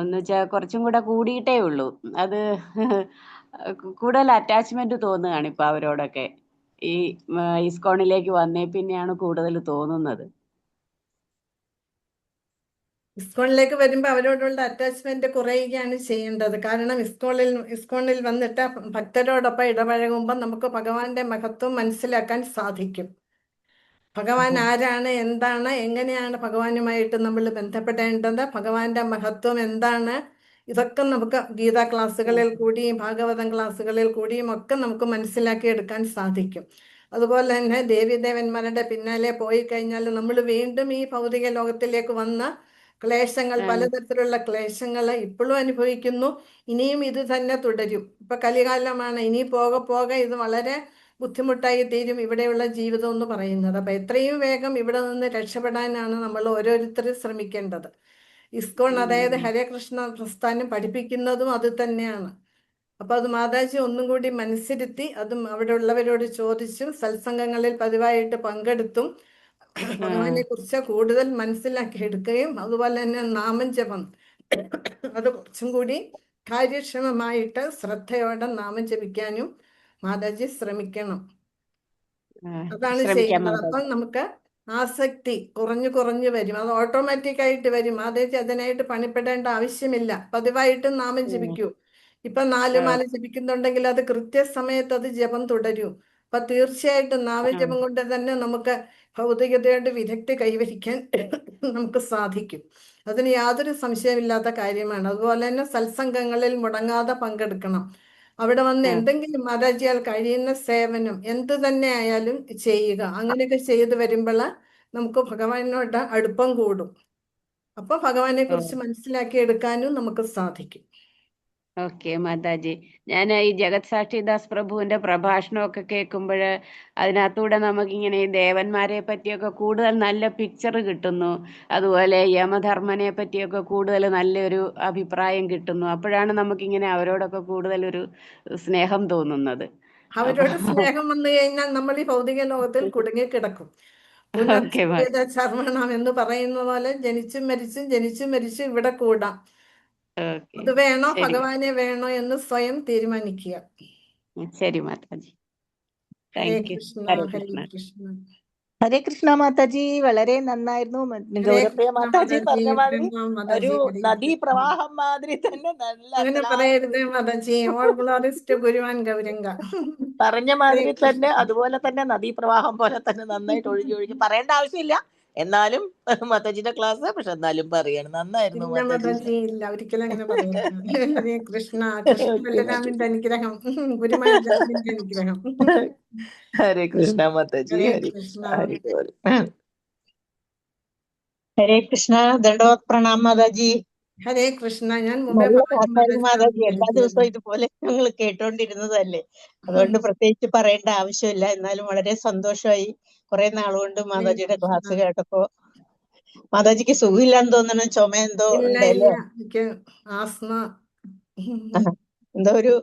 എന്ന് വെച്ചാൽ കുറച്ചും കൂടെ കൂടിയിട്ടേ ഉള്ളൂ. അത് കൂടുതൽ അറ്റാച്ച്മെന്റ് തോന്നുകയാണ് ഇപ്പൊ അവരോടൊക്കെ. ഈ ഇസ്കോണിലേക്ക് വന്നേ പിന്നെയാണ് കൂടുതൽ തോന്നുന്നത്. ഇസ്കോണിലേക്ക് വരുമ്പോൾ അവരോടുള്ള അറ്റാച്ച്മെന്റ് കുറയുകയാണ് ചെയ്യേണ്ടത്. കാരണം ഇസ്കോണിൽ വന്നിട്ട് ഭക്തരോടൊപ്പം ഇടപഴകുമ്പോൾ നമുക്ക് ഭഗവാന്റെ മഹത്വം മനസ്സിലാക്കാൻ സാധിക്കും. ഭഗവാൻ ആരാണ്, എന്താണ്, എങ്ങനെയാണ് ഭഗവാനുമായിട്ട് നമ്മൾ ബന്ധപ്പെടേണ്ടത്, ഭഗവാന്റെ മഹത്വം എന്താണ്, ഇതൊക്കെ നമുക്ക് ഗീതാ ക്ലാസ്സുകളിൽ കൂടിയും ഭാഗവതം ക്ലാസ്സുകളിൽ കൂടിയും ഒക്കെ നമുക്ക് മനസ്സിലാക്കി എടുക്കാൻ സാധിക്കും. അതുപോലെ തന്നെ ദേവീദേവന്മാരുടെ പിന്നാലെ പോയി കഴിഞ്ഞാൽ നമ്മൾ വീണ്ടും ഈ ഭൗതിക ലോകത്തിലേക്ക് വന്ന ക്ലേശങ്ങൾ, പലതരത്തിലുള്ള ക്ലേശങ്ങൾ ഇപ്പോഴും അനുഭവിക്കുന്നു. ഇനിയും ഇത് തന്നെ തുടരും. ഇപ്പൊ കലികാലമാണ്. ഇനി പോകെ ഇത് വളരെ ബുദ്ധിമുട്ടായി തീരും ഇവിടെയുള്ള ജീവിതം എന്ന് പറയുന്നത്. അപ്പൊ എത്രയും വേഗം ഇവിടെ നിന്ന് രക്ഷപ്പെടാനാണ് നമ്മൾ ഓരോരുത്തരും ശ്രമിക്കേണ്ടത്. ഇസ്കോൺ അതായത് ഹരേകൃഷ്ണ പ്രസ്ഥാനം പഠിപ്പിക്കുന്നതും അത് തന്നെയാണ്. അപ്പൊ അത് മാതാജി ഒന്നും കൂടി മനസ്സിരുത്തി അതും അവിടെ ഉള്ളവരോട് ചോദിച്ചും സത്സംഗങ്ങളിൽ പതിവായിട്ട് പങ്കെടുത്തും ഭഗവാനെ കുറിച്ച് കൂടുതൽ മനസ്സിലാക്കി എടുക്കുകയും അതുപോലെ തന്നെ നാമം ജപം അത് കുറച്ചും കൂടി കാര്യക്ഷമമായിട്ട് ശ്രദ്ധയോടെ നാമം ജപിക്കാനും മാതാജി ശ്രമിക്കണം. അതാണ് ചെയ്യുന്നത്. അപ്പം നമുക്ക് ആസക്തി കുറഞ്ഞു വരും. അത് ഓട്ടോമാറ്റിക് ആയിട്ട് വരും. മാതാജി അതിനായിട്ട് പണിപ്പെടേണ്ട ആവശ്യമില്ല. പതിവായിട്ട് നാമം ജപിക്കൂ. ഇപ്പൊ 4 മാല ജപിക്കുന്നുണ്ടെങ്കിൽ അത് കൃത്യസമയത്ത് അത് ജപം തുടരൂ. അപ്പൊ തീർച്ചയായിട്ടും നാമജപം കൊണ്ട് തന്നെ നമുക്ക് ഭൗതികതയുടെ വിദഗ്ധ കൈവരിക്കാൻ നമുക്ക് സാധിക്കും. അതിന് യാതൊരു സംശയമില്ലാത്ത കാര്യമാണ്. അതുപോലെ തന്നെ സത്സംഗങ്ങളിൽ മുടങ്ങാതെ പങ്കെടുക്കണം. അവിടെ വന്ന് എന്തെങ്കിലും മാതാജിയാൽ കഴിയുന്ന സേവനം എന്ത് തന്നെ ആയാലും ചെയ്യുക. അങ്ങനെയൊക്കെ ചെയ്തു വരുമ്പോൾ നമുക്ക് ഭഗവാനോട് അടുപ്പം കൂടും. അപ്പൊ ഭഗവാനെ കുറിച്ച് മനസ്സിലാക്കി എടുക്കാനും നമുക്ക് സാധിക്കും. ഓക്കെ മാതാജി. ഞാൻ ഈ ജഗത് സാക്ഷിദാസ് പ്രഭുവിന്റെ പ്രഭാഷണമൊക്കെ കേൾക്കുമ്പോൾ അതിനകത്തൂടെ നമുക്കിങ്ങനെ ഈ ദേവന്മാരെ പറ്റിയൊക്കെ കൂടുതൽ നല്ല പിക്ചർ കിട്ടുന്നു. അതുപോലെ യമധർമ്മനെ പറ്റിയൊക്കെ കൂടുതൽ നല്ലൊരു അഭിപ്രായം കിട്ടുന്നു. അപ്പോഴാണ് നമുക്കിങ്ങനെ അവരോടൊക്കെ കൂടുതലൊരു സ്നേഹം തോന്നുന്നത്. അവരോട് സ്നേഹം വന്നു കഴിഞ്ഞാൽ നമ്മൾ ഈ ഭൗതിക ലോകത്തിൽ കുടുങ്ങിക്കിടക്കും. ചർമ്മണം എന്ന് പറയുന്ന പോലെ ജനിച്ചും മരിച്ചും ഇവിടെ കൂടാം. അത് വേണോ, ഭഗവാനെ വേണോ എന്ന് സ്വയം തീരുമാനിക്കുക. ശരി മാതാജി. ഹരേ കൃഷ്ണ. ഹരേ കൃഷ്ണ. ഹരേ കൃഷ്ണ മാതാജി. വളരെ നന്നായിരുന്നു. ഗൗരപ്രിയ മാതാജി പറഞ്ഞ മാതിരി ഒരു നദീ പ്രവാഹം മാതിരി തന്നെ അങ്ങനെ പറയരുത് മാതാജി. ഓൾ ഗ്ലോറീസ് ടു ഗുരുവാൻ ഗൗരംഗ. പറഞ്ഞ മാതിരി തന്നെ അതുപോലെ തന്നെ നദീപ്രവാഹം പോലെ തന്നെ നന്നായിട്ട് ഒഴുകി പറയേണ്ട ആവശ്യമില്ല. എന്നാലും മാതാജിയുടെ ക്ലാസ്, പക്ഷെ എന്നാലും പറയാണ് നന്നായിരുന്നു ഇല്ല മാതാജി. മാതാജി, ഇല്ല, ഒരിക്കലും അങ്ങനെ പറയില്ല. ഹരേ കൃഷ്ണ. കൃഷ്ണ ഓക്കെ ബലരാമിന്റെ അനുഗ്രഹം, ഗുരുമായ ദാസിന്റെ അനുഗ്രഹം. ഹരേ കൃഷ്ണ മാതാജി. ഹരേ ഹരി കൃഷ്ണ. ഹരി ബോൽ. ഹരേ കൃഷ്ണ. ദണ്ഡവത് പ്രണാം മാതാജി. ഹരേ കൃഷ്ണ. ഞാൻ മുമ്പേ നല്ല പറഞ്ഞു ക്ലാസ്സായിരുന്നു മാതാജി. എല്ലാ മാതാജി. ദിവസവും ഇതുപോലെ ഞങ്ങൾ കേട്ടോണ്ടിരുന്നതല്ലേ, അതുകൊണ്ട് പ്രത്യേകിച്ച് പറയേണ്ട ആവശ്യമില്ല. എന്നാലും വളരെ സന്തോഷമായി കുറെ നാളുകൊണ്ട് മാതാജിയുടെ ക്ലാസ് കേട്ടപ്പോ. മാതാജിക്ക് സുഖമില്ലാന്ന് തോന്നണം, ചുമ എന്തോ ഇല്ല ഉണ്ടല്ലേ? എനിക്ക് ആസ്മ എന്തോ ഒരു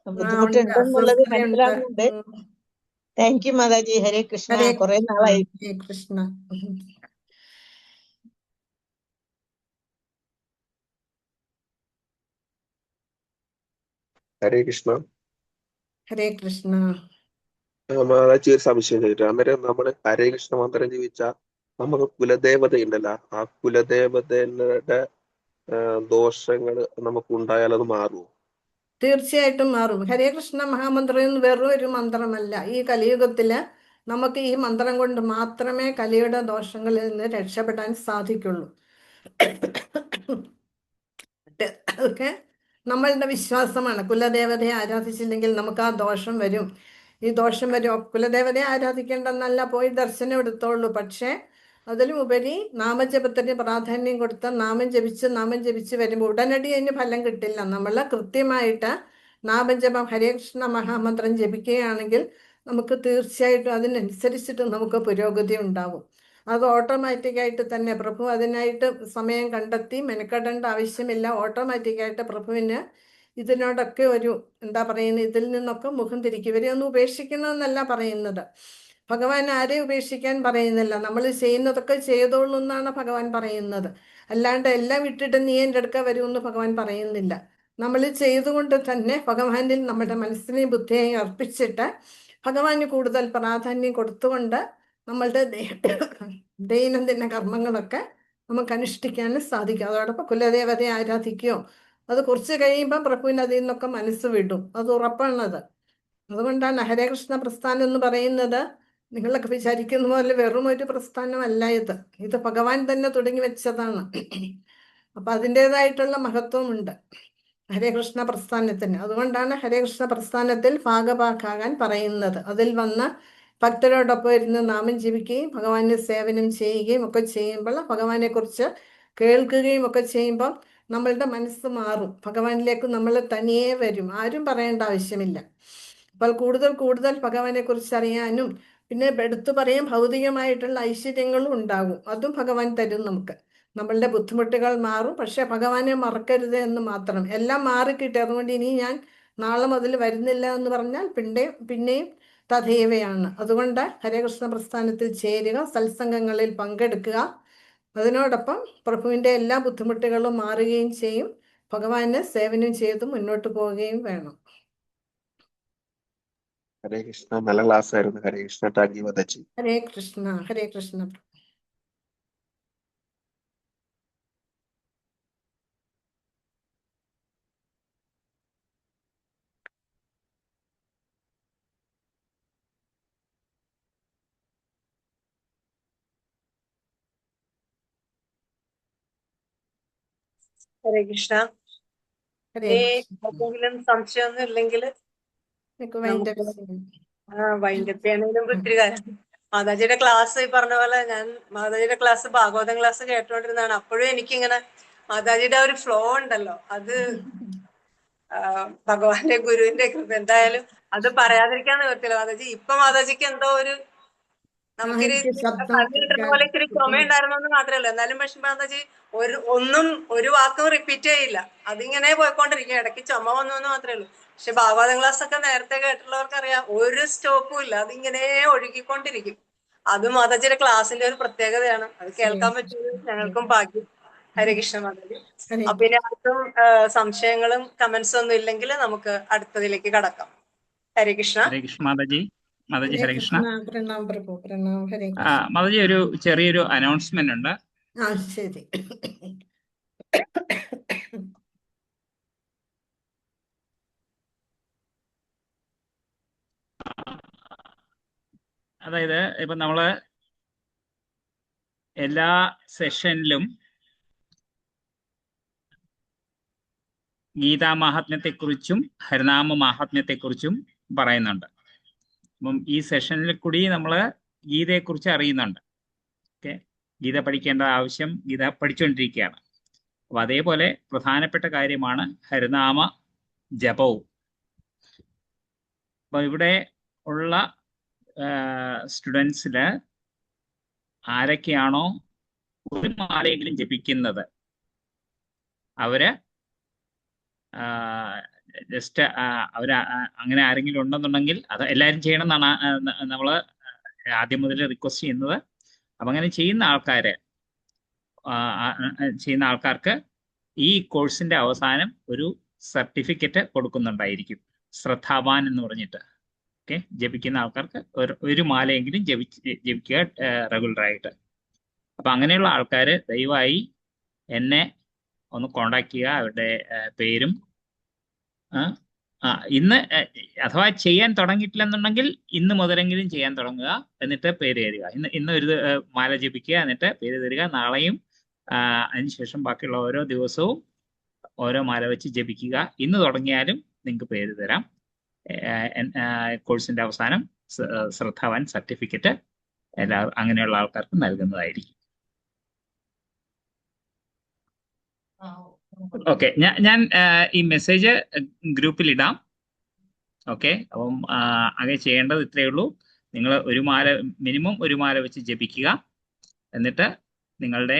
ഉണ്ട്, ബുദ്ധിമുട്ടുണ്ടെന്നുള്ളത് അസ്വസ്ഥതയുണ്ട്. മനസ്സിലാകുന്നുണ്ട്. Thank you Mataji. ഹരേ കൃഷ്ണ. ഹരേ കുറെ കൃഷ്ണ. നാളായി. ഹരേ കൃഷ്ണ. ഹരേ കൃഷ്ണ. ഹരേ കൃഷ്ണ. മാതാജി ഒരു സംശയം ചോദിച്ചു. അന്നേരം നമ്മള് ഹരേ കൃഷ്ണ മന്ത്രം ജപിച്ചാൽ നമുക്ക് കുലദേവത ഉണ്ടല്ലോ, ആ കുലദേവതയുടെ ദോഷങ്ങൾ നമുക്ക് ഉണ്ടായാൽ അത് മാറുമോ? തീർച്ചയായിട്ടും മാറും. ഹരേ കൃഷ്ണ മഹാമന്ത്രം വെറും ഒരു മന്ത്രമല്ല. ഈ കലിയുഗത്തില് നമുക്ക് ഈ മന്ത്രം കൊണ്ട് മാത്രമേ കലിയുടെ ദോഷങ്ങളിൽ നിന്ന് രക്ഷപ്പെടാൻ സാധിക്കുള്ളൂ. അതൊക്കെ നമ്മളുടെ വിശ്വാസമാണ്. കുലദേവതയെ ആരാധിച്ചില്ലെങ്കിൽ നമുക്ക് ആ ദോഷം വരും, ഈ ദോഷം വരും. കുലദേവതയെ ആരാധിക്കേണ്ടെന്നല്ല, പോയി ദർശനം എടുത്തോളൂ. പക്ഷേ അതിലും ഉപരി നാമജപത്തിന് പ്രാധാന്യം കൊടുത്ത് നാമം ജപിച്ച് വരുമ്പോൾ ഉടനടി അതിന് ഫലം കിട്ടില്ല. നമ്മൾ കൃത്യമായിട്ട് നാമജപം ഹരേ കൃഷ്ണ മഹാമന്ത്രം ജപിക്കുകയാണെങ്കിൽ നമുക്ക് തീർച്ചയായിട്ടും അതിനനുസരിച്ചിട്ട് നമുക്ക് പുരോഗതി ഉണ്ടാവും. അത് ഓട്ടോമാറ്റിക്കായിട്ട് തന്നെ പ്രഭു അതിനായിട്ട് സമയം കണ്ടെത്തി മെനക്കെടേണ്ട ആവശ്യമില്ല. ഓട്ടോമാറ്റിക്കായിട്ട് പ്രഭുവിന് ഇതിനോടൊക്കെ ഒരു എന്താ പറയുന്നത്, ഇതിൽ നിന്നൊക്കെ മുഖം തിരിക്കും. ഇവരെ ഒന്നും ഉപേക്ഷിക്കണമെന്നല്ല പറയുന്നത്. ഭഗവാൻ ആരെയും ഉപേക്ഷിക്കാൻ പറയുന്നില്ല. നമ്മൾ ചെയ്യുന്നതൊക്കെ ചെയ്തോളൂ എന്നാണ് ഭഗവാൻ പറയുന്നത്. അല്ലാണ്ട് എല്ലാം വിട്ടിട്ട് നീ എൻ്റെ അടുക്ക വരുമെന്ന് ഭഗവാൻ പറയുന്നില്ല. നമ്മൾ ചെയ്തുകൊണ്ട് തന്നെ ഭഗവാനിൽ നമ്മുടെ മനസ്സിനെയും ബുദ്ധിയെയും അർപ്പിച്ചിട്ട് ഭഗവാന് കൂടുതൽ പ്രാധാന്യം കൊടുത്തുകൊണ്ട് നമ്മളുടെ ദൈനംദിന കർമ്മങ്ങളൊക്കെ നമുക്ക് അനുഷ്ഠിക്കാനും സാധിക്കും. അതോടൊപ്പം കുലദേവതയെ ആരാധിക്കുകയോ, അത് കുറച്ച് കഴിയുമ്പോൾ പ്രഭുവിന് അതിൽ നിന്നൊക്കെ മനസ്സ് വിടും, അത് ഉറപ്പാണത്. അതുകൊണ്ടാണ് ഹരേ കൃഷ്ണ പ്രസ്ഥാനം എന്ന് പറയുന്നത് നിങ്ങളൊക്കെ വിചാരിക്കുന്ന പോലെ വെറും ഒരു പ്രസ്ഥാനമല്ല ഇത്. ഇത് ഭഗവാൻ തന്നെ തുടങ്ങി വെച്ചതാണ്. അപ്പൊ അതിൻ്റെതായിട്ടുള്ള മഹത്വമുണ്ട് ഹരേ കൃഷ്ണ പ്രസ്ഥാനത്തിന്. അതുകൊണ്ടാണ് ഹരേ കൃഷ്ണ പ്രസ്ഥാനത്തിൽ ഭാഗഭാക്കാകാൻ പറയുന്നത്. അതിൽ വന്ന് ഭക്തരോടൊപ്പം ഇരുന്ന് നാമം ജപിക്കുകയും ഭഗവാനെ സേവനം ചെയ്യുകയും ഒക്കെ ചെയ്യുമ്പോൾ, ഭഗവാനെ കുറിച്ച് കേൾക്കുകയും ഒക്കെ ചെയ്യുമ്പോൾ നമ്മളുടെ മനസ്സ് മാറും. ഭഗവാനിലേക്ക് നമ്മൾ തനിയെ വരും, ആരും പറയേണ്ട ആവശ്യമില്ല. അപ്പോൾ കൂടുതൽ ഭഗവാനെ കുറിച്ച് അറിയാനും പിന്നെ എടുത്തു പറയാൻ ഭൗതികമായിട്ടുള്ള ഐശ്വര്യങ്ങളും ഉണ്ടാകും. അതും ഭഗവാൻ തരും നമുക്ക്. നമ്മളുടെ ബുദ്ധിമുട്ടുകൾ മാറും. പക്ഷെ ഭഗവാനെ മറക്കരുത് എന്ന് മാത്രം. എല്ലാം മാറിക്കിട്ടി, അതുകൊണ്ട് ഇനി ഞാൻ നാളെ മുതൽ വരുന്നില്ല എന്ന് പറഞ്ഞാൽ പിന്നെയും തഥൈവയാണ്. അതുകൊണ്ട് ഹരേകൃഷ്ണ പ്രസ്ഥാനത്തിൽ ചേരുക, സത്സംഗങ്ങളിൽ പങ്കെടുക്കുക. അതിനോടൊപ്പം പ്രഭുവിൻ്റെ എല്ലാ ബുദ്ധിമുട്ടുകളും മാറുകയും ചെയ്യും. ഭഗവാനെ സേവനം ചെയ്ത് മുന്നോട്ട് പോവുകയും വേണം. ഹരേ കൃഷ്ണ. നല്ല ക്ലാസ് ആയിരുന്നു. ഹരേ കൃഷ്ണ. Thank you Mataji. ഹരേ കൃഷ്ണ. ഹരേ കൃഷ്ണ. ഹരേ കൃഷ്ണ. ഹരേ ഇനി കൃഷ്ണ. ആർക്കെങ്കിലും സംശയമൊന്നും ഇല്ലെങ്കിൽ നമുക്ക് വൈൻഡപ്പ് നമുക്ക് ചെയ്യാം. വൈൻഡപ്പ് ചെയ്യണമെങ്കിലും ഒത്തിരി കാര്യം. മാതാജിയുടെ ക്ലാസ് ഈ പറഞ്ഞ പോലെ ഞാൻ മാതാജിയുടെ ക്ലാസ് ഭാഗവതം ക്ലാസ് കേട്ടോണ്ടിരുന്നതാണ്. അപ്പോഴും എനിക്കിങ്ങനെ മാതാജിയുടെ ഒരു ഫ്ലോ ഉണ്ടല്ലോ, അത് ഭഗവാന്റെ ഗുരുവിന്റെ കൃപ. എന്തായാലും അത് പറയാതിരിക്കാൻ നിവർത്തില്ല. മാതാജി ഇപ്പൊ മാതാജിക്ക് എന്തോ ഒരു നമുക്കൊരു എനിക്ക് ശബ്ദം കണ്ണു കിട്ടുന്ന പോലെ ഇത്തിരി ചുമയുണ്ടായിരുന്നെന്ന് മാത്രമേ ഉള്ളൂ. എന്നാലും പക്ഷെ മാതാജി ഒരു വാക്കും റിപ്പീറ്റ് ചെയ്യില്ല. അതിങ്ങനെ പോയിക്കൊണ്ടിരിക്കും. ഇടയ്ക്ക് ചുമ വന്നു എന്ന് മാത്രമേ ഉള്ളൂ. പക്ഷെ ഭാഗവതം ക്ലാസ് ഒക്കെ നേരത്തെ കേട്ടിട്ടുള്ളവർക്കറിയാം, ഒരു സ്റ്റോപ്പും ഇല്ല, അതിങ്ങനെ ഒഴുകിക്കൊണ്ടിരിക്കും. അത് മാതാജിയുടെ ക്ലാസ്സിന്റെ ഒരു പ്രത്യേകതയാണ്. അത് കേൾക്കാൻ പറ്റിയത് ഞങ്ങൾക്കും ഭാഗ്യം. ഹരേകൃഷ്ണ മാതാജി. അപ്പൊ ഇനി ആർക്കും സംശയങ്ങളും കമന്റ്സും ഒന്നും ഇല്ലെങ്കിൽ നമുക്ക് അടുത്തതിലേക്ക് കടക്കാം. ഹരേകൃഷ്ണ. ഹരേകൃഷ്ണ മാതാജി. മാതാജി ഹരേകൃഷ്ണ. പ്രണാം പ്രഭു. പ്രണാം. ഹരേ കൃഷ്ണ. മാതാജി ഒരു ചെറിയൊരു അനൗൺസ്മെന്റ് ഉണ്ട്. ശരി. അതായത് ഇപ്പൊ നമ്മള് എല്ലാ സെഷനിലും ഗീതാമാഹാത്മ്യത്തെക്കുറിച്ചും ഹരിനാമ മാഹാത്മ്യത്തെക്കുറിച്ചും പറയുന്നുണ്ട്. അപ്പം ഈ സെഷനിൽ കൂടി നമ്മൾ ഗീതയെക്കുറിച്ച് അറിയുന്നുണ്ട്. ഓക്കെ, ഗീത പഠിക്കേണ്ട ആവശ്യം, ഗീത പഠിച്ചുകൊണ്ടിരിക്കുകയാണ്. അപ്പൊ അതേപോലെ പ്രധാനപ്പെട്ട കാര്യമാണ് ഹരിനാമ ജപവും. അപ്പൊ ഇവിടെ ഉള്ള സ്റ്റുഡൻസില് ആരൊക്കെയാണോ ഒരു മാലയെങ്കിലും ജപിക്കുന്നത് അവര് ജസ്റ്റ് അവര് അങ്ങനെ ആരെങ്കിലും ഉണ്ടെന്നുണ്ടെങ്കിൽ അത് എല്ലാവരും ചെയ്യണം എന്നാണ് നമ്മൾ ആദ്യം മുതൽ റിക്വസ്റ്റ് ചെയ്യുന്നത്. അപ്പം അങ്ങനെ ചെയ്യുന്ന ആൾക്കാർക്ക് ഈ കോഴ്സിന്റെ അവസാനം ഒരു സർട്ടിഫിക്കറ്റ് കൊടുക്കുന്നുണ്ടായിരിക്കും, ശ്രദ്ധാവാൻ എന്ന് പറഞ്ഞിട്ട്. ഓക്കെ, ജപിക്കുന്ന ആൾക്കാർക്ക് ഒരു മാലയെങ്കിലും ജപിക്കുക റെഗുലറായിട്ട്. അപ്പം അങ്ങനെയുള്ള ആൾക്കാർ ദയവായി എന്നെ ഒന്ന് കോണ്ടാക്ട് ചെയ്യുക. അവരുടെ പേരും ഇന്ന് അഥവാ ചെയ്യാൻ തുടങ്ങിയിട്ടില്ലെന്നുണ്ടെങ്കിൽ ഇന്ന് മുതലെങ്കിലും ചെയ്യാൻ തുടങ്ങുക, എന്നിട്ട് പേര് തരിക. ഇന്ന് ഒരു മാല ജപിക്കുക, എന്നിട്ട് പേര് തരിക. നാളെയും അതിനുശേഷം ബാക്കിയുള്ള ഓരോ ദിവസവും ഓരോ മാല വെച്ച് ജപിക്കുക. ഇന്ന് തുടങ്ങിയാലും നിങ്ങൾക്ക് പേര് തരാം. കോഴ്സിന്റെ അവസാനം ശ്രദ്ധാവാൻ സർട്ടിഫിക്കറ്റ് അങ്ങനെയുള്ള ആൾക്കാർക്ക് നൽകുന്നതായിരിക്കും. ഓക്കെ, ഞാൻ ഈ മെസ്സേജ് ഗ്രൂപ്പിൽ ഇടാം. ഓക്കെ, അപ്പം അങ്ങനെ ചെയ്യേണ്ടത് ഇത്രയേ ഉള്ളൂ. നിങ്ങൾ മിനിമം ഒരു മാല വെച്ച് ജപിക്കുക. എന്നിട്ട് നിങ്ങളുടെ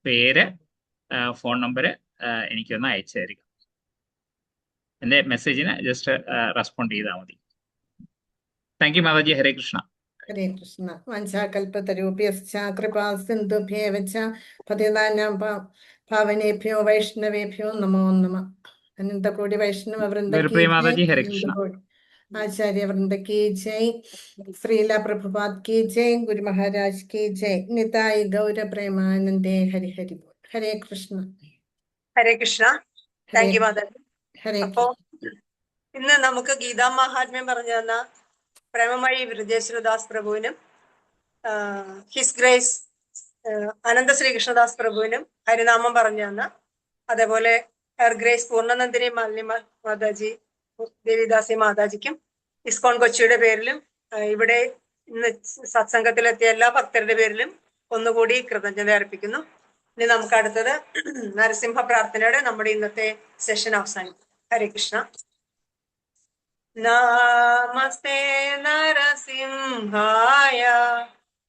പേര്, ഫോൺ നമ്പർ എനിക്കൊന്ന് അയച്ചു തരിക. എൻ്റെ മെസ്സേജിന് ജസ്റ്റ് റെസ്പോണ്ട് ചെയ്താൽ മതി. Thank you Mataji. ഹരേ കൃഷ്ണ. ഹരേ കൃഷ്ണ. വഞ്ചാകൽപതരൂപ്യശ്ച കൃപാ സിന്ധുഭ്യേവ ച പതിതാനാം പാവനേഭ്യോ വൈഷ്ണവേഭ്യോ നമോ നമഃ. അനന്തകോടി വൈഷ്ണവ വൃന്ദകീ മാതാജി. ഹരേ ജയ്, കൃഷ്ണ. ആചാര്യ വൃന്ദകീ ജയ്, ശ്രീല പ്രഭുപാദ് കീ ജയ്, ഗുരു മഹാരാജ് കീ ജയ്, നിതായി ഗൗര പ്രേമാനന്ദേ. ഹരി ഹരി ബോൾ. ഹരേ കൃഷ്ണ. ഹരേ കൃഷ്ണ. Thank you Mataji. ഹരേ അപ്പോ ഇന്ന് നമുക്ക് ഗീതാ മഹാത്മ്യം പറഞ്ഞു തന്ന പ്രേമമഴി വിരുദ്ധേശ്വരദാസ് പ്രഭുവിനും ഹിസ് ഗ്രേസ് അനന്ത ശ്രീകൃഷ്ണദാസ് പ്രഭുവിനും ഹരിനാമം പറഞ്ഞു തന്ന, അതേപോലെ ഹെർ ഗ്രേസ് പൂർണ്ണനന്ദിനി മാലിനി മാതാജി, ദേവിദാസി മാതാജിക്കും ഇസ്കോൺ കൊച്ചിയുടെ പേരിലും ഇവിടെ ഇന്ന് സത്സംഗത്തിലെത്തിയ എല്ലാ ഭക്തരുടെ പേരിലും ഒന്നുകൂടി കൃതജ്ഞത അർപ്പിക്കുന്നു. ഇനി നമുക്ക് അടുത്തത് നരസിംഹ പ്രാർത്ഥനയോടെ നമ്മുടെ ഇന്നത്തെ സെഷൻ അവസാനിക്കും. ഹരേ കൃഷ്ണ. നമസ്തേ നരസിംഹായ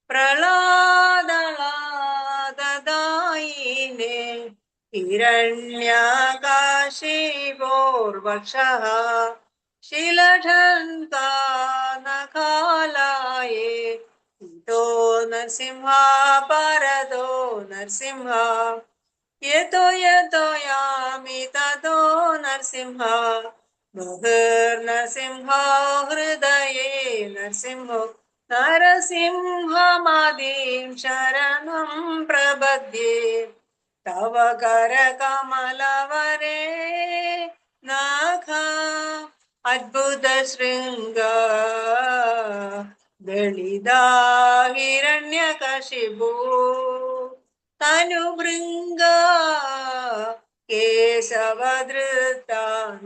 പ്രളാദളാദദായിനേ ഹിരണ്യകാശിപോർവക്ഷഃ ശിലഠന്താനഖാലായേ ഇതോ നരസിംഹ പരദോ നരസിംഹ യതോ യതോ യാമി തതോ നരസിംഹ ബഹിർനരസിംഹോ ഹൃദയേ നരസിംഹോ നരസിംഹമാദീം ശരണം പ്രപദ്യേ തവ കരകമലവരേ നാഥ അദ്ഭുത ശൃംഗ ദളിതാ ഹിരണ്യകശിപു തനുഭൃംഗ കേശവധൃത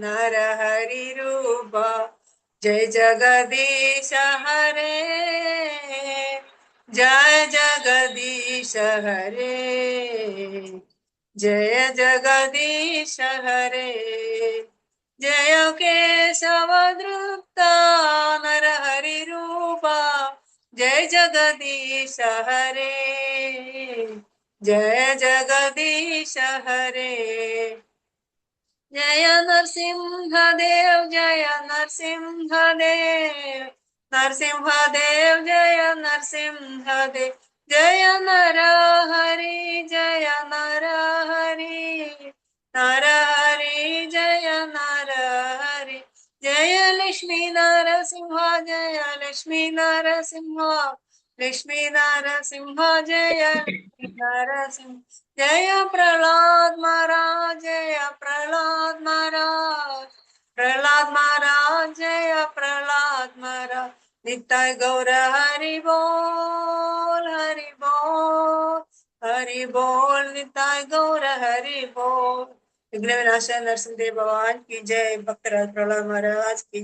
നരഹരിരൂപ ജയ ജഗദീശ ഹരേ ജയ ജഗദീശ ഹരേ ജയ ജഗദീശ ഹരേ ജയ കേശവധൃത നരഹരിരൂപ ജയ ജഗദീശ ഹരേ ജയ ജഗദീശ ഹരേ ജയ നരസിംഹദേവ് ജയ നരസിംഹദേവ് നരസിംഹദേവ് ജയ നരസിംഹദേവ് ജയ നരഹരി ജയ നരഹരി നരഹരി ജയ നരഹരി ജയ ലക്ഷ്മി നരസിംഹ ജയ ലക്ഷ്മി നരസിംഹ ലക്ഷ്മി നരസിംഹ ജയ നരസിംഹ ജയ പ്രഹ്ലാദ് മഹാരാജ് ജയ പ്രഹ്ലാദ് മഹാരാജ് പ്രഹ്ലാദ് മഹാരാജ് ജയ പ്രഹ്ലാദ് മഹാരാജ് निताय गौर हरि बोल, हरि बोल, हरि बोल, निताय गौर हरि बोल। विघ्न विनाशक नरसिंह देव भगवान की जय, भक्तराज प्रहलाद महाराज की जय।